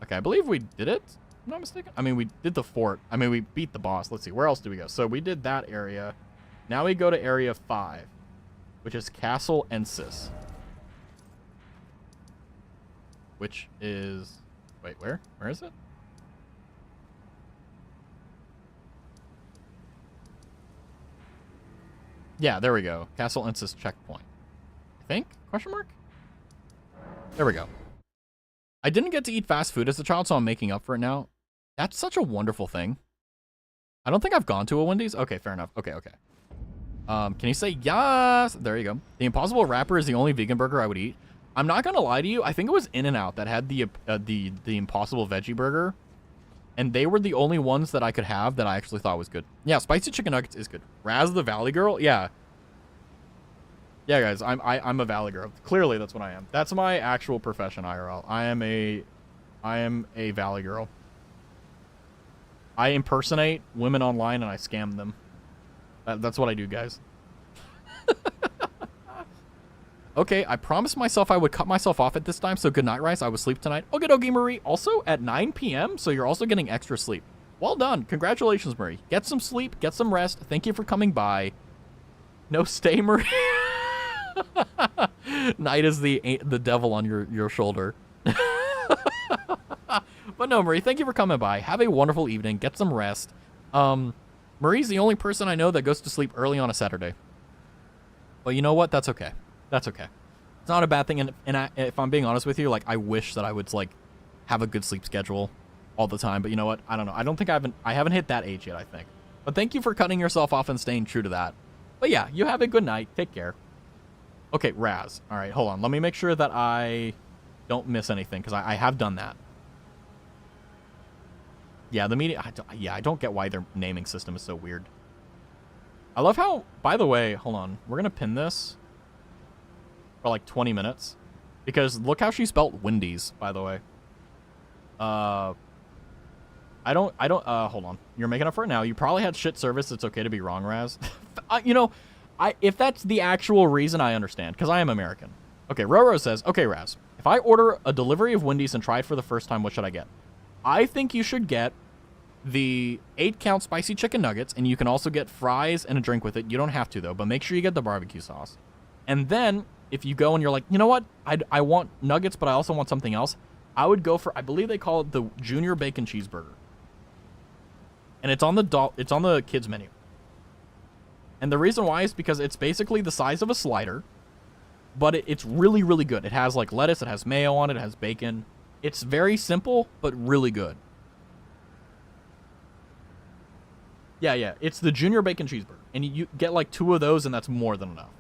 Okay, I believe we did it. I'm not mistaken. I mean, we did the fort. I mean, we beat the boss. Let's see. Where else do we go? So we did that area. Now we go to area 5, which is Castle Ensis. Which is... Wait, where? Where is it? Yeah, there we go. Castle Ensis checkpoint. I think? Question mark? There we go. I didn't get to eat fast food as a child, so I'm making up for it now. That's such a wonderful thing. I don't think I've gone to a Wendy's. Okay, fair enough. Okay. Can you say yes? There you go. The Impossible Wrapper is the only vegan burger I would eat. I'm not gonna lie to you. I think it was In-N-Out that had the Impossible Veggie Burger, and they were the only ones that I could have that I actually thought was good. Yeah, spicy chicken nuggets is good. Raz the Valley Girl, yeah. Yeah, guys, I'm a Valley Girl. Clearly, that's what I am. That's my actual profession, IRL. I am a Valley Girl. I impersonate women online and I scam them. That's what I do, guys. Okay, I promised myself I would cut myself off at this time, so good night, Rice. I will sleep tonight. Okie Marie. Also at 9 p.m., so you're also getting extra sleep. Well done. Congratulations, Marie. Get some sleep. Get some rest. Thank you for coming by. No stay, Marie. Night is the devil on your shoulder. But no, Marie, thank you for coming by. Have a wonderful evening. Get some rest. Marie's the only person I know that goes to sleep early on a Saturday. But you know what? That's okay. That's okay. It's not a bad thing. And if I'm being honest with you, like, I wish that I would, like, have a good sleep schedule all the time. But you know what? I don't know. I don't think I haven't hit that age yet, I think. But thank you for cutting yourself off and staying true to that. But yeah, you have a good night. Take care. Okay, Raz. All right, hold on. Let me make sure that I don't miss anything, because I have done that. Yeah, the media... I don't get why their naming system is so weird. I love how... By the way, hold on. We're going to pin this for like 20 minutes. Because look how she spelt Wendy's, by the way. I don't, hold on. You're making up for it now. You probably had shit service. It's okay to be wrong, Raz. You know, if that's the actual reason, I understand, because I am American. Okay, Roro says, okay, Raz, if I order a delivery of Wendy's and try it for the first time, what should I get? I think you should get the 8-count spicy chicken nuggets, and you can also get fries and a drink with it. You don't have to, though, but make sure you get the barbecue sauce. And then, if you go and you're like, you know what? I want nuggets, but I also want something else. I would go for, I believe they call it the Junior Bacon Cheeseburger. And it's on the kids menu. And the reason why is because it's basically the size of a slider, but it's really, really good. It has, like, lettuce, it has mayo on it, it has bacon. It's very simple, but really good. Yeah, it's the Junior Bacon Cheeseburger. And you get, like, 2 of those, and that's more than enough.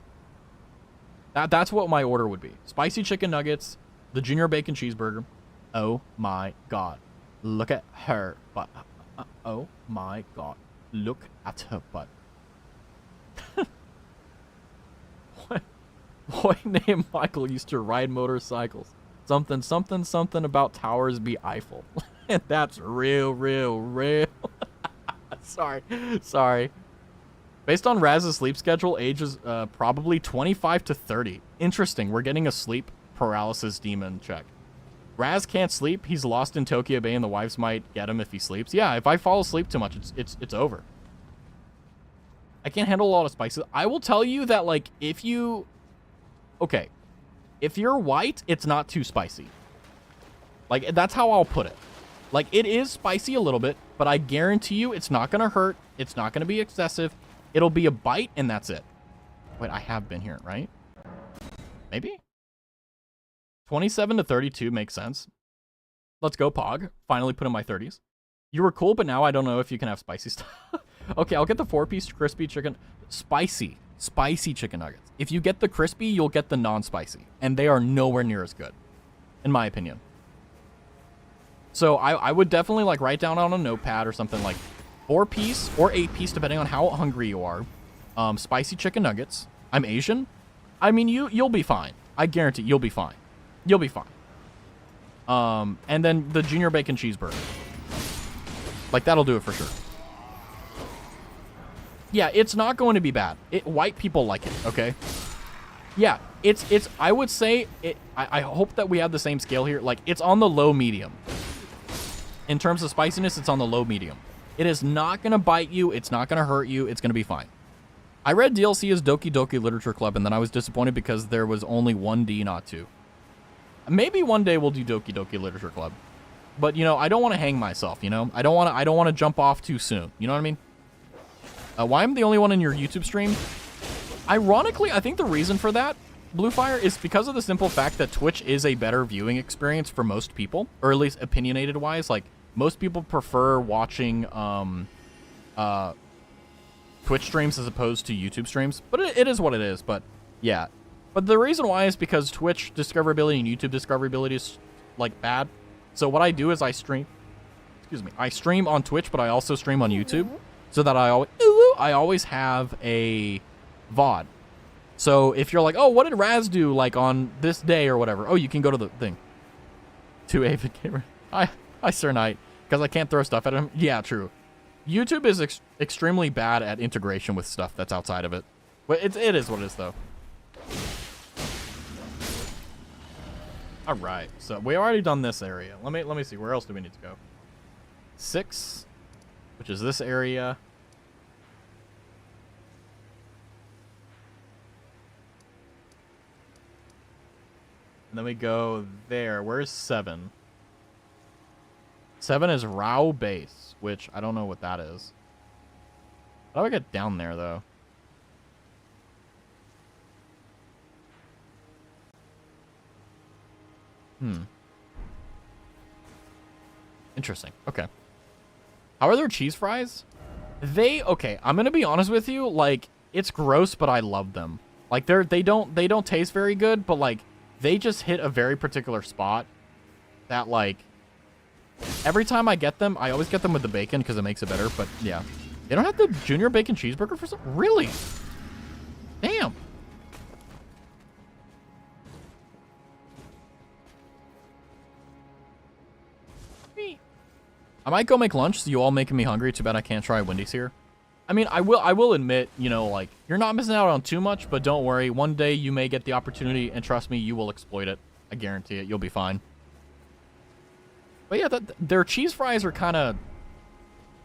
That's what my order would be. Spicy chicken nuggets, the Junior Bacon Cheeseburger. Oh, my God. Look at her butt. Oh, my God. Look at her butt. Boy named Michael used to ride motorcycles. Something about Towers be Eiffel. And that's real. Sorry. Based on Raz's sleep schedule, age is probably 25 to 30. Interesting. We're getting a sleep paralysis demon check. Raz can't sleep. He's lost in Tokyo Bay, and the wives might get him if he sleeps. Yeah, if I fall asleep too much, it's over. I can't handle a lot of spices. I will tell you that, like, if you're white, it's not too spicy. Like, that's how I'll put it. Like, it is spicy a little bit, but I guarantee you it's not going to hurt. It's not going to be excessive. It'll be a bite, and that's it. Wait, I have been here, right? Maybe? 27 to 32 makes sense. Let's go, Pog. Finally put in my 30s. You were cool, but now I don't know if you can have spicy stuff. Okay, I'll get the 4-piece crispy chicken. Spicy chicken nuggets. If you get the crispy, you'll get the non-spicy. And they are nowhere near as good, in my opinion. So I would definitely like write down on a notepad or something like 4-piece or 8-piece, depending on how hungry you are. Spicy chicken nuggets. I'm Asian. I mean, you'll be fine. I guarantee you'll be fine. You'll be fine. And then the junior bacon cheeseburger. Like, that'll do it for sure. Yeah, it's not going to be bad. White people like it, okay? Yeah, it's I would say, I hope that we have the same scale here. Like, it's on the low medium. In terms of spiciness, it's on the low medium. It is not going to bite you. It's not going to hurt you. It's going to be fine. I read DLC as Doki Doki Literature Club, and then I was disappointed because there was only 1D, not 2. Maybe one day we'll do Doki Doki Literature Club. But, you know, I don't want to hang myself, you know? I don't want to jump off too soon. You know what I mean? Why I'm the only one in your YouTube stream? Ironically, I think the reason for that, Bluefire, is because of the simple fact that Twitch is a better viewing experience for most people, or at least opinionated-wise. Like, most people prefer watching Twitch streams as opposed to YouTube streams. But it is what it is, but yeah. But the reason why is because Twitch discoverability and YouTube discoverability is, like, bad. So what I do is I stream on Twitch, but I also stream on YouTube, so that I always have a VOD. So if you're like, oh, what did Raz do, like, on this day or whatever? Oh, you can go to the thing. To Avid Gamer. Hi, Sir Knight. Because I can't throw stuff at him. Yeah, true. YouTube is extremely bad at integration with stuff that's outside of it. But it is what it is, though. All right, so we already done this area. Let me see. Where else do we need to go? 6, which is this area. And then we go there. Where's 7? 7 is Rao Base, which I don't know what that is. How do I get down there, though? Interesting. Okay. How are their cheese fries? Okay, I'm gonna be honest with you, like, it's gross, but I love them. Like, they don't taste very good, but like, they just hit a very particular spot that, like, every time I get them, I always get them with the bacon because it makes it better, but yeah. They don't have the junior bacon cheeseburger for some? Really? Damn. I might go make lunch, so you all making me hungry. Too bad I can't try Wendy's here. I mean, I will admit, you know, like, you're not missing out on too much, but don't worry. One day you may get the opportunity, and trust me, you will exploit it. I guarantee it. You'll be fine. But yeah, their cheese fries are kind of...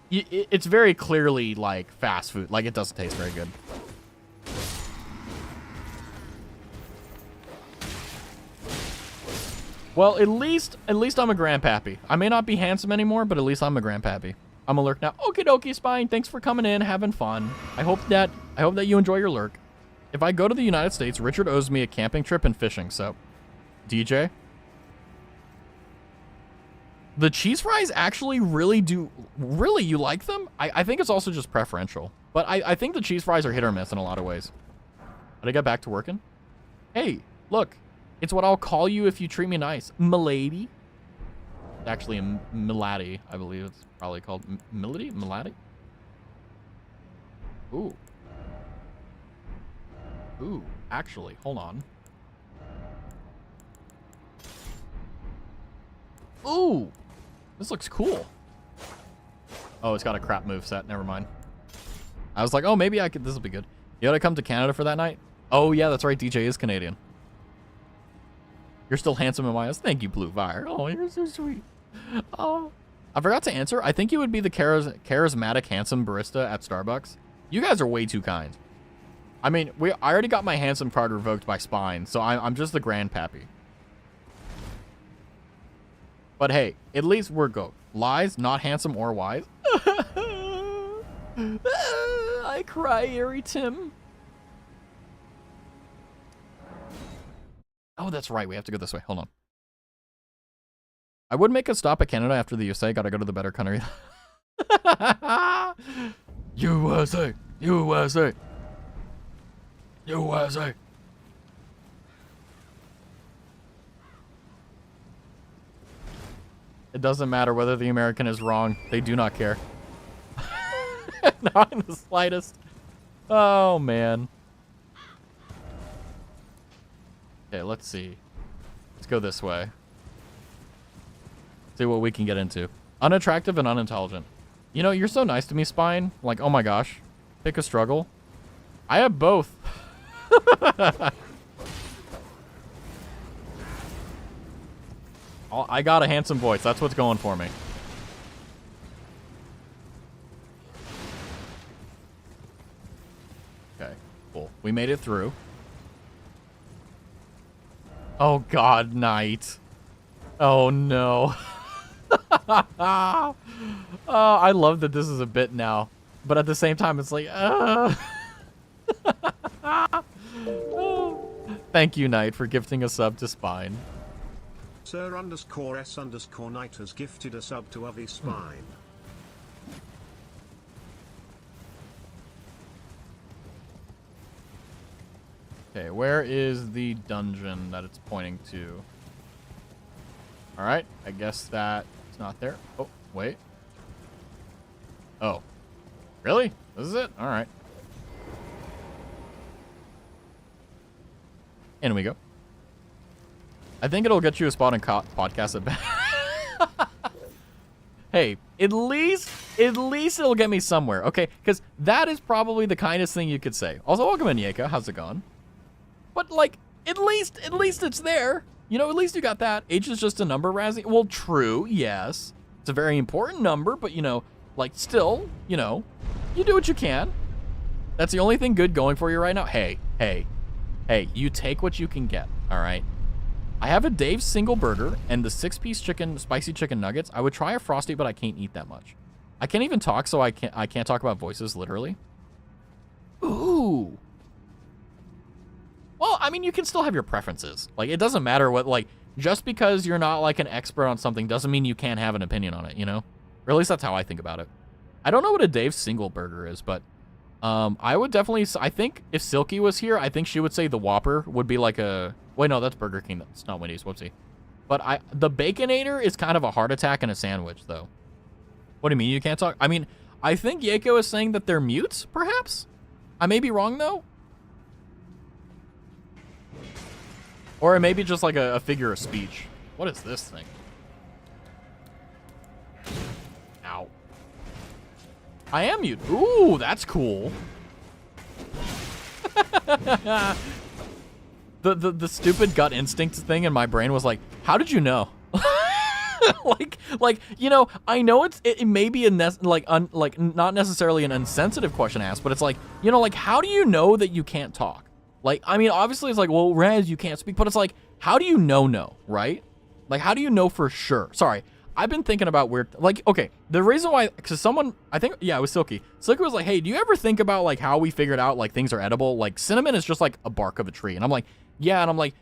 It's very clearly, like, fast food. Like, it doesn't taste very good. Well, at least I'm a grandpappy. I may not be handsome anymore, but at least I'm a grandpappy. I'm a lurk now. Okie dokie, Spine. Thanks for coming in, having fun. I hope that you enjoy your lurk. If I go to the United States, Richard owes me a camping trip and fishing, so... DJ? The cheese fries actually really do... Really, you like them? I think it's also just preferential. But I think the cheese fries are hit or miss in a lot of ways. Did I get back to working? Hey, look. It's what I'll call you if you treat me nice. Milady. Actually, a Milady, I believe it's probably called. Milady? Milady? Ooh. Ooh, actually, hold on. Ooh, this looks cool. Oh, it's got a crap moveset. Never mind. I was like, oh, maybe I could. This will be good. You gotta come to Canada for that night? Oh, yeah, that's right. DJ is Canadian. You're still handsome in my eyes. Thank you, Blue Fire. Oh, you're so sweet. Oh, I forgot to answer. I think you would be the charismatic, handsome barista at Starbucks. You guys are way too kind. I mean, I already got my handsome card revoked by Spine, so I'm just the grandpappy. But hey, at least we're go. Lies, not handsome or wise. I cry, Eerie Tim. Oh, that's right. We have to go this way. Hold on. I would make a stop at Canada after the USA. Gotta go to the better country. USA. USA. USA. It doesn't matter whether the American is wrong. They do not care. Not in the slightest. Oh, man. Okay, let's see. Let's go this way. See what we can get into. Unattractive and unintelligent. You know, you're so nice to me, Spine. Like, oh my gosh. Pick a struggle. I have both. I got a handsome voice. That's what's going for me. Okay, cool. We made it through. Oh god, Knight. Oh no. Oh, I love that this is a bit now. But at the same time, it's like, Thank you, Knight, for gifting a sub to Spine. Sir_S_Knight has gifted a sub to Avi Spine. Okay, where is the dungeon that it's pointing to? Alright, I guess that it's not there. Oh, wait. Oh. Really? This is it? Alright. In we go. I think it'll get you a spot in podcast at best. Hey, at least it'll get me somewhere, okay? Because that is probably the kindest thing you could say. Also, welcome in, Yeka. How's it going? But, like, at least it's there. You know, at least you got that. Age is just a number, Razzie. Well, true, yes. It's a very important number, but, you know, like, still, you know, you do what you can. That's the only thing good going for you right now. Hey, you take what you can get, all right? I have a Dave's single burger and the 6-piece chicken, spicy chicken nuggets. I would try a Frosty, but I can't eat that much. I can't even talk, so I can't talk about voices, literally. Ooh. Well, I mean, you can still have your preferences. Like, it doesn't matter what, like, just because you're not, like, an expert on something doesn't mean you can't have an opinion on it, you know? Or at least that's how I think about it. I don't know what a Dave's single burger is, but I would definitely, I think if Silky was here, I think she would say the Whopper would be like a, wait, no, that's Burger King. That's not Wendy's, whoopsie. But the Baconator is kind of a heart attack and a sandwich, though. What do you mean you can't talk? I mean, I think Yeko is saying that they're mutes, perhaps? I may be wrong, though. Or it may be just like a figure of speech. What is this thing? Ow. I am mute. Ooh, that's cool. The stupid gut instinct thing in my brain was like, how did you know? like you know, I know it may be a not necessarily an insensitive question to ask, but it's like, you know, like, how do you know that you can't talk? Like, I mean, obviously it's like, well, Raz, you can't speak, but it's like, how do you know, right? Like, how do you know for sure? Sorry, I've been thinking about weird, like, okay, the reason why, because someone, I think, yeah, it was Silky. Silky was like, hey, do you ever think about, like, how we figured out, like, things are edible? Like, cinnamon is just, like, a bark of a tree. And I'm like, yeah, and I'm like,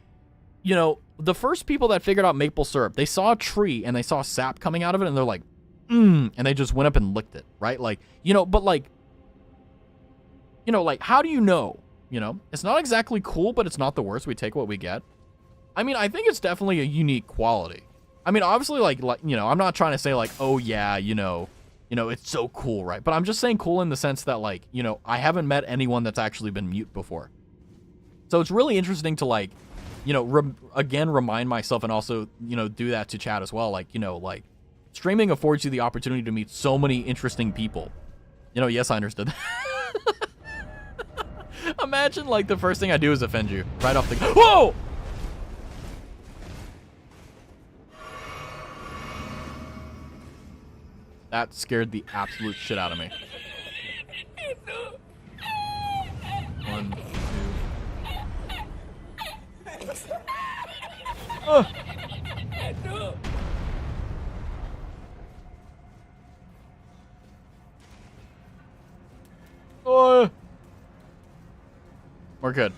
you know, the first people that figured out maple syrup, they saw a tree and they saw sap coming out of it, and they're like, and they just went up and licked it, right? Like, you know, but, like, you know, like, how do you know? You know, it's not exactly cool, but it's not the worst. We take what we get. I mean, I think it's definitely a unique quality. I mean, obviously, like, you know, I'm not trying to say, like, oh, yeah, you know, it's so cool, right? But I'm just saying cool in the sense that, like, you know, I haven't met anyone that's actually been mute before. So it's really interesting to, like, you know, again, remind myself and also, you know, do that to chat as well. Like, you know, like, streaming affords you the opportunity to meet so many interesting people. You know, yes, I understood. Imagine, like, the first thing I do is offend you right off the... Whoa! That scared the absolute shit out of me. 1, 2... Oh! We're good.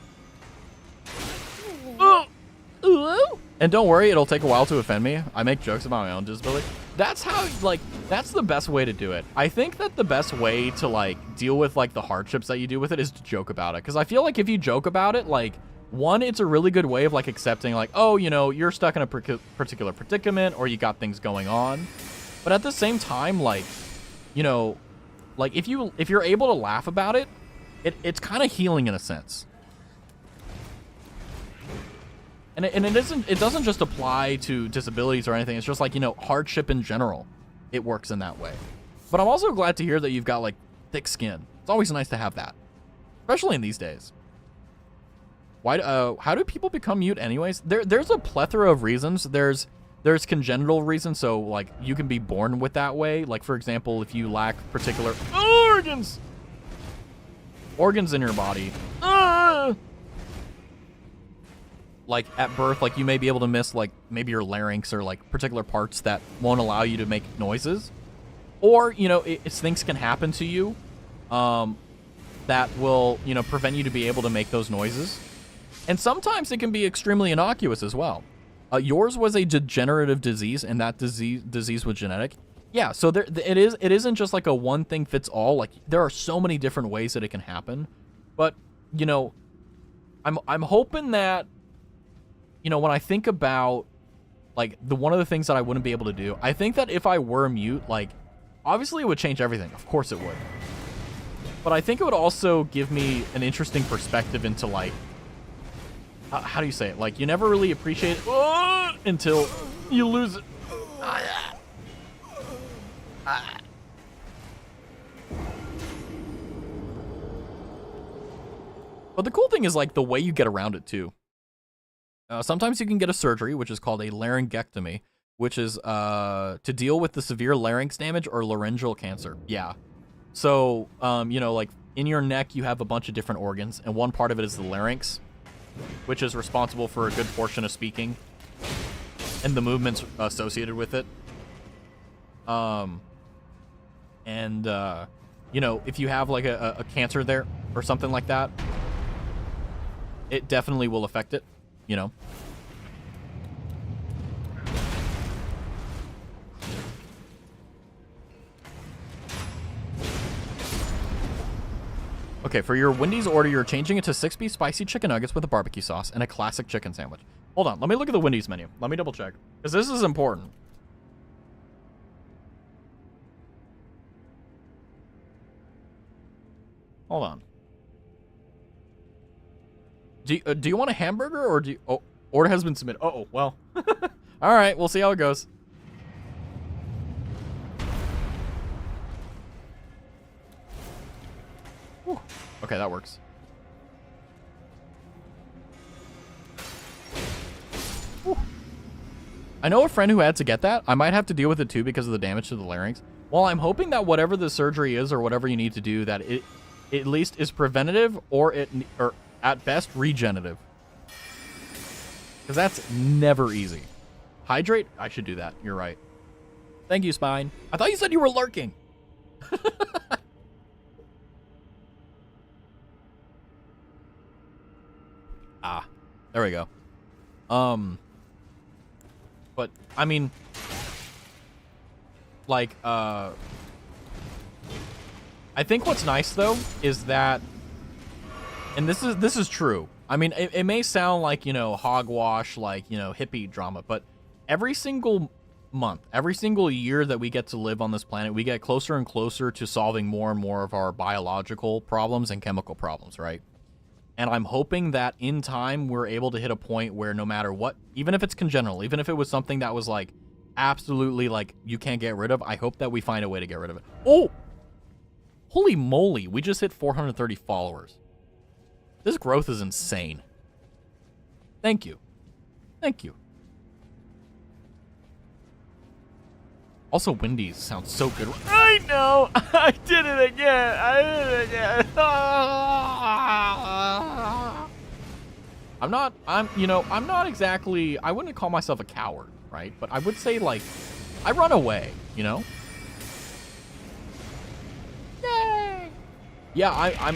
And don't worry, it'll take a while to offend me. I make jokes about my own disability. That's how, like, that's the best way to do it. I think that the best way to, like, deal with, like, the hardships that you do with it is to joke about it. Because I feel like if you joke about it, like, one, it's a really good way of like accepting like, oh, you know, you're stuck in a particular predicament or you got things going on. But at the same time, like, you know, like if you're able to laugh about it, it's kind of healing in a sense. And it doesn't just apply to disabilities or anything. It's just like, you know, hardship in general. It works in that way. But I'm also glad to hear that you've got like thick skin. It's always nice to have that, especially in these days. How do people become mute anyways? There's a plethora of reasons. There's congenital reasons, so like you can be born with that way. Like for example, if you lack particular organs in your body, like at birth, like you may be able to miss like maybe your larynx or like particular parts that won't allow you to make noises, or you know, things can happen to you that will, you know, prevent you to be able to make those noises. And sometimes it can be extremely innocuous as well. Yours was a degenerative disease, and that disease was genetic. Yeah, so it isn't just like a one thing fits all. Like there are so many different ways that it can happen. But you know, I'm hoping that, you know, when I think about like one of the things that I wouldn't be able to do, I think that if I were mute, like obviously it would change everything. Of course it would. But I think it would also give me an interesting perspective into like, how do you say it? Like, you never really appreciate it until you lose it. But the cool thing is, like, the way you get around it, too. Sometimes you can get a surgery, which is called a laryngectomy, which is to deal with the severe larynx damage or laryngeal cancer. Yeah. So, you know, like, in your neck, you have a bunch of different organs, and one part of it is the larynx, which is responsible for a good portion of speaking and the movements associated with it. You know, if you have like a cancer there or something like that, it definitely will affect it, you know. Okay, for your Wendy's order, you're changing it to 6-piece spicy chicken nuggets with a barbecue sauce and a classic chicken sandwich. Hold on, let me look at the Wendy's menu. Let me double check, because this is important. Hold on. Do you want a hamburger, or do you... Oh, order has been submitted. Uh-oh, well. All right, we'll see how it goes. Whew. Okay, that works. Whew. I know a friend who had to get that. I might have to deal with it too because of the damage to the larynx. Well, I'm hoping that whatever the surgery is or whatever you need to do, that it at least is preventative or at best regenerative. Because that's never easy. Hydrate? I should do that. You're right. Thank you, Spine. I thought you said you were lurking. Ah, there we go. But I mean, like, I think what's nice though is that, and this is true. I mean, it may sound like, you know, hogwash, like, you know, hippie drama, but every single month, every single year that we get to live on this planet, we get closer and closer to solving more and more of our biological problems and chemical problems, right? And I'm hoping that in time, we're able to hit a point where no matter what, even if it's congenital, even if it was something that was like absolutely like you can't get rid of, I hope that we find a way to get rid of it. Oh, holy moly. We just hit 430 followers. This growth is insane. Thank you. Thank you. Also, Wendy's sounds so good. I know! I did it again! I did it again! I'm not exactly, I wouldn't call myself a coward, right? But I would say, like, I run away, you know? Yay! Yeah, I'm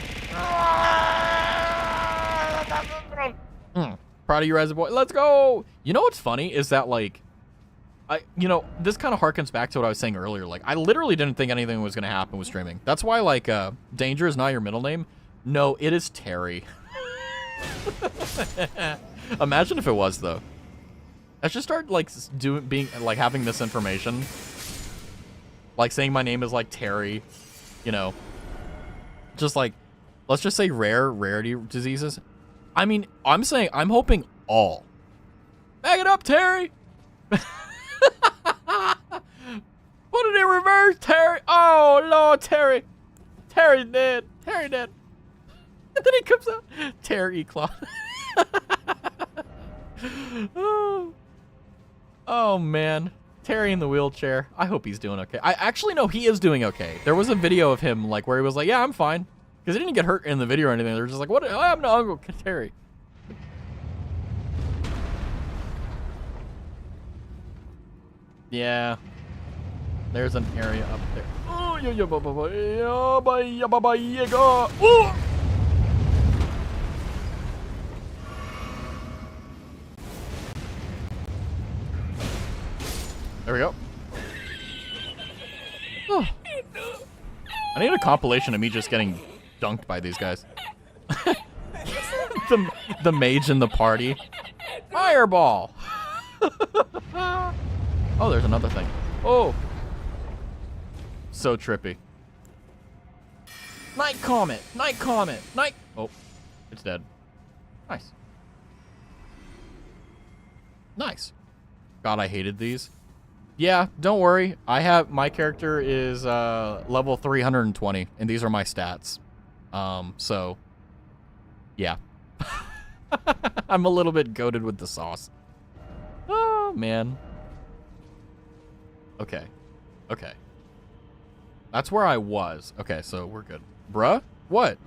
proud of you, Raz Boy. Let's go! You know what's funny is that, like, this kind of harkens back to what I was saying earlier. Like, I literally didn't think anything was going to happen with streaming. That's why, like, Danger is not your middle name. No, it is Terry. Imagine if it was, though. I should start, like, having this information. Like, saying my name is, like, Terry. You know. Just, like, let's just say rarity diseases. I mean, I'm hoping all. Back it up, Terry! Put it in reverse, Terry! Oh, Lord, Terry! Terry's dead. Terry dead. And then he comes out. Terry Claw. Oh, man. Terry in the wheelchair. I hope he's doing okay. I actually know he is doing okay. There was a video of him, like, where he was like, yeah, I'm fine. Because he didn't get hurt in the video or anything. They're just like, what happened to Uncle Terry? Yeah. There's an area up there. Oh, yeah, yeah, go. Oh! There we go. Oh. I need a compilation of me just getting dunked by these guys. the mage in the party. Fireball. Oh, there's another thing. Oh. So trippy. Night Comet. Night Comet. Night. Oh, it's dead. Nice. Nice. God, I hated these. Yeah, don't worry. My character is level 320, and these are my stats. So, yeah. I'm a little bit goated with the sauce. Oh, man. Okay. Okay. That's where I was. Okay, so we're good. Bruh? What?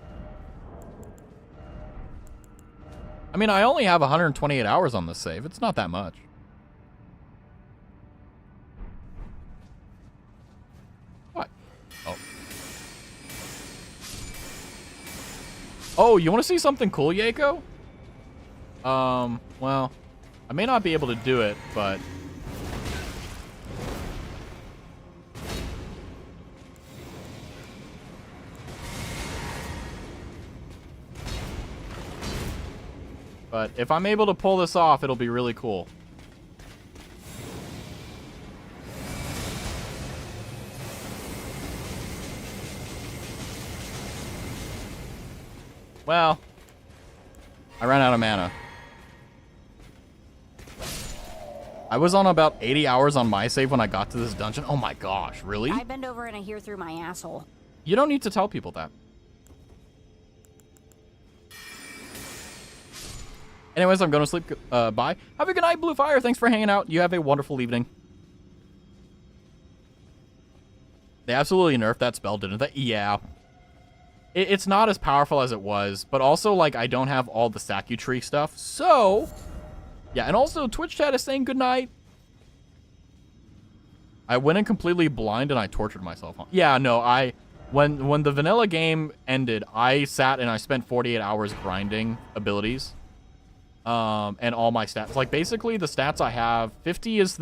I mean, I only have 128 hours on this save. It's not that much. What? Oh. Oh, you want to see something cool, Yako? Well, I may not be able to do it, but... But if I'm able to pull this off, it'll be really cool. Well, I ran out of mana. I was on about 80 hours on my save when I got to this dungeon. Oh my gosh, really? I bend over and I hear through my asshole. You don't need to tell people that. Anyways, I'm going to sleep. Bye. Have a good night, Blue Fire. Thanks for hanging out. You have a wonderful evening. They absolutely nerfed that spell, didn't they? Yeah. It's not as powerful as it was, but also, like, I don't have all the Saku-tree stuff. So, yeah. And also, Twitch chat is saying goodnight. I went in completely blind and I tortured myself. Yeah, no, when the vanilla game ended, I sat and I spent 48 hours grinding abilities. And all my stats. Like, basically, the stats I have, 50 is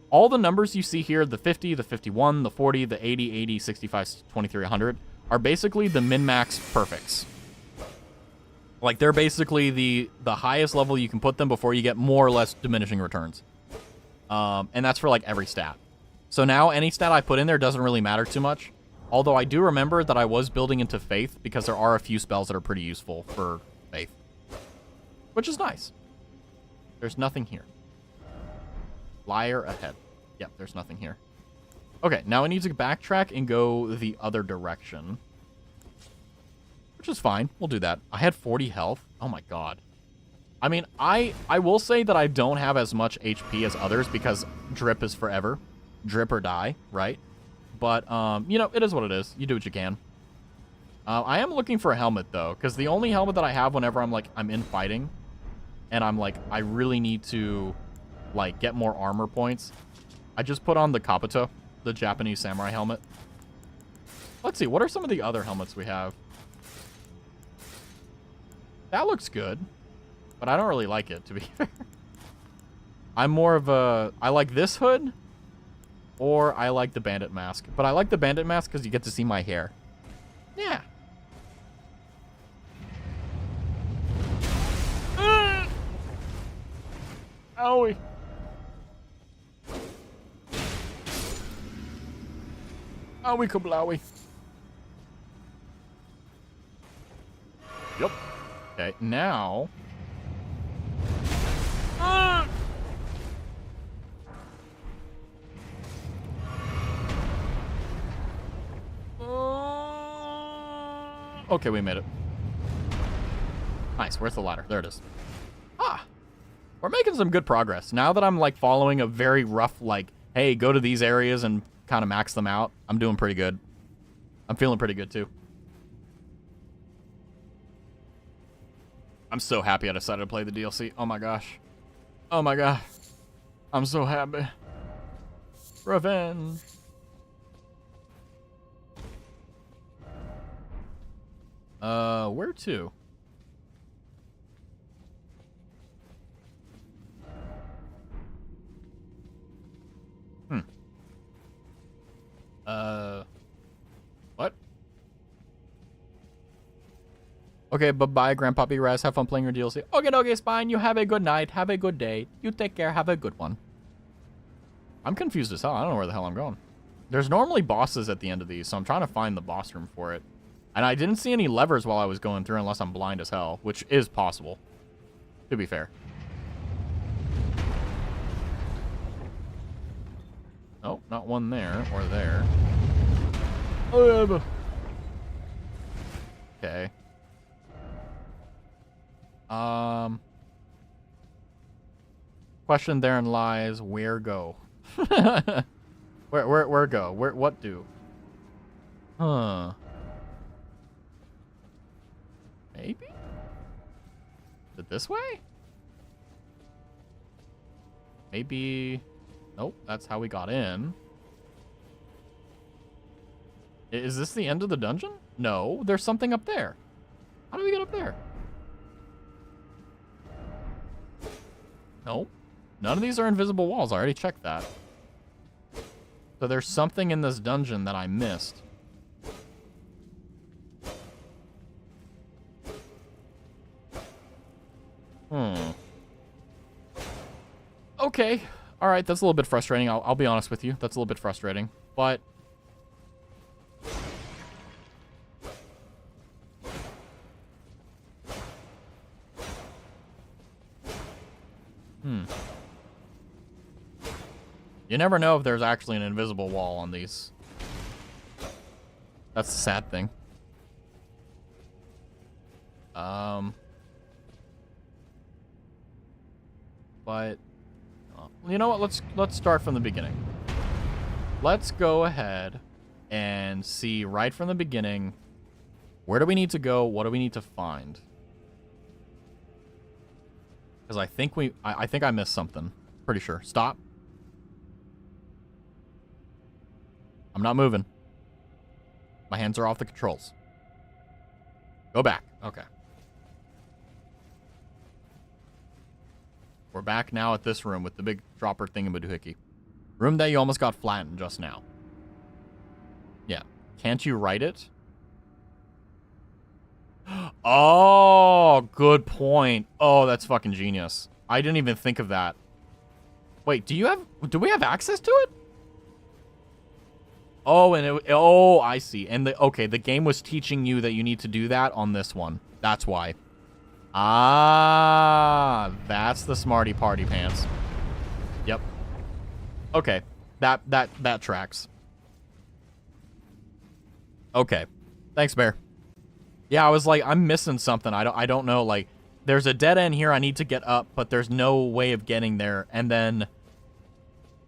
all the numbers you see here, the 50, the 51, the 40, the 80, 80, 65, 23, 100, are basically the min-max perfects. Like, they're basically the highest level you can put them before you get more or less diminishing returns. And that's for, like, every stat. So now, any stat I put in there doesn't really matter too much. Although I do remember that I was building into Faith, because there are a few spells that are pretty useful for Faith. Which is nice. There's nothing here. Liar ahead. Yep, there's nothing here. Okay, now I need to backtrack and go the other direction. Which is fine. We'll do that. I had 40 health. Oh my god. I mean, I will say that I don't have as much HP as others because drip is forever. Drip or die, right? But, you know, it is what it is. You do what you can. I am looking for a helmet, though, because the only helmet that I have whenever I'm in fighting, and I'm like, I really need to, like, get more armor points, I just put on the Kabuto, the Japanese samurai helmet. Let's see, what are some of the other helmets we have? That looks good, but I don't really like it, to be fair. I'm more of a... I like this hood, or I like the bandit mask. But I like the bandit mask because you get to see my hair. Yeah. Owie. Owie kablowie. Yep. Okay, now... Okay, we made it. Nice, where's the ladder? There it is. Ah! We're making some good progress. Now that I'm, like, following a very rough, like, hey, go to these areas and kind of max them out, I'm doing pretty good. I'm feeling pretty good, too. I'm so happy I decided to play the DLC. Oh, my gosh. Oh, my God. I'm so happy. Revenge. Where to? What? Okay, bye-bye, Grandpappy Raz. Have fun playing your DLC. Okay, Spine. You have a good night. Have a good day. You take care. Have a good one. I'm confused as hell. I don't know where the hell I'm going. There's normally bosses at the end of these, so I'm trying to find the boss room for it. And I didn't see any levers while I was going through unless I'm blind as hell, which is possible, to be fair. Oh, not one there or there. Okay. Question therein lies, where go? Where go? What do? Huh. Maybe? Is it this way? Maybe... Nope, that's how we got in. Is this the end of the dungeon? No, there's something up there. How do we get up there? Nope. None of these are invisible walls. I already checked that. So there's something in this dungeon that I missed. Okay. All right, that's a little bit frustrating. I'll be honest with you. That's a little bit frustrating. But... You never know if there's actually an invisible wall on these. That's the sad thing. But you know what? Let's start from the beginning. Let's go ahead and see right from the beginning, where do we need to go? What do we need to find? Because I think I missed something. Pretty sure. Stop. I'm not moving. My hands are off the controls. Go back. Okay. We're back now at this room with the big dropper thingamadoohickey. Room that you almost got flattened just now. Yeah. Can't you write it? Oh, good point. Oh, that's fucking genius. I didn't even think of that. Wait, do we have access to it? Oh, and oh, I see. And the game was teaching you that you need to do that on this one. That's why. Ah, that's the smarty party pants. Yep. Okay. That tracks. Okay. Thanks, Bear. Yeah, I was like, I'm missing something. I don't know. Like, there's a dead end here I need to get up, but there's no way of getting there. And then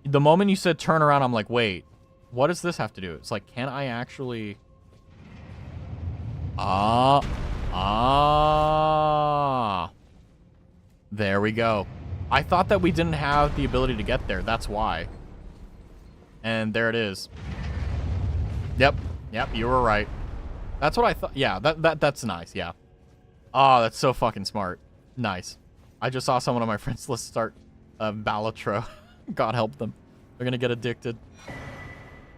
the moment you said turn around, I'm like, wait, what does this have to do? It's like, can I actually... There we go. I thought that we didn't have the ability to get there. That's why. And there it is. Yep, you were right. That's what I thought. Yeah, that's nice. Yeah. Oh, that's so fucking smart. Nice. I just saw someone on my friends list start Balatro. God help them. They're gonna get addicted.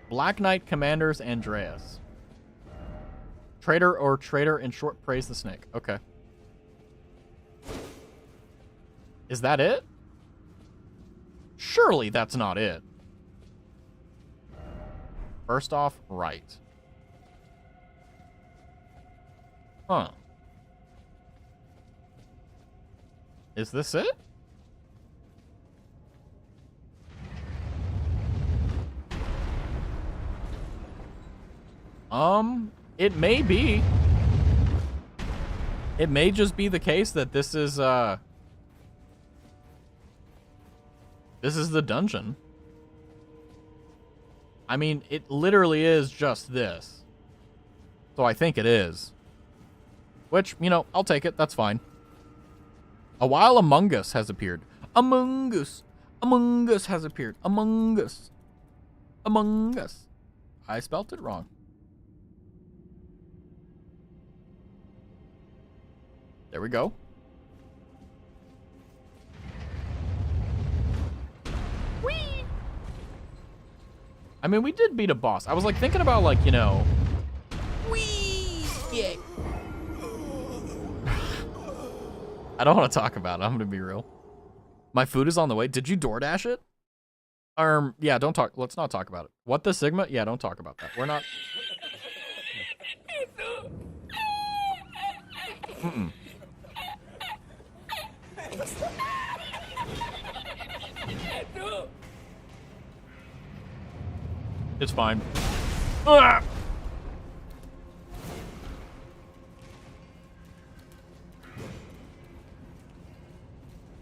Black Knight Commanders Andreas. Traitor or traitor in short, praise the snake. Okay. Is that it? Surely that's not it. First off, right. Huh. Is this it? It may be. It may just be the case that this is the dungeon. I mean, it literally is just this. So I think it is. Which, you know, I'll take it. That's fine. A while Among Us has appeared. Among Us. Among Us has appeared. Among Us. Among Us. I spelt it wrong. There we go. Whee! I mean, we did beat a boss. I was like thinking about like, you know. Whee! Yeah. I don't want to talk about it. I'm gonna be real. My food is on the way. Did you DoorDash it? Yeah, don't talk. Let's not talk about it. What the Sigma? Yeah, don't talk about that. We're not. Mm-mm. It's fine. Ah!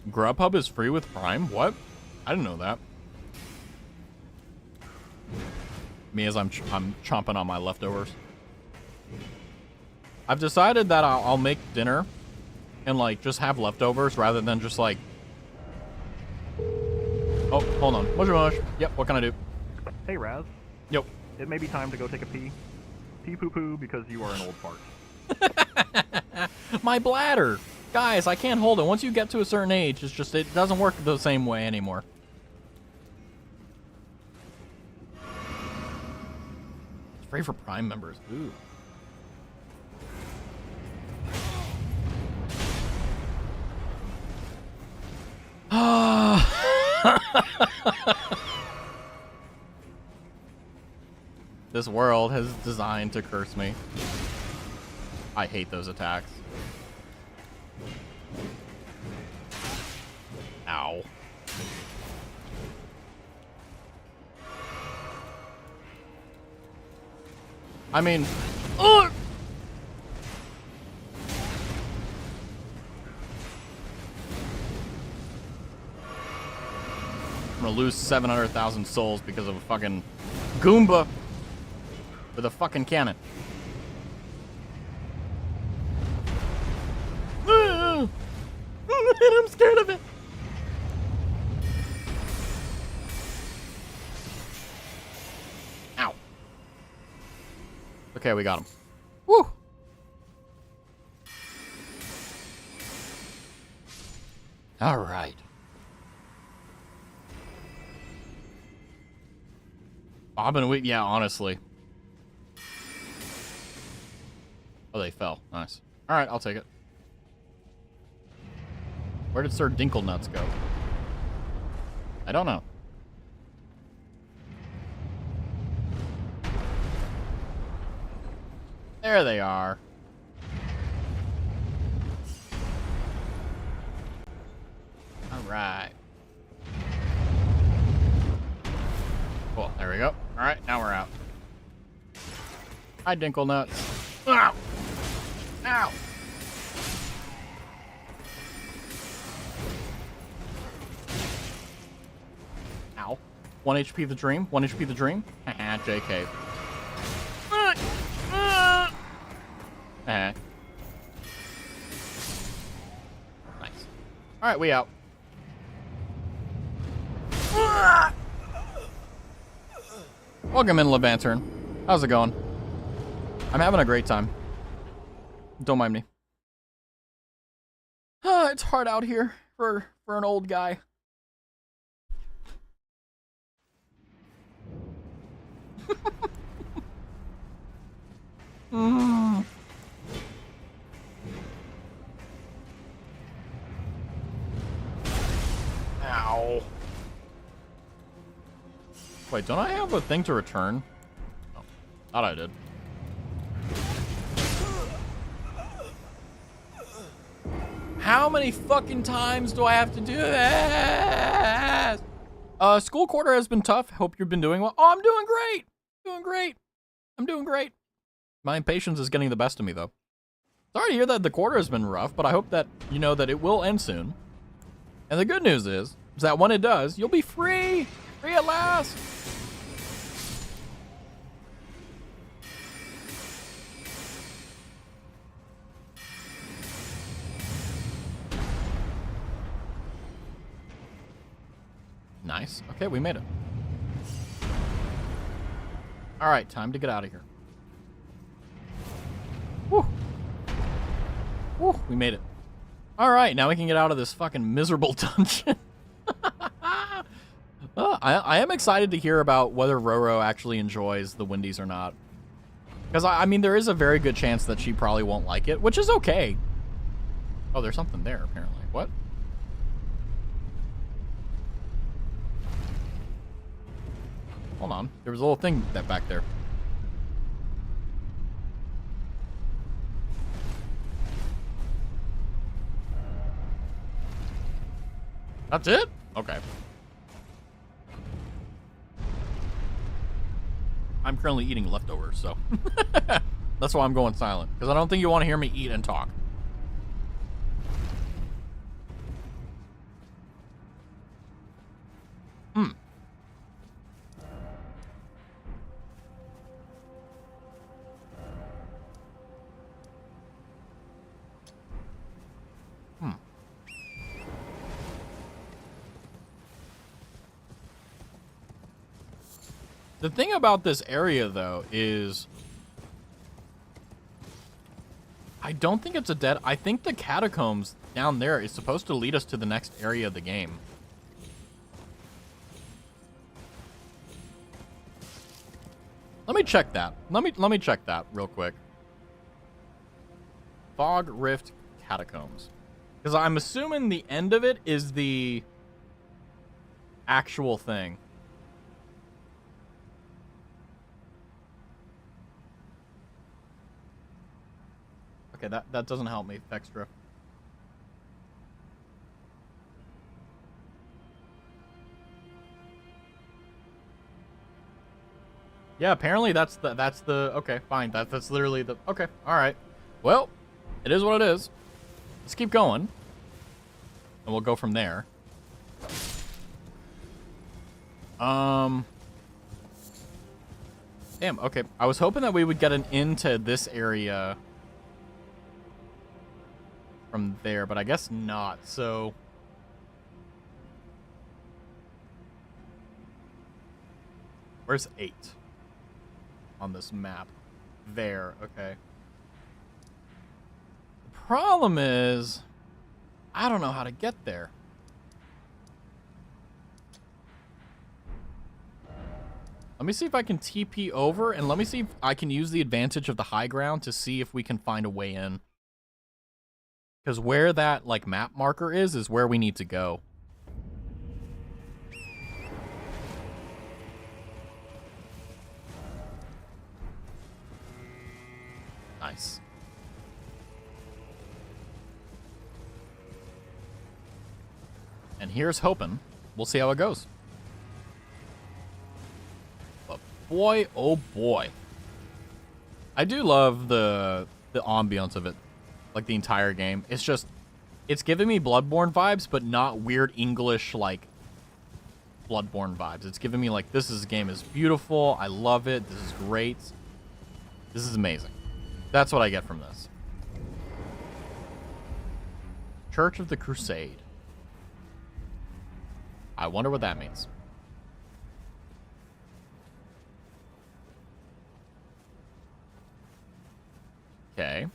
Grubhub is free with Prime? What? I didn't know that. Me as I'm chomping on my leftovers. I've decided that I'll make dinner and like just have leftovers rather than just like. Oh, hold on. Mush. Yep. What can I do? Hey Raz. Yep. It may be time to go take a pee. Pee poo poo because you are an old fart. My bladder. Guys, I can't hold it. Once you get to a certain age, it's just, it doesn't work the same way anymore. It's free for Prime members. Ooh. This world has designed to curse me. I hate those attacks. Ow. I mean, I'm gonna lose 700,000 souls because of a fucking Goomba with a fucking cannon. I'm scared of it. Ow. Okay, we got him. Woo. All right. Bob and Wheat, yeah, honestly. Oh, they fell. Nice. All right, I'll take it. Where did Sir Dinklenuts go? I don't know. There they are. All right. Cool. There we go. All right, now we're out. Hi, Dinklenuts. Ow! Ow! Ow. 1 HP the dream. 1 HP the dream. Haha, JK. Nice. Alright, we out. Welcome in, Levantern. How's it going? I'm having a great time. Don't mind me. It's hard out here for an old guy. Mm. Ow. Wait, don't I have a thing to return? Oh, thought I did. How many fucking times do I have to do this? School quarter has been tough. Hope you've been doing well. Oh, I'm doing great. Doing great. I'm doing great. My impatience is getting the best of me, though. Sorry to hear that the quarter has been rough, but I hope that you know that it will end soon. And the good news is that when it does, you'll be free. Free at last. Nice. Okay, we made it. All right, time to get out of here. Woo. Woo, we made it. All right, now we can get out of this fucking miserable dungeon. I am excited to hear about whether Roro actually enjoys the Windies or not. Because, I mean, there is a very good chance that she probably won't like it, which is okay. Oh, there's something there, apparently. What? Hold on. There was a little thing that back there. That's it? Okay. I'm currently eating leftovers, so. That's why I'm going silent. Because I don't think you want to hear me eat and talk. The thing about this area, though, is I don't think it's a dead... I think the catacombs down there is supposed to lead us to the next area of the game. Let me check that. Let me check that real quick. Fog Rift Catacombs. Because I'm assuming the end of it is the actual thing. Okay, that doesn't help me extra. Yeah, apparently that's the okay, fine. That's literally the okay, alright. Well, it is what it is. Let's keep going. And we'll go from there. Damn, okay. I was hoping that we would get an into this area from there, but I guess not. So where's 8 on this map? There, okay. The problem is I don't know how to get there. Let me see if I can TP over, and let me see if I can use the advantage of the high ground to see if we can find a way in. Because where that, like, map marker is where we need to go. Nice. And here's hoping. We'll see how it goes. But boy, oh boy. I do love the ambiance of it. Like, the entire game. It's just, it's giving me Bloodborne vibes, but not weird English, like, Bloodborne vibes. It's giving me, like, this game is beautiful. I love it. This is great. This is amazing. That's what I get from this. Church of the Crusade. I wonder what that means. Okay.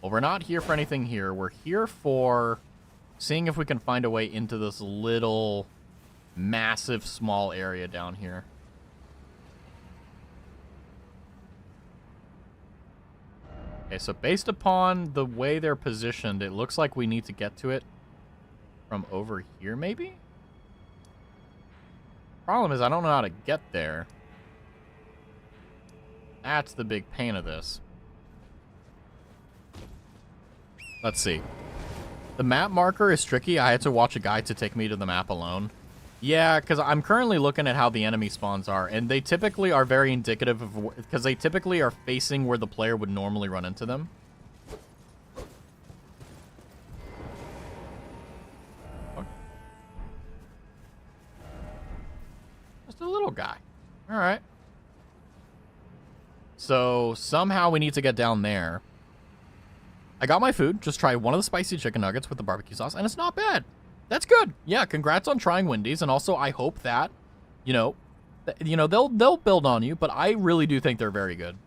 Well, we're not here for anything here. We're here for seeing if we can find a way into this little, massive, small area down here. Okay, so based upon the way they're positioned, it looks like we need to get to it from over here, maybe? Problem is, I don't know how to get there. That's the big pain of this. Let's see. The map marker is tricky. I had to watch a guide to take me to the map alone. Yeah, because I'm currently looking at how the enemy spawns are, and they typically are very indicative of... Because they typically are facing where the player would normally run into them. Just a little guy. All right. So, somehow we need to get down there. I got my food. Just try one of the spicy chicken nuggets with the barbecue sauce, and it's not bad. That's good. Yeah, congrats on trying Wendy's, and also I hope that, they'll build on you, but I really do think they're very good.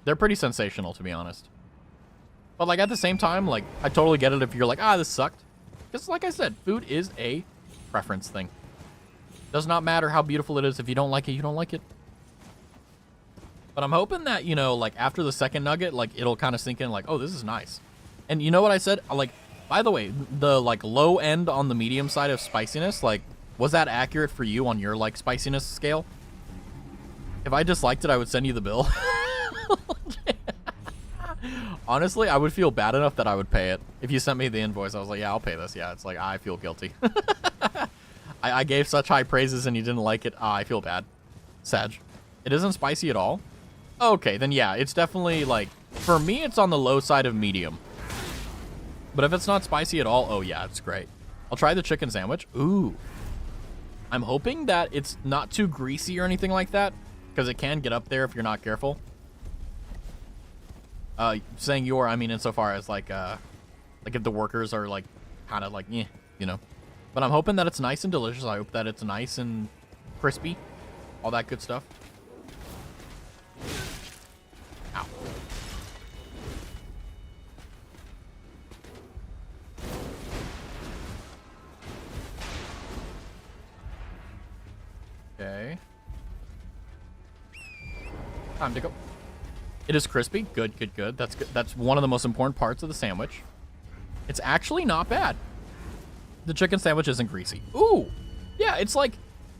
They're pretty sensational, to be honest. But, like, at the same time, like, I totally get it if you're like, this sucked. Because, like I said, food is a preference thing. Does not matter how beautiful it is. If you don't like it, you don't like it. But I'm hoping that, like, after the second nugget, like, it'll kind of sink in, like, oh, this is nice. And you know what I said? Like, by the way, the, like, low end on the medium side of spiciness, like, was that accurate for you on your, like, spiciness scale? If I disliked it, I would send you the bill. Honestly, I would feel bad enough that I would pay it. If you sent me the invoice, I was like, yeah, I'll pay this. Yeah, it's like, I feel guilty. I gave such high praises and you didn't like it. I feel bad. Sag. It isn't spicy at all? Okay, then yeah, it's definitely, like, for me, it's on the low side of medium. But if it's not spicy at all, oh yeah, it's great. I'll try the chicken sandwich. Ooh. I'm hoping that it's not too greasy or anything like that, because it can get up there if you're not careful. Saying I mean insofar as, like if the workers are, like, kind of like, But I'm hoping that it's nice and delicious. I hope that it's nice and crispy. All that good stuff. Ow. Okay. Time to go. It is crispy. Good, good, good. That's good. That's one of the most important parts of the sandwich. It's actually not bad. The chicken sandwich isn't greasy. Ooh. Yeah, it's like,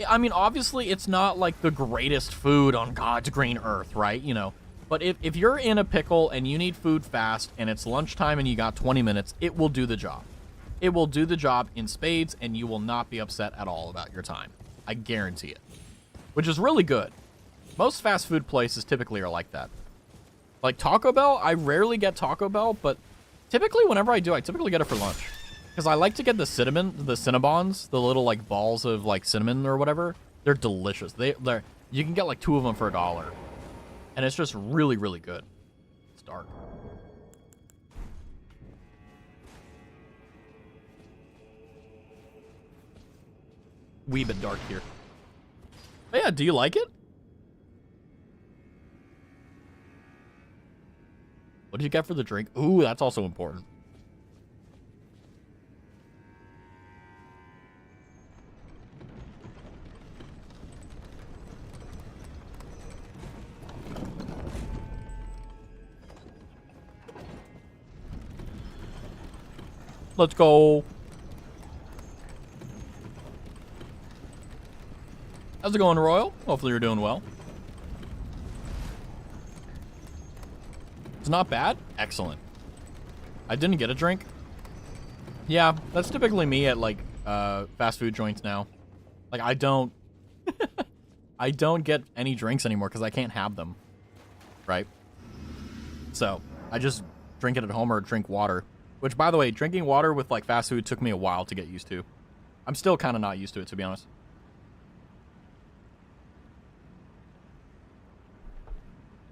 I mean, obviously it's not like the greatest food on God's green earth, right? But if you're in a pickle and you need food fast and it's lunchtime and you got 20 minutes, it will do the job. It will do the job in spades and you will not be upset at all about your time. I guarantee it. Which is really good. Most fast food places typically are like that. Like Taco Bell, I rarely get Taco Bell, but typically whenever I do, I typically get it for lunch. Because I like to get the Cinnabons, the little, like, balls of, like, cinnamon or whatever. They're delicious. They're you can get, like, 2 of them for $1. And it's just really, really good. It's dark. Wee bit dark here. But yeah, do you like it? What did you get for the drink? Ooh, that's also important. Let's go. How's it going, Royal? Hopefully you're doing well. It's not bad? Excellent. I didn't get a drink. Yeah, that's typically me at, like, fast food joints now. Like, I don't... I don't get any drinks anymore because I can't have them. Right? So, I just drink it at home or drink water. Which, by the way, drinking water with, like, fast food took me a while to get used to. I'm still kind of not used to it, to be honest.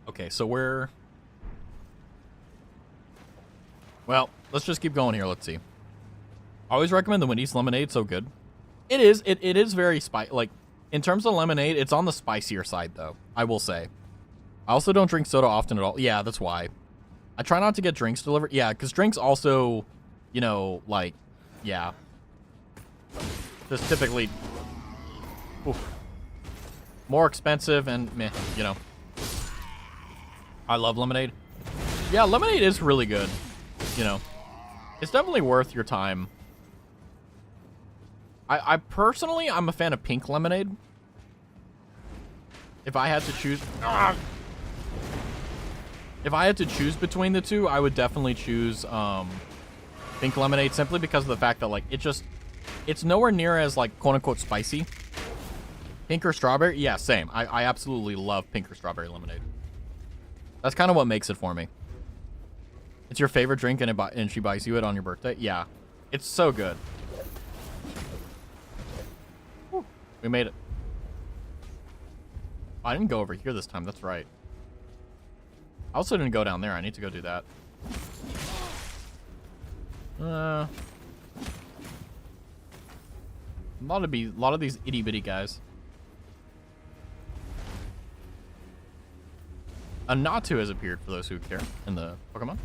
Okay, so we're... Well, let's just keep going here. Let's see. I always recommend the Wendy's lemonade. So good. It is. It is very spicy. Like, in terms of lemonade, it's on the spicier side, though. I will say. I also don't drink soda often at all. Yeah, that's why. I try not to get drinks delivered. Yeah, because drinks also, like, yeah. Just typically more expensive and meh, I love lemonade. Yeah, lemonade is really good. It's definitely worth your time. I personally, I'm a fan of pink lemonade. If I had to choose... If I had to choose between the two, I would definitely choose pink lemonade simply because of the fact that, like, it's nowhere near as, like, quote-unquote spicy. Pink or strawberry? Yeah, same. I absolutely love pink or strawberry lemonade. That's kind of what makes it for me. It's your favorite drink and she buys you it on your birthday? Yeah. It's so good. Whew, we made it. Oh, I didn't go over here this time. That's right. I also didn't go down there. I need to go do that. A lot of these itty bitty guys. A Natu has appeared for those who care in the Pokemon.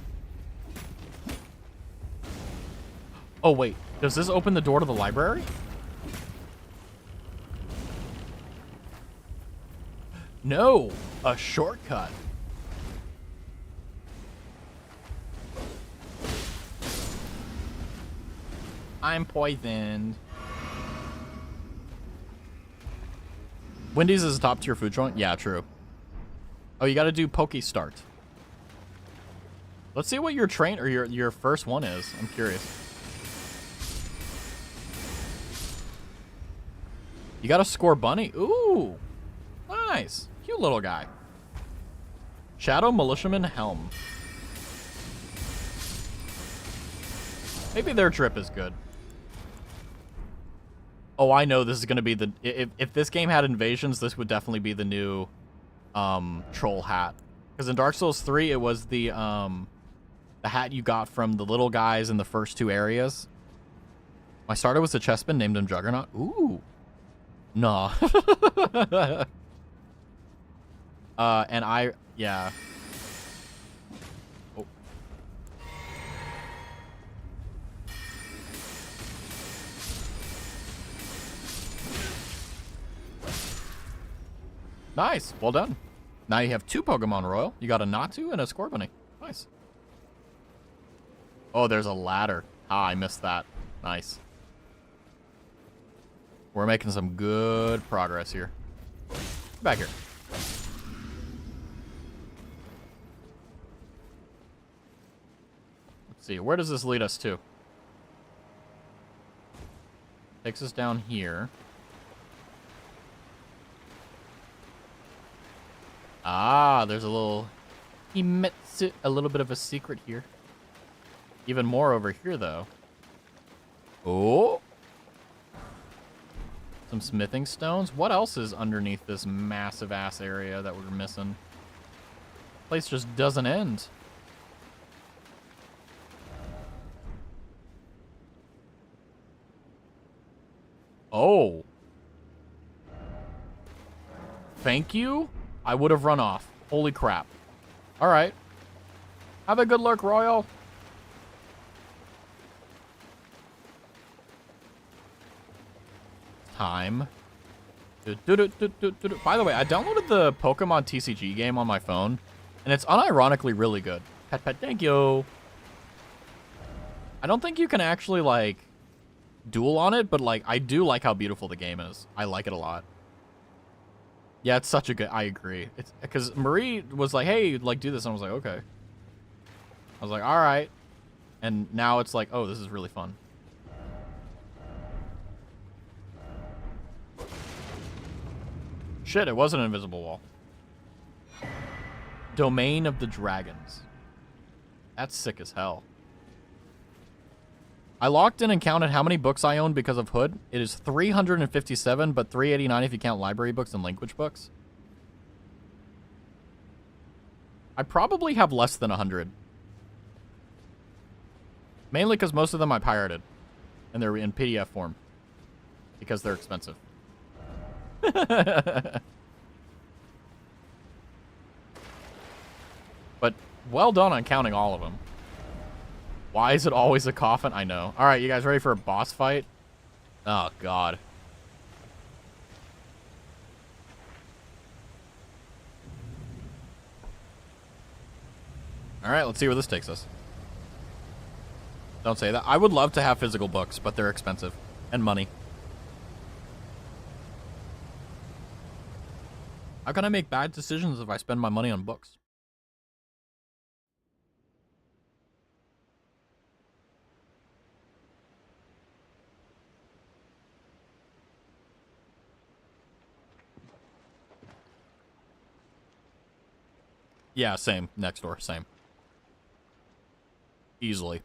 Oh wait, does this open the door to the library? No, a shortcut. I'm poisoned. Wendy's is a top tier food joint? Yeah, true. Oh, you gotta do Poke Start. Let's see what your train or your first one is. I'm curious. You got a Score Bunny? Ooh. Nice. Cute little guy. Shadow Militiaman Helm. Maybe their drip is good. Oh, I know this is going to be the... If this game had invasions, this would definitely be the new troll hat. Because in Dark Souls 3, it was the hat you got from the little guys in the first two areas. My starter was a chessman, named him Juggernaut. Ooh. Nah. And I... Yeah. Oh. Nice. Well done. Now you have two Pokemon Royal. You got a Natu and a Scorbunny. Nice. Oh, there's a ladder. Ah, I missed that. Nice. We're making some good progress here. Get back here. Let's see. Where does this lead us to? Takes us down here. Ah, there's a little bit of a secret here. Even more over here, though. Oh. Some smithing stones. What else is underneath this massive ass area that we're missing? Place just doesn't end. Oh. Thank you? I would have run off. Holy crap. All right. Have a good lurk, Royal. Time. By the way, I downloaded the Pokemon TCG game on my phone, and it's unironically really good. Pet, thank you. I don't think you can actually, like, duel on it, but, like, I do like how beautiful the game is. I like it a lot. Yeah, it's such a good... I agree. It's because Marie was like, hey, like, do this. And I was like, okay. I was like, all right. And now it's like, oh, this is really fun. Shit, it was an invisible wall. Domain of the Dragons. That's sick as hell. I logged in and counted how many books I own because of Hood. It is 357, but 389 if you count library books and language books. I probably have less than 100. Mainly because most of them I pirated. And they're in PDF form. Because they're expensive. But well done on counting all of them. Why is it always a coffin? I know. All right, you guys ready for a boss fight? Oh, God. All right, let's see where this takes us. Don't say that. I would love to have physical books, but they're expensive. And money. How can I make bad decisions if I spend my money on books? Yeah, same. Next door, same. Easily.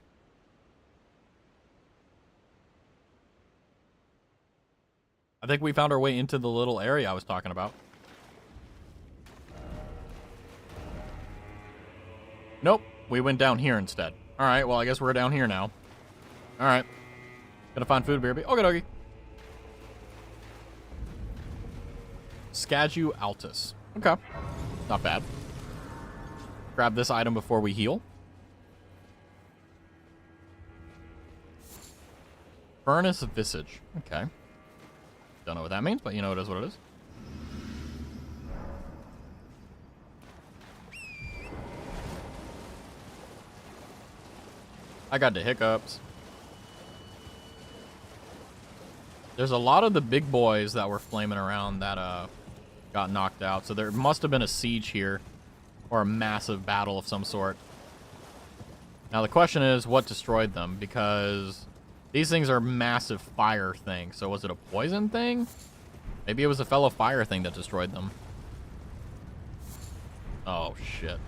I think we found our way into the little area I was talking about. Nope, we went down here instead. Alright, well, I guess we're down here now. Alright. Gonna find food, BRB. Okie dokie. Scaju altus. Okay. Not bad. Grab this item before we heal. Furnace of Visage. Okay. Don't know what that means, but you know it is what it is. I got the hiccups. There's a lot of the big boys that were flaming around that got knocked out. So there must have been a siege here. Or a massive battle of some sort. Now the question is, what destroyed them? Because these things are massive fire things. So was it a poison thing? Maybe it was a fellow fire thing that destroyed them. Oh, shit.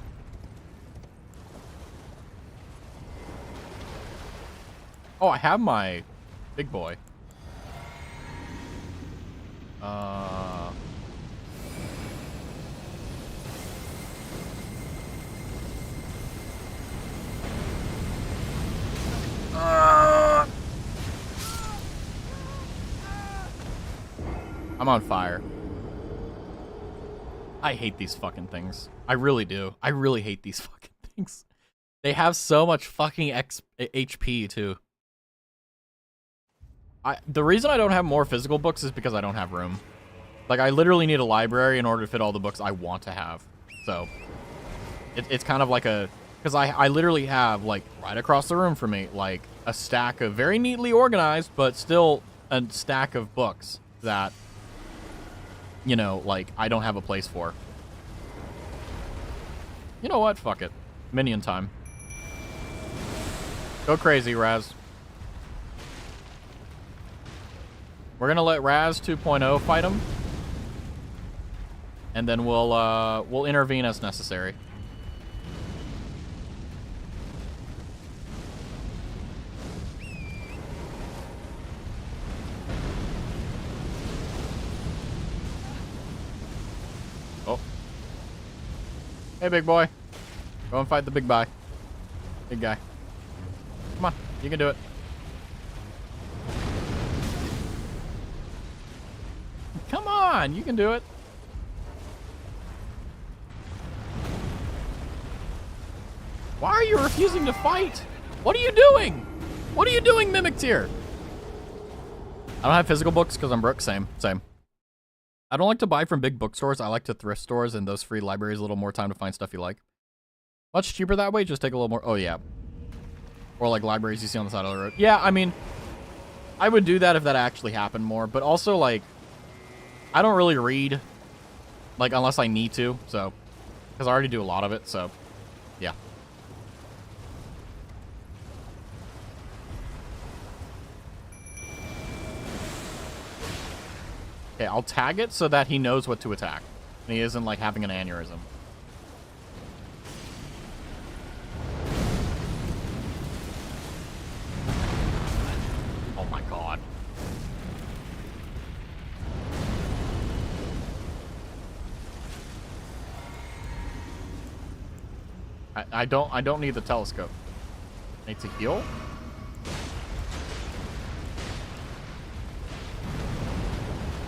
Oh, I have my big boy. I'm on fire. I hate these fucking things. I really do. I really hate these fucking things. They have so much fucking HP, too. The reason I don't have more physical books is because I don't have room. Like, I literally need a library in order to fit all the books I want to have. So, it's kind of like a... Because I literally have, like, right across the room from me, like, a stack of very neatly organized, but still a stack of books that, you know, like, I don't have a place for. You know what? Fuck it. Minion time. Go crazy, Raz. We're gonna let Raz 2.0 fight him. And then we'll intervene as necessary. Oh. Hey, big boy. Go and fight the big guy. Big guy. Come on, you can do it. Come on, you can do it. Why are you refusing to fight? What are you doing? What are you doing, Mimic Tier? I don't have physical books because I'm broke. Same. I don't like to buy from big bookstores. I like to thrift stores and those free libraries. A little more time to find stuff you like. Much cheaper that way. Just take a little more. Oh, yeah. Or like libraries you see on the side of the road. Yeah, I mean, I would do that if that actually happened more. But also, like, I don't really read, like, unless I need to. So, because I already do a lot of it. So, yeah. Okay, I'll tag it so that he knows what to attack. And he isn't, like, having an aneurysm. Oh my god. I don't need the telescope. I need to heal?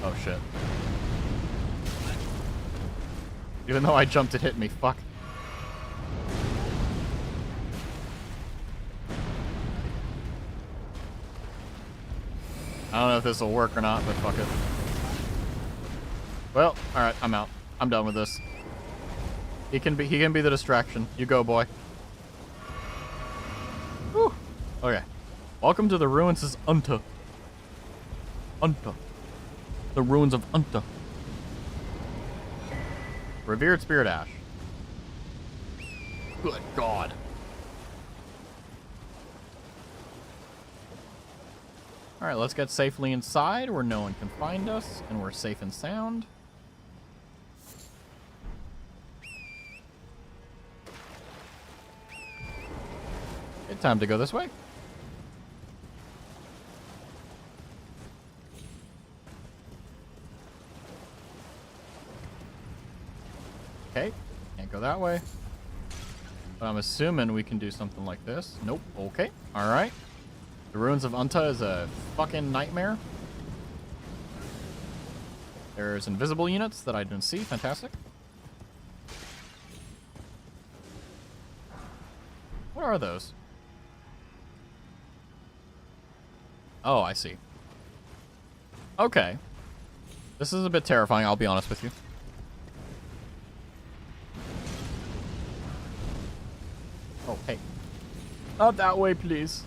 Oh, shit. Even though I jumped, it hit me. Fuck. I don't know if this will work or not, but fuck it. Well, alright, I'm out. I'm done with this. He can be the distraction. You go, boy. Whew. Okay. Welcome to the ruins of Unta. Unta. The ruins of Unta. Revered Spirit Ash. Good God. All right, let's get safely inside where no one can find us, and we're safe and sound. Okay, time to go this way. Okay, can't go that way. But I'm assuming we can do something like this. Nope. Okay. All right. The Ruins of Unta is a fucking nightmare. There's invisible units that I didn't see. Fantastic. What are those? Oh, I see. Okay. This is a bit terrifying, I'll be honest with you. Oh, hey. Not that way, please.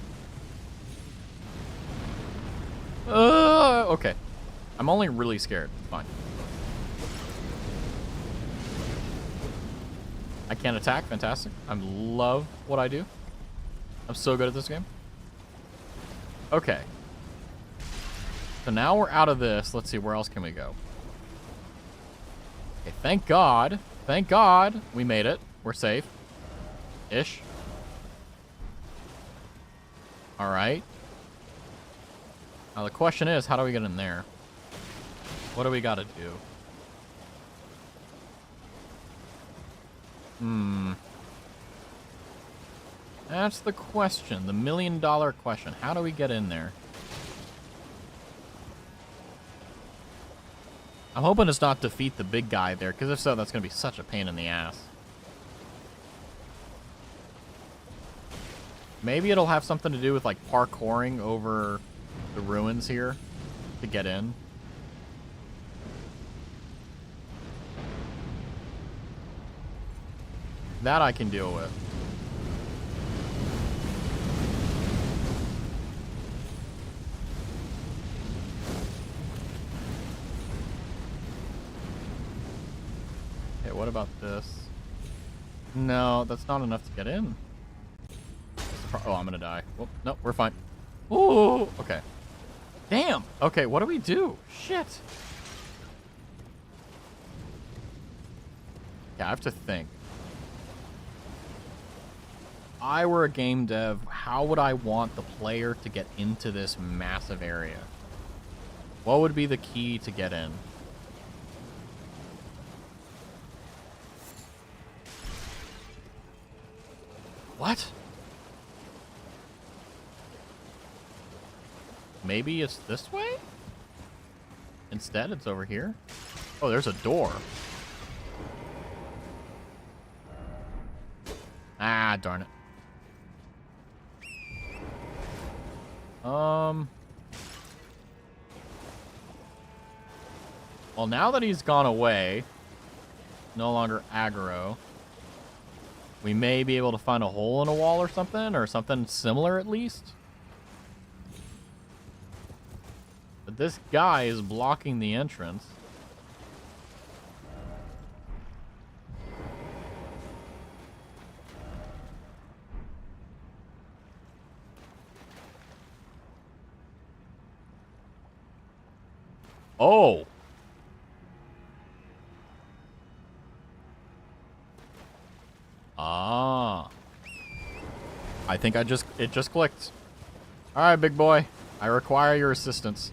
Okay. I'm only really scared. Fine. I can't attack. Fantastic. I love what I do. I'm so good at this game. Okay. So now we're out of this. Let's see, where else can we go? Okay, thank God. Thank God we made it. We're safe. Ish. All right. Now the question is, how do we get in there? What do we got to do? That's the question. The $1 million question. How do we get in there? I'm hoping it's not defeat the big guy there, because if so, that's going to be such a pain in the ass. Maybe it'll have something to do with, like, parkouring over the ruins here to get in. That I can deal with. Okay, what about this? No, that's not enough to get in. Oh, I'm gonna die. Well, no, we're fine. Ooh, okay. Damn. Okay, what do we do? Shit. Yeah, I have to think. If I were a game dev, how would I want the player to get into this massive area? What would be the key to get in? What? Maybe it's this way? Instead, it's over here. Oh, there's a door. Ah, darn it. Well, now that he's gone away, no longer aggro, we may be able to find a hole in a wall or something similar at least. But this guy is blocking the entrance. Oh. Ah. I think it just clicked. All right, big boy. I require your assistance.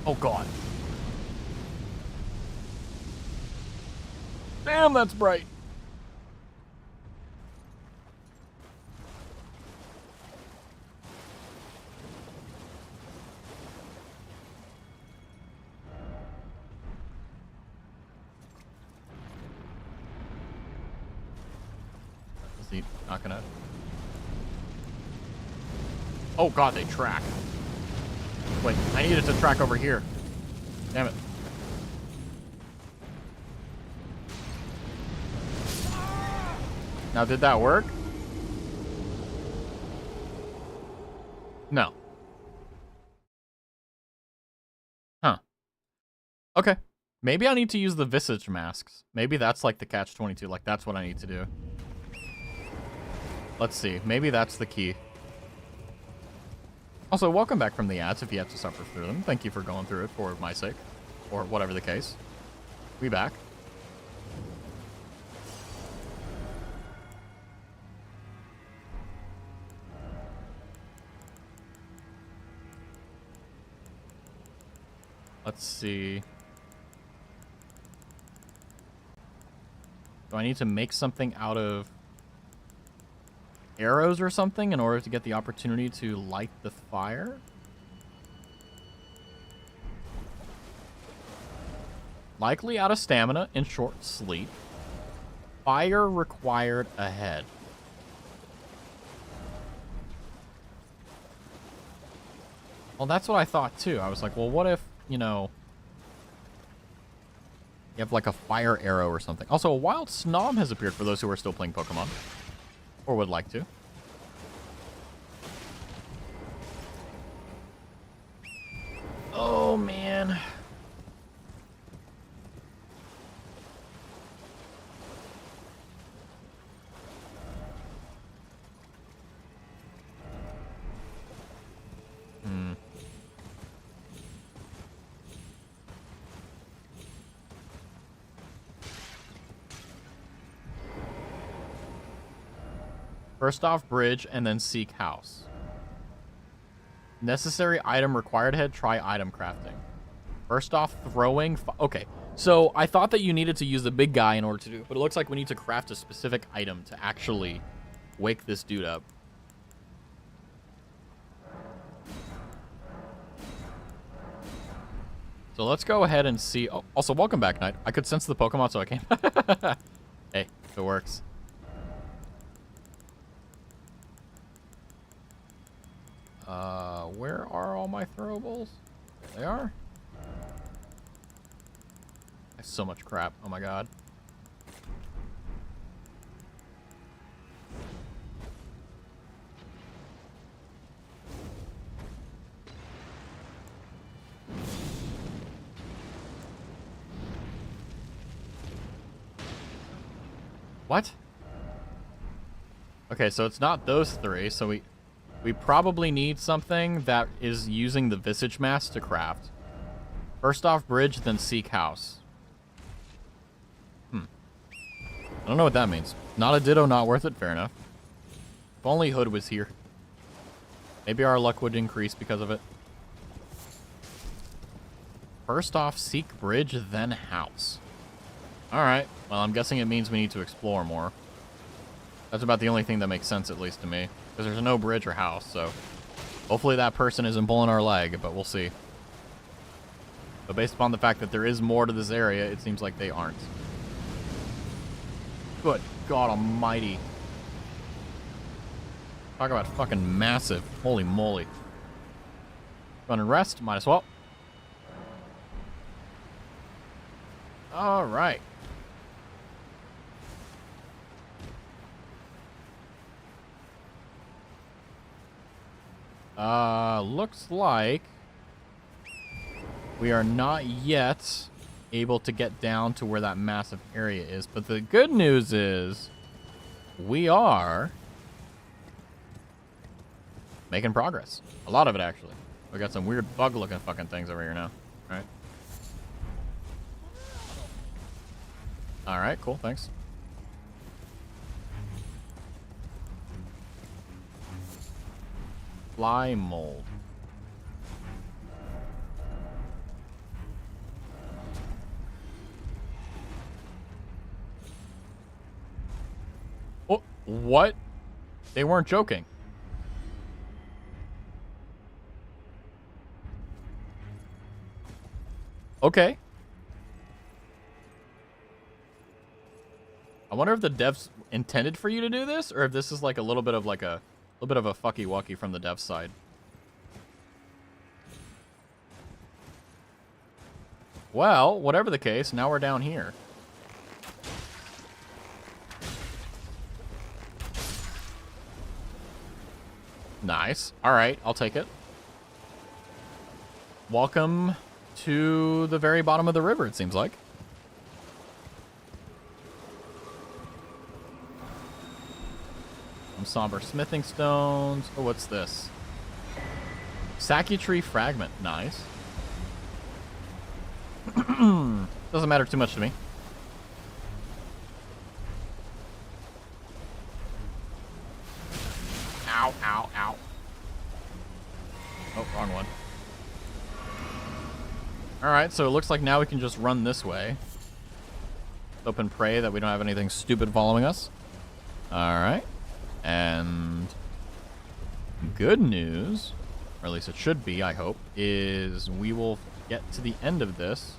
Oh, God. Damn, that's bright. Is he not gonna... Oh, God, they track. Wait, I needed to track over here. Damn it. Now, did that work? No. Huh. Okay. Maybe I need to use the visage masks. Maybe that's like the catch-22. Like, that's what I need to do. Let's see. Maybe that's the key. Also, welcome back from the ads if you have to suffer through them. Thank you for going through it for my sake. Or whatever the case. We back. Let's see. Do I need to make something out of arrows or something in order to get the opportunity to light the fire? Likely out of stamina in short sleep. Fire required ahead. Well, that's what I thought too. I was like, well, what if, you know, you have like a fire arrow or something. Also, a wild snom has appeared for those who are still playing Pokemon. Or would like to. Oh, man. First off, bridge, and then seek house. Necessary item required ahead, try item crafting. First off, throwing... Okay, so I thought that you needed to use the big guy in order to do it, but it looks like we need to craft a specific item to actually wake this dude up. So let's go ahead and see... Oh, also, welcome back, Knight. I could sense the Pokemon, so I came. Hey, if it works. Where are all my throwables? There they are. That's so much crap. Oh my god. What? Okay, so it's not those three, so we probably need something that is using the visage mask to craft. First off, bridge, then seek house. I don't know what that means. Not a ditto, not worth it. Fair enough. If only Hood was here. Maybe our luck would increase because of it. First off, seek bridge, then house. Alright. Well, I'm guessing it means we need to explore more. That's about the only thing that makes sense, at least to me. Because there's no bridge or house, so... Hopefully that person isn't pulling our leg, but we'll see. But based upon the fact that there is more to this area, it seems like they aren't. Good God almighty. Talk about fucking massive. Holy moly. Run and rest, might as well. Alright. Looks like we are not yet able to get down to where that massive area is. But the good news is we are making progress. A lot of it, actually. We got some weird bug-looking fucking things over here now. All right. All right, cool, thanks. Fly mold. Oh, what? They weren't joking. Okay. I wonder if the devs intended for you to do this, or if this is like a little bit of a fucky wucky from the dev side. Well, whatever the case, now we're down here. Nice. All right, I'll take it. Welcome to the very bottom of the river, it seems like. Some somber smithing stones. Oh, what's this? Saki tree fragment. Nice. Doesn't matter too much to me. Ow, ow, ow. Oh, wrong one. Alright, so it looks like now we can just run this way. Hope and pray that we don't have anything stupid following us. Alright. And good news, or at least it should be, I hope, is we will get to the end of this.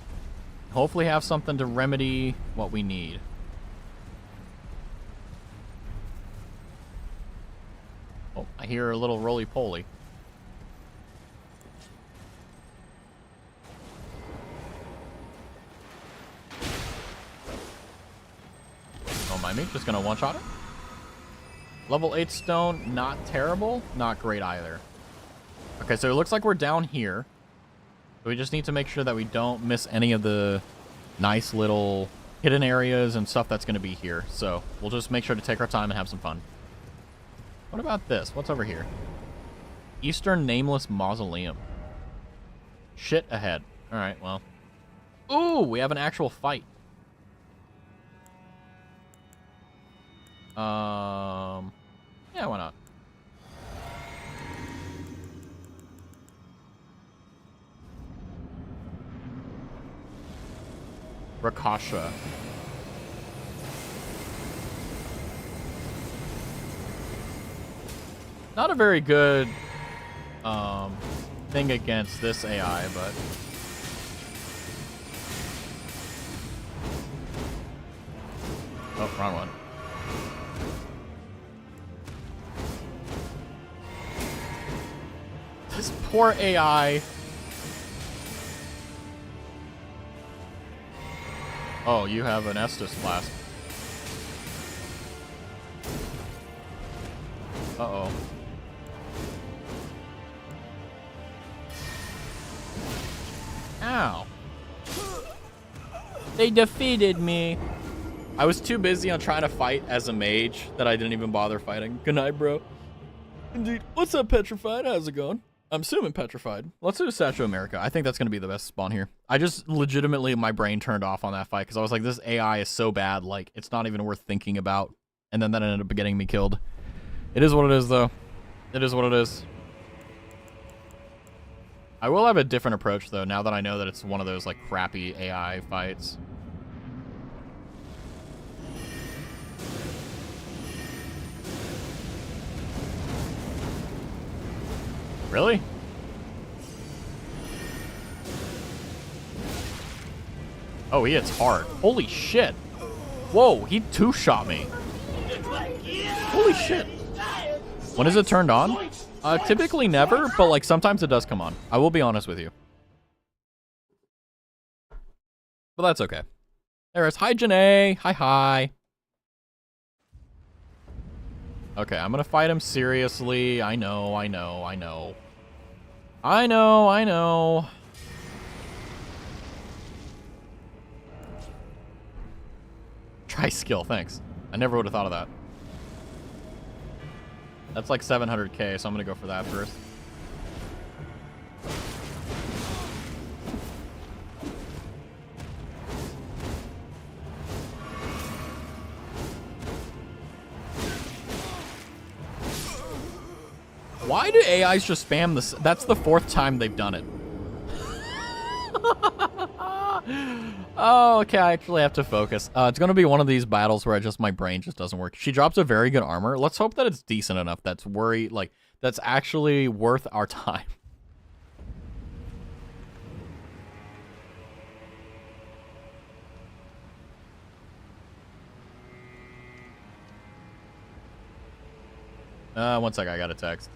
Hopefully have something to remedy what we need. Oh, I hear a little roly-poly. Don't mind me, just gonna one-shot it. Level 8 stone, not terrible, not great either. Okay, so it looks like we're down here. We just need to make sure that we don't miss any of the nice little hidden areas and stuff that's going to be here. So we'll just make sure to take our time and have some fun. What about this? What's over here? Eastern Nameless Mausoleum. Shit ahead. All right, well. Ooh, we have an actual fight. Yeah, why not? Rakasha. Not a very good thing against this AI, but oh, wrong one. This poor AI. Oh, you have an Estus Flask. Uh-oh. Ow. They defeated me. I was too busy on trying to fight as a mage that I didn't even bother fighting. Good night, bro. Indeed. What's up, Petrified? How's it going? I'm assuming Petrified. Let's do Statue America. I think that's going to be the best spawn here. I just legitimately, my brain turned off on that fight because I was like, this AI is so bad, like, it's not even worth thinking about. And then that ended up getting me killed. It is what it is, though. It is what it is. I will have a different approach, though, now that I know that it's one of those, like, crappy AI fights. Really? Oh, he hits hard. Holy shit. Whoa, he two-shot me. Holy shit. When is it turned on? Typically never, but like sometimes it does come on. I will be honest with you. But that's okay. There's hi Janae. Hi. Okay, I'm gonna fight him seriously. I know. Try skill, thanks. I never would have thought of that. That's like 700k, so I'm gonna go for that first. Why do AIs just spam this? That's the 4th time they've done it. Oh, okay, I actually have to focus. It's going to be one of these battles where my brain just doesn't work. She drops a very good armor. Let's hope that it's decent enough that's that's actually worth our time. One sec, I got a text.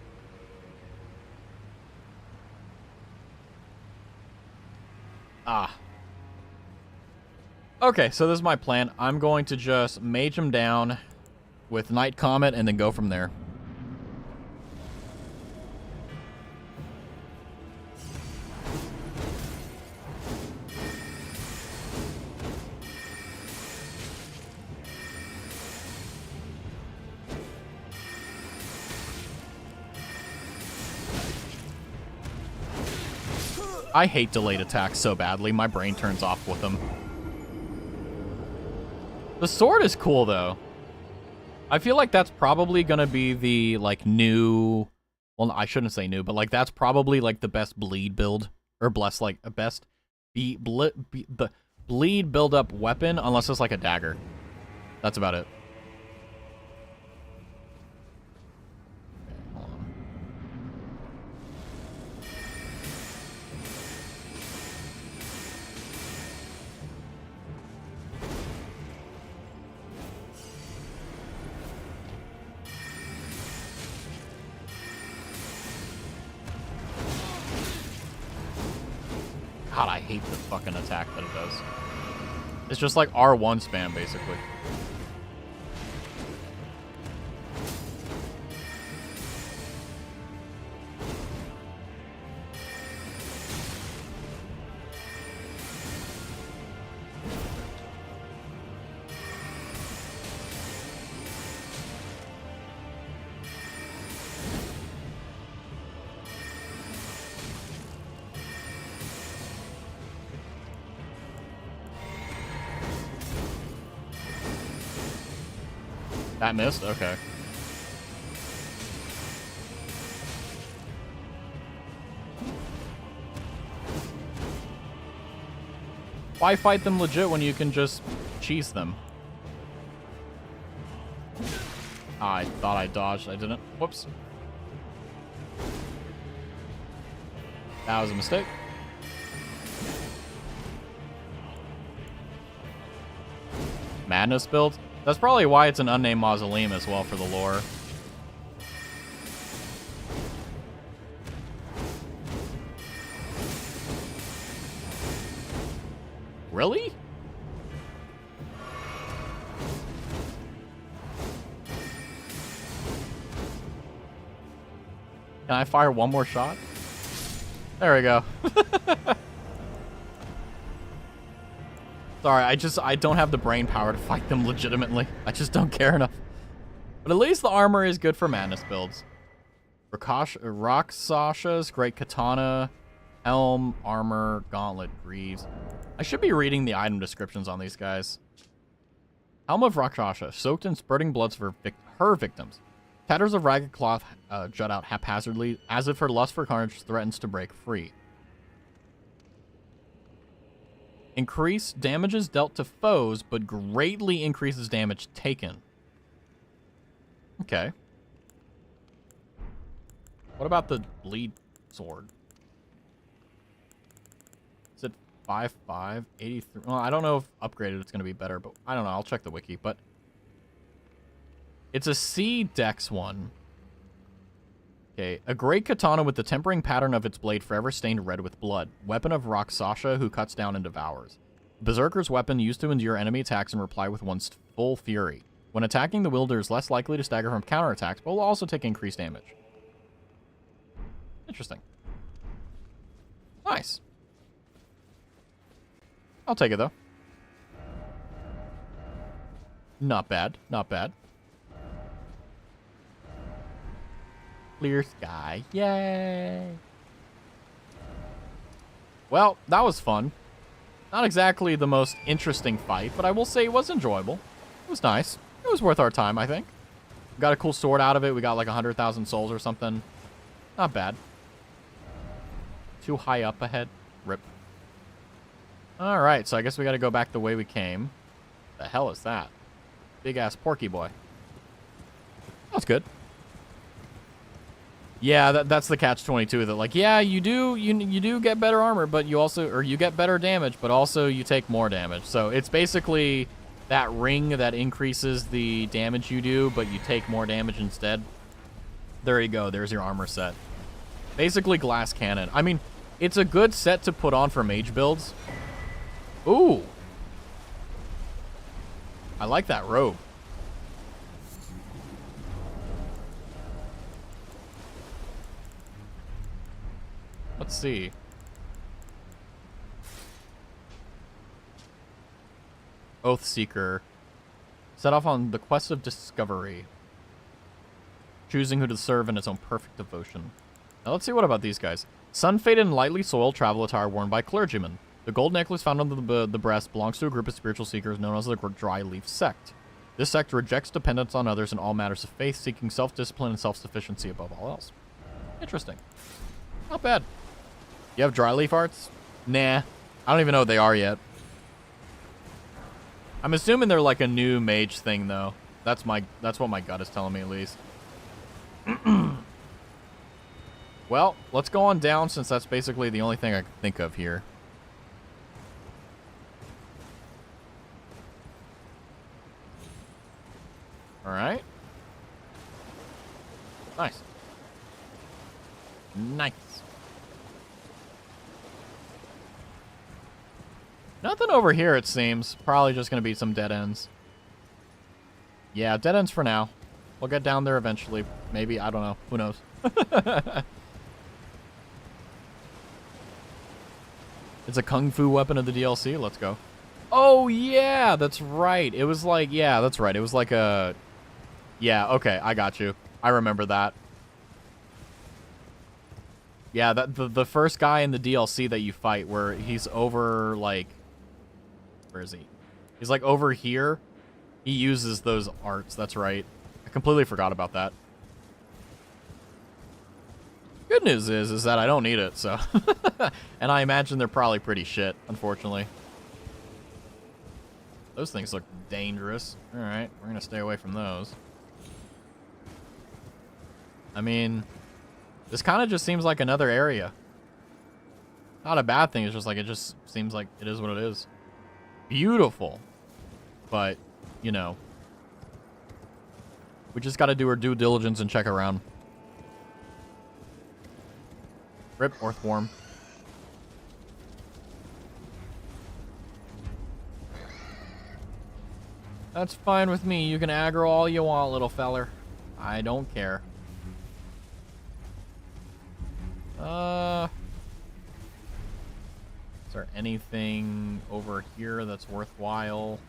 Okay, so this is my plan. I'm going to just mage him down with Night Comet and then go from there. I hate delayed attacks so badly. My brain turns off with them. The sword is cool, though. I feel like that's probably going to be the, like, new... Well, I shouldn't say new, but, like, that's probably, like, the best bleed build. Or best the bleed build-up weapon, unless it's, like, a dagger. That's about it. God, I hate the fucking attack that it does. It's just like R1 spam, basically. That missed? Okay. Why fight them legit when you can just cheese them? I thought I dodged. I didn't. Whoops. That was a mistake. Madness build? That's probably why it's an unnamed mausoleum as well for the lore. Really? Can I fire one more shot? There we go. Sorry, I don't have the brain power to fight them legitimately. I just don't care enough. But at least the armor is good for madness builds. Rakshasas, Great Katana, Helm, Armor, Gauntlet, Greaves. I should be reading the item descriptions on these guys. Helm of Rakshasa, soaked in spurting bloods for her victims. Tatters of ragged cloth jut out haphazardly, as if her lust for carnage threatens to break free. Increase damages dealt to foes, but greatly increases damage taken. Okay. What about the bleed sword? Is it 5.5? 83? Well, I don't know if upgraded it's going to be better, but I don't know. I'll check the wiki, but... It's a C dex one. Okay, a great katana with the tempering pattern of its blade forever stained red with blood. Weapon of Rakshasa who cuts down and devours. Berserker's weapon used to endure enemy attacks and reply with one's full fury. When attacking, the wielder is less likely to stagger from counterattacks, but will also take increased damage. Interesting. Nice. I'll take it, though. Not bad. Not bad. Clear sky. Yay! Well, that was fun. Not exactly the most interesting fight, but I will say it was enjoyable. It was nice. It was worth our time, I think. We got a cool sword out of it. We got like 100,000 souls or something. Not bad. Too high up ahead. Rip. Alright, so I guess we gotta go back the way we came. The hell is that? Big-ass porky boy. That's good. Yeah, that's the catch-22. That like, yeah, you do get better armor, but you also, or you get better damage, but also you take more damage. So it's basically that ring that increases the damage you do, but you take more damage instead. There you go. There's your armor set. Basically glass cannon. I mean, it's a good set to put on for mage builds. Ooh. I like that robe. Let's see. Oathseeker. Set off on the quest of discovery. Choosing who to serve in its own perfect devotion. Now let's see what about these guys. Sun-faded and lightly soiled travel attire worn by clergymen. The gold necklace found on the breast belongs to a group of spiritual seekers known as the Dry Leaf Sect. This sect rejects dependence on others in all matters of faith, seeking self-discipline and self-sufficiency above all else. Interesting. Not bad. You have dry leaf arts? Nah. I don't even know what they are yet. I'm assuming they're like a new mage thing, though. That's what my gut is telling me, at least. Well, let's go on down, since that's basically the only thing I can think of here. Alright. Nice. Nice. Nothing over here, it seems. Probably just going to be some dead ends. Yeah, dead ends for now. We'll get down there eventually. Maybe, I don't know. Who knows? It's a kung fu weapon of the DLC. Let's go. Oh, yeah, that's right. It was like, yeah, that's right. It was like a... Yeah, okay, I got you. I remember that. Yeah, the first guy in the DLC that you fight, where he's over, like... Where is he? He's, like, over here. He uses those arts, that's right. I completely forgot about that. Good news is that I don't need it, so... And I imagine they're probably pretty shit, unfortunately. Those things look dangerous. Alright, we're gonna stay away from those. I mean, this kind of just seems like another area. Not a bad thing, it's just like, it just seems like it is what it is. Beautiful. But, you know. We just gotta do our due diligence and check around. Rip, Earthworm. That's fine with me. You can aggro all you want, little feller. I don't care. Is there anything over here that's worthwhile?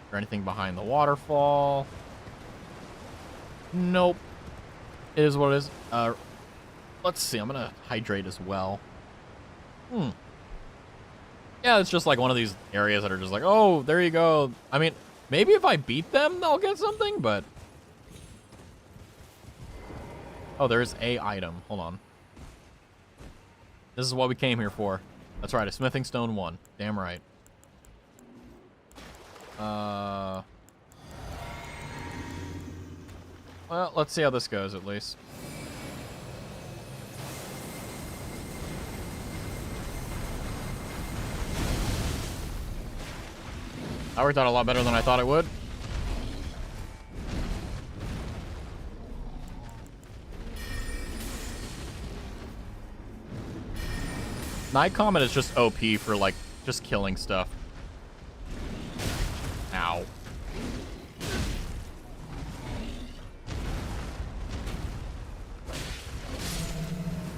Is there anything behind the waterfall? Nope. It is what it is. Let's see. I'm gonna hydrate as well. Yeah, it's just like one of these areas that are just like, oh, there you go. I mean, maybe if I beat them, they'll get something, but... Oh, there is a item. Hold on. This is what we came here for. That's right, a smithing stone 1. Damn right. Well, let's see how this goes, at least. That worked out a lot better than I thought it would. Night Comet is just OP for, like, just killing stuff. Ow.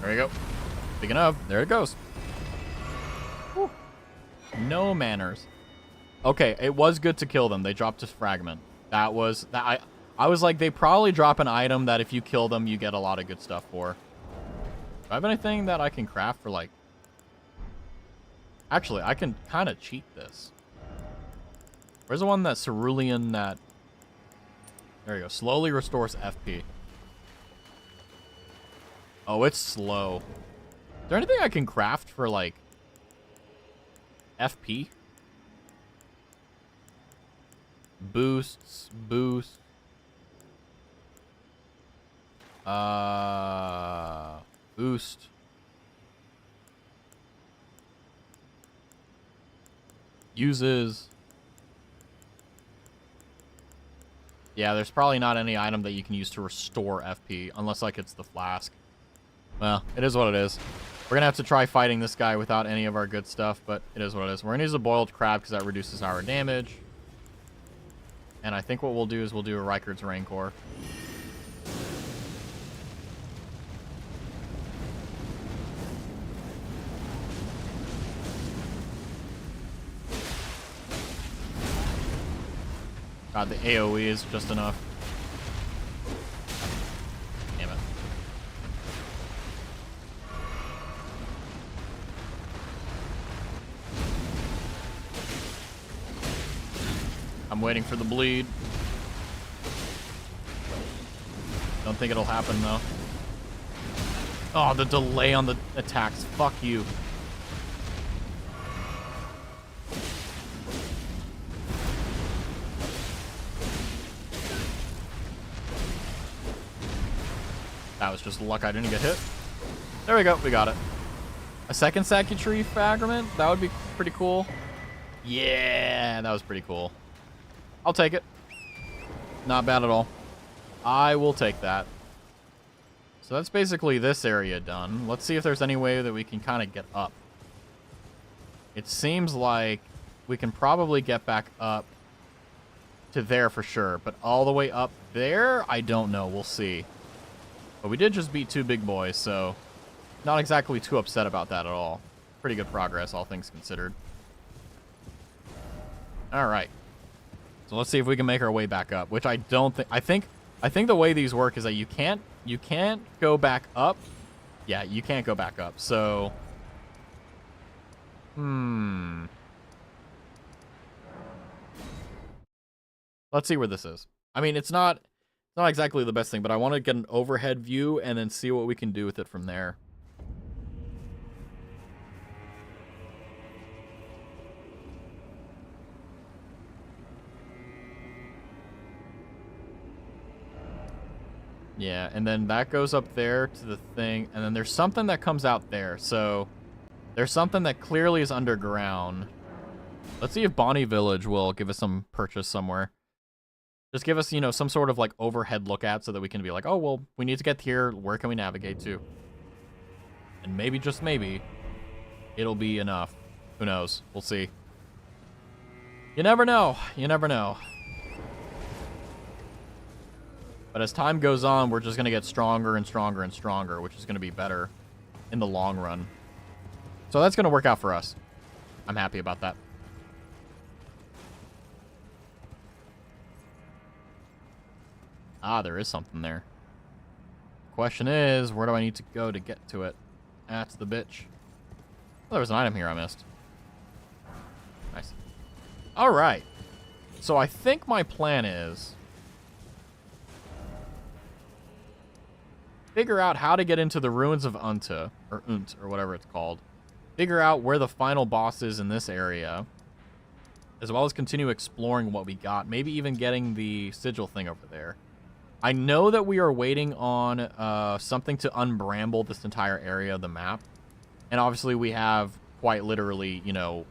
There we go. Speaking of, there it goes. Whew. No manners. Okay, it was good to kill them. They dropped a fragment. That was... I was like, they probably drop an item that if you kill them, you get a lot of good stuff for. Do I have anything that I can craft for, like... Actually, I can kind of cheat this. Where's the one that Cerulean that... There you go. Slowly restores FP. Oh, it's slow. Is there anything I can craft for, like... FP? Boosts. Boost. Boost. Uses. Yeah, there's probably not any item that you can use to restore FP, unless, like, it's the flask. Well, it is what it is. We're gonna have to try fighting this guy without any of our good stuff, but it is what it is. We're gonna use a boiled crab because that reduces our damage. And I think what we'll do is we'll do a Reichard's Rancor. God, the AoE is just enough. Damn it. I'm waiting for the bleed. Don't think it'll happen, though. Oh, the delay on the attacks. Fuck you. That was just luck I didn't get hit. There we go. We got it. A second Sacutree fragment? That would be pretty cool. Yeah, that was pretty cool. I'll take it. Not bad at all. I will take that. So that's basically this area done. Let's see if there's any way that we can kind of get up. It seems like we can probably get back up to there for sure. But all the way up there, I don't know. We'll see. But we did just beat 2 big boys, so not exactly too upset about that at all. Pretty good progress, all things considered. All right. So let's see if we can make our way back up, which I don't think... I think the way these work is that you can't go back up. Yeah, you can't go back up. So, let's see where this is. I mean, it's not exactly the best thing, but I want to get an overhead view and then see what we can do with it from there. Yeah, and then that goes up there to the thing, and then there's something that comes out there. So there's something that clearly is underground. Let's see if Bonnie Village will give us some purchase somewhere. Just give us, you know, some sort of like overhead look at so that we can be like, oh, well, we need to get here. Where can we navigate to? And maybe, just maybe, it'll be enough. Who knows? We'll see. You never know. You never know. But as time goes on, we're just going to get stronger and stronger and stronger, which is going to be better in the long run. So that's going to work out for us. I'm happy about that. Ah, there is something there. Question is, where do I need to go to get to it? That's the bitch. Oh, there was an item here I missed. Nice. All right. So I think my plan is... figure out how to get into the ruins of Unta, or Unt, or whatever it's called. Figure out where the final boss is in this area, as well as continue exploring what we got. Maybe even getting the sigil thing over there. I know that we are waiting on something to unbramble this entire area of the map. And obviously we have quite literally, you know,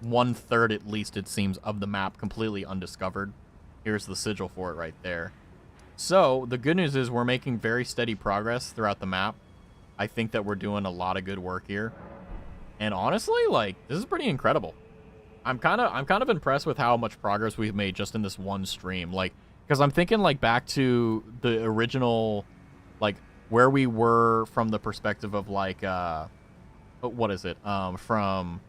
1/3 at least, it seems, of the map completely undiscovered. Here's the sigil for it right there. So, the good news is we're making very steady progress throughout the map. I think that we're doing a lot of good work here. And honestly, like, this is pretty incredible. I'm kind of impressed with how much progress we've made just in this one stream. Like, because I'm thinking, like, back to the original, like, where we were from the perspective of, like, what is it? From,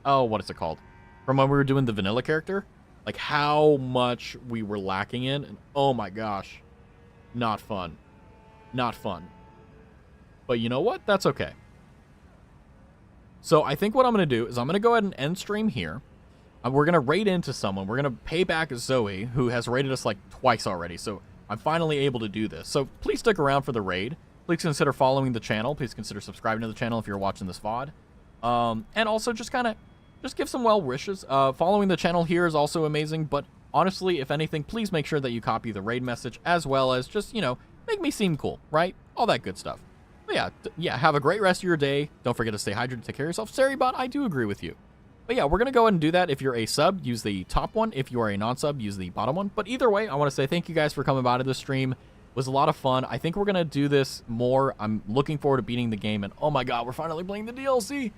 oh, what is it called? From when we were doing the vanilla character. Like, how much we were lacking in. And, oh, my gosh. Not fun. Not fun. But you know what? That's okay. So I think what I'm going to do is I'm going to go ahead and end stream here. We're going to raid into someone. We're going to pay back Zoe, who has raided us like twice already. So I'm finally able to do this. So please stick around for the raid. Please consider following the channel. Please consider subscribing to the channel if you're watching this VOD. And also just give some well wishes. Following the channel here is also amazing, but honestly, if anything, please make sure that you copy the raid message, as well as just, you know, make me seem cool, right? All that good stuff. But yeah, have a great rest of your day. Don't forget to stay hydrated, take care of yourself. Saribot, I do agree with you. But yeah, we're going to go ahead and do that. If you're a sub, use the top one. If you are a non-sub, use the bottom one. But either way, I want to say thank you guys for coming by to the stream. It was a lot of fun. I think we're going to do this more. I'm looking forward to beating the game, and oh my god, we're finally playing the DLC.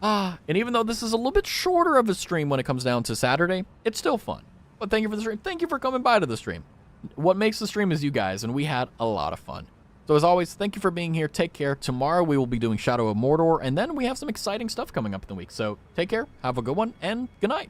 And even though this is a little bit shorter of a stream when it comes down to Saturday, it's still fun. But thank you for the stream. Thank you for coming by to the stream. What makes the stream is you guys, and we had a lot of fun. So as always, thank you for being here. Take care. Tomorrow we will be doing Shadow of Mordor, and then we have some exciting stuff coming up in the week. So take care, have a good one, and good night.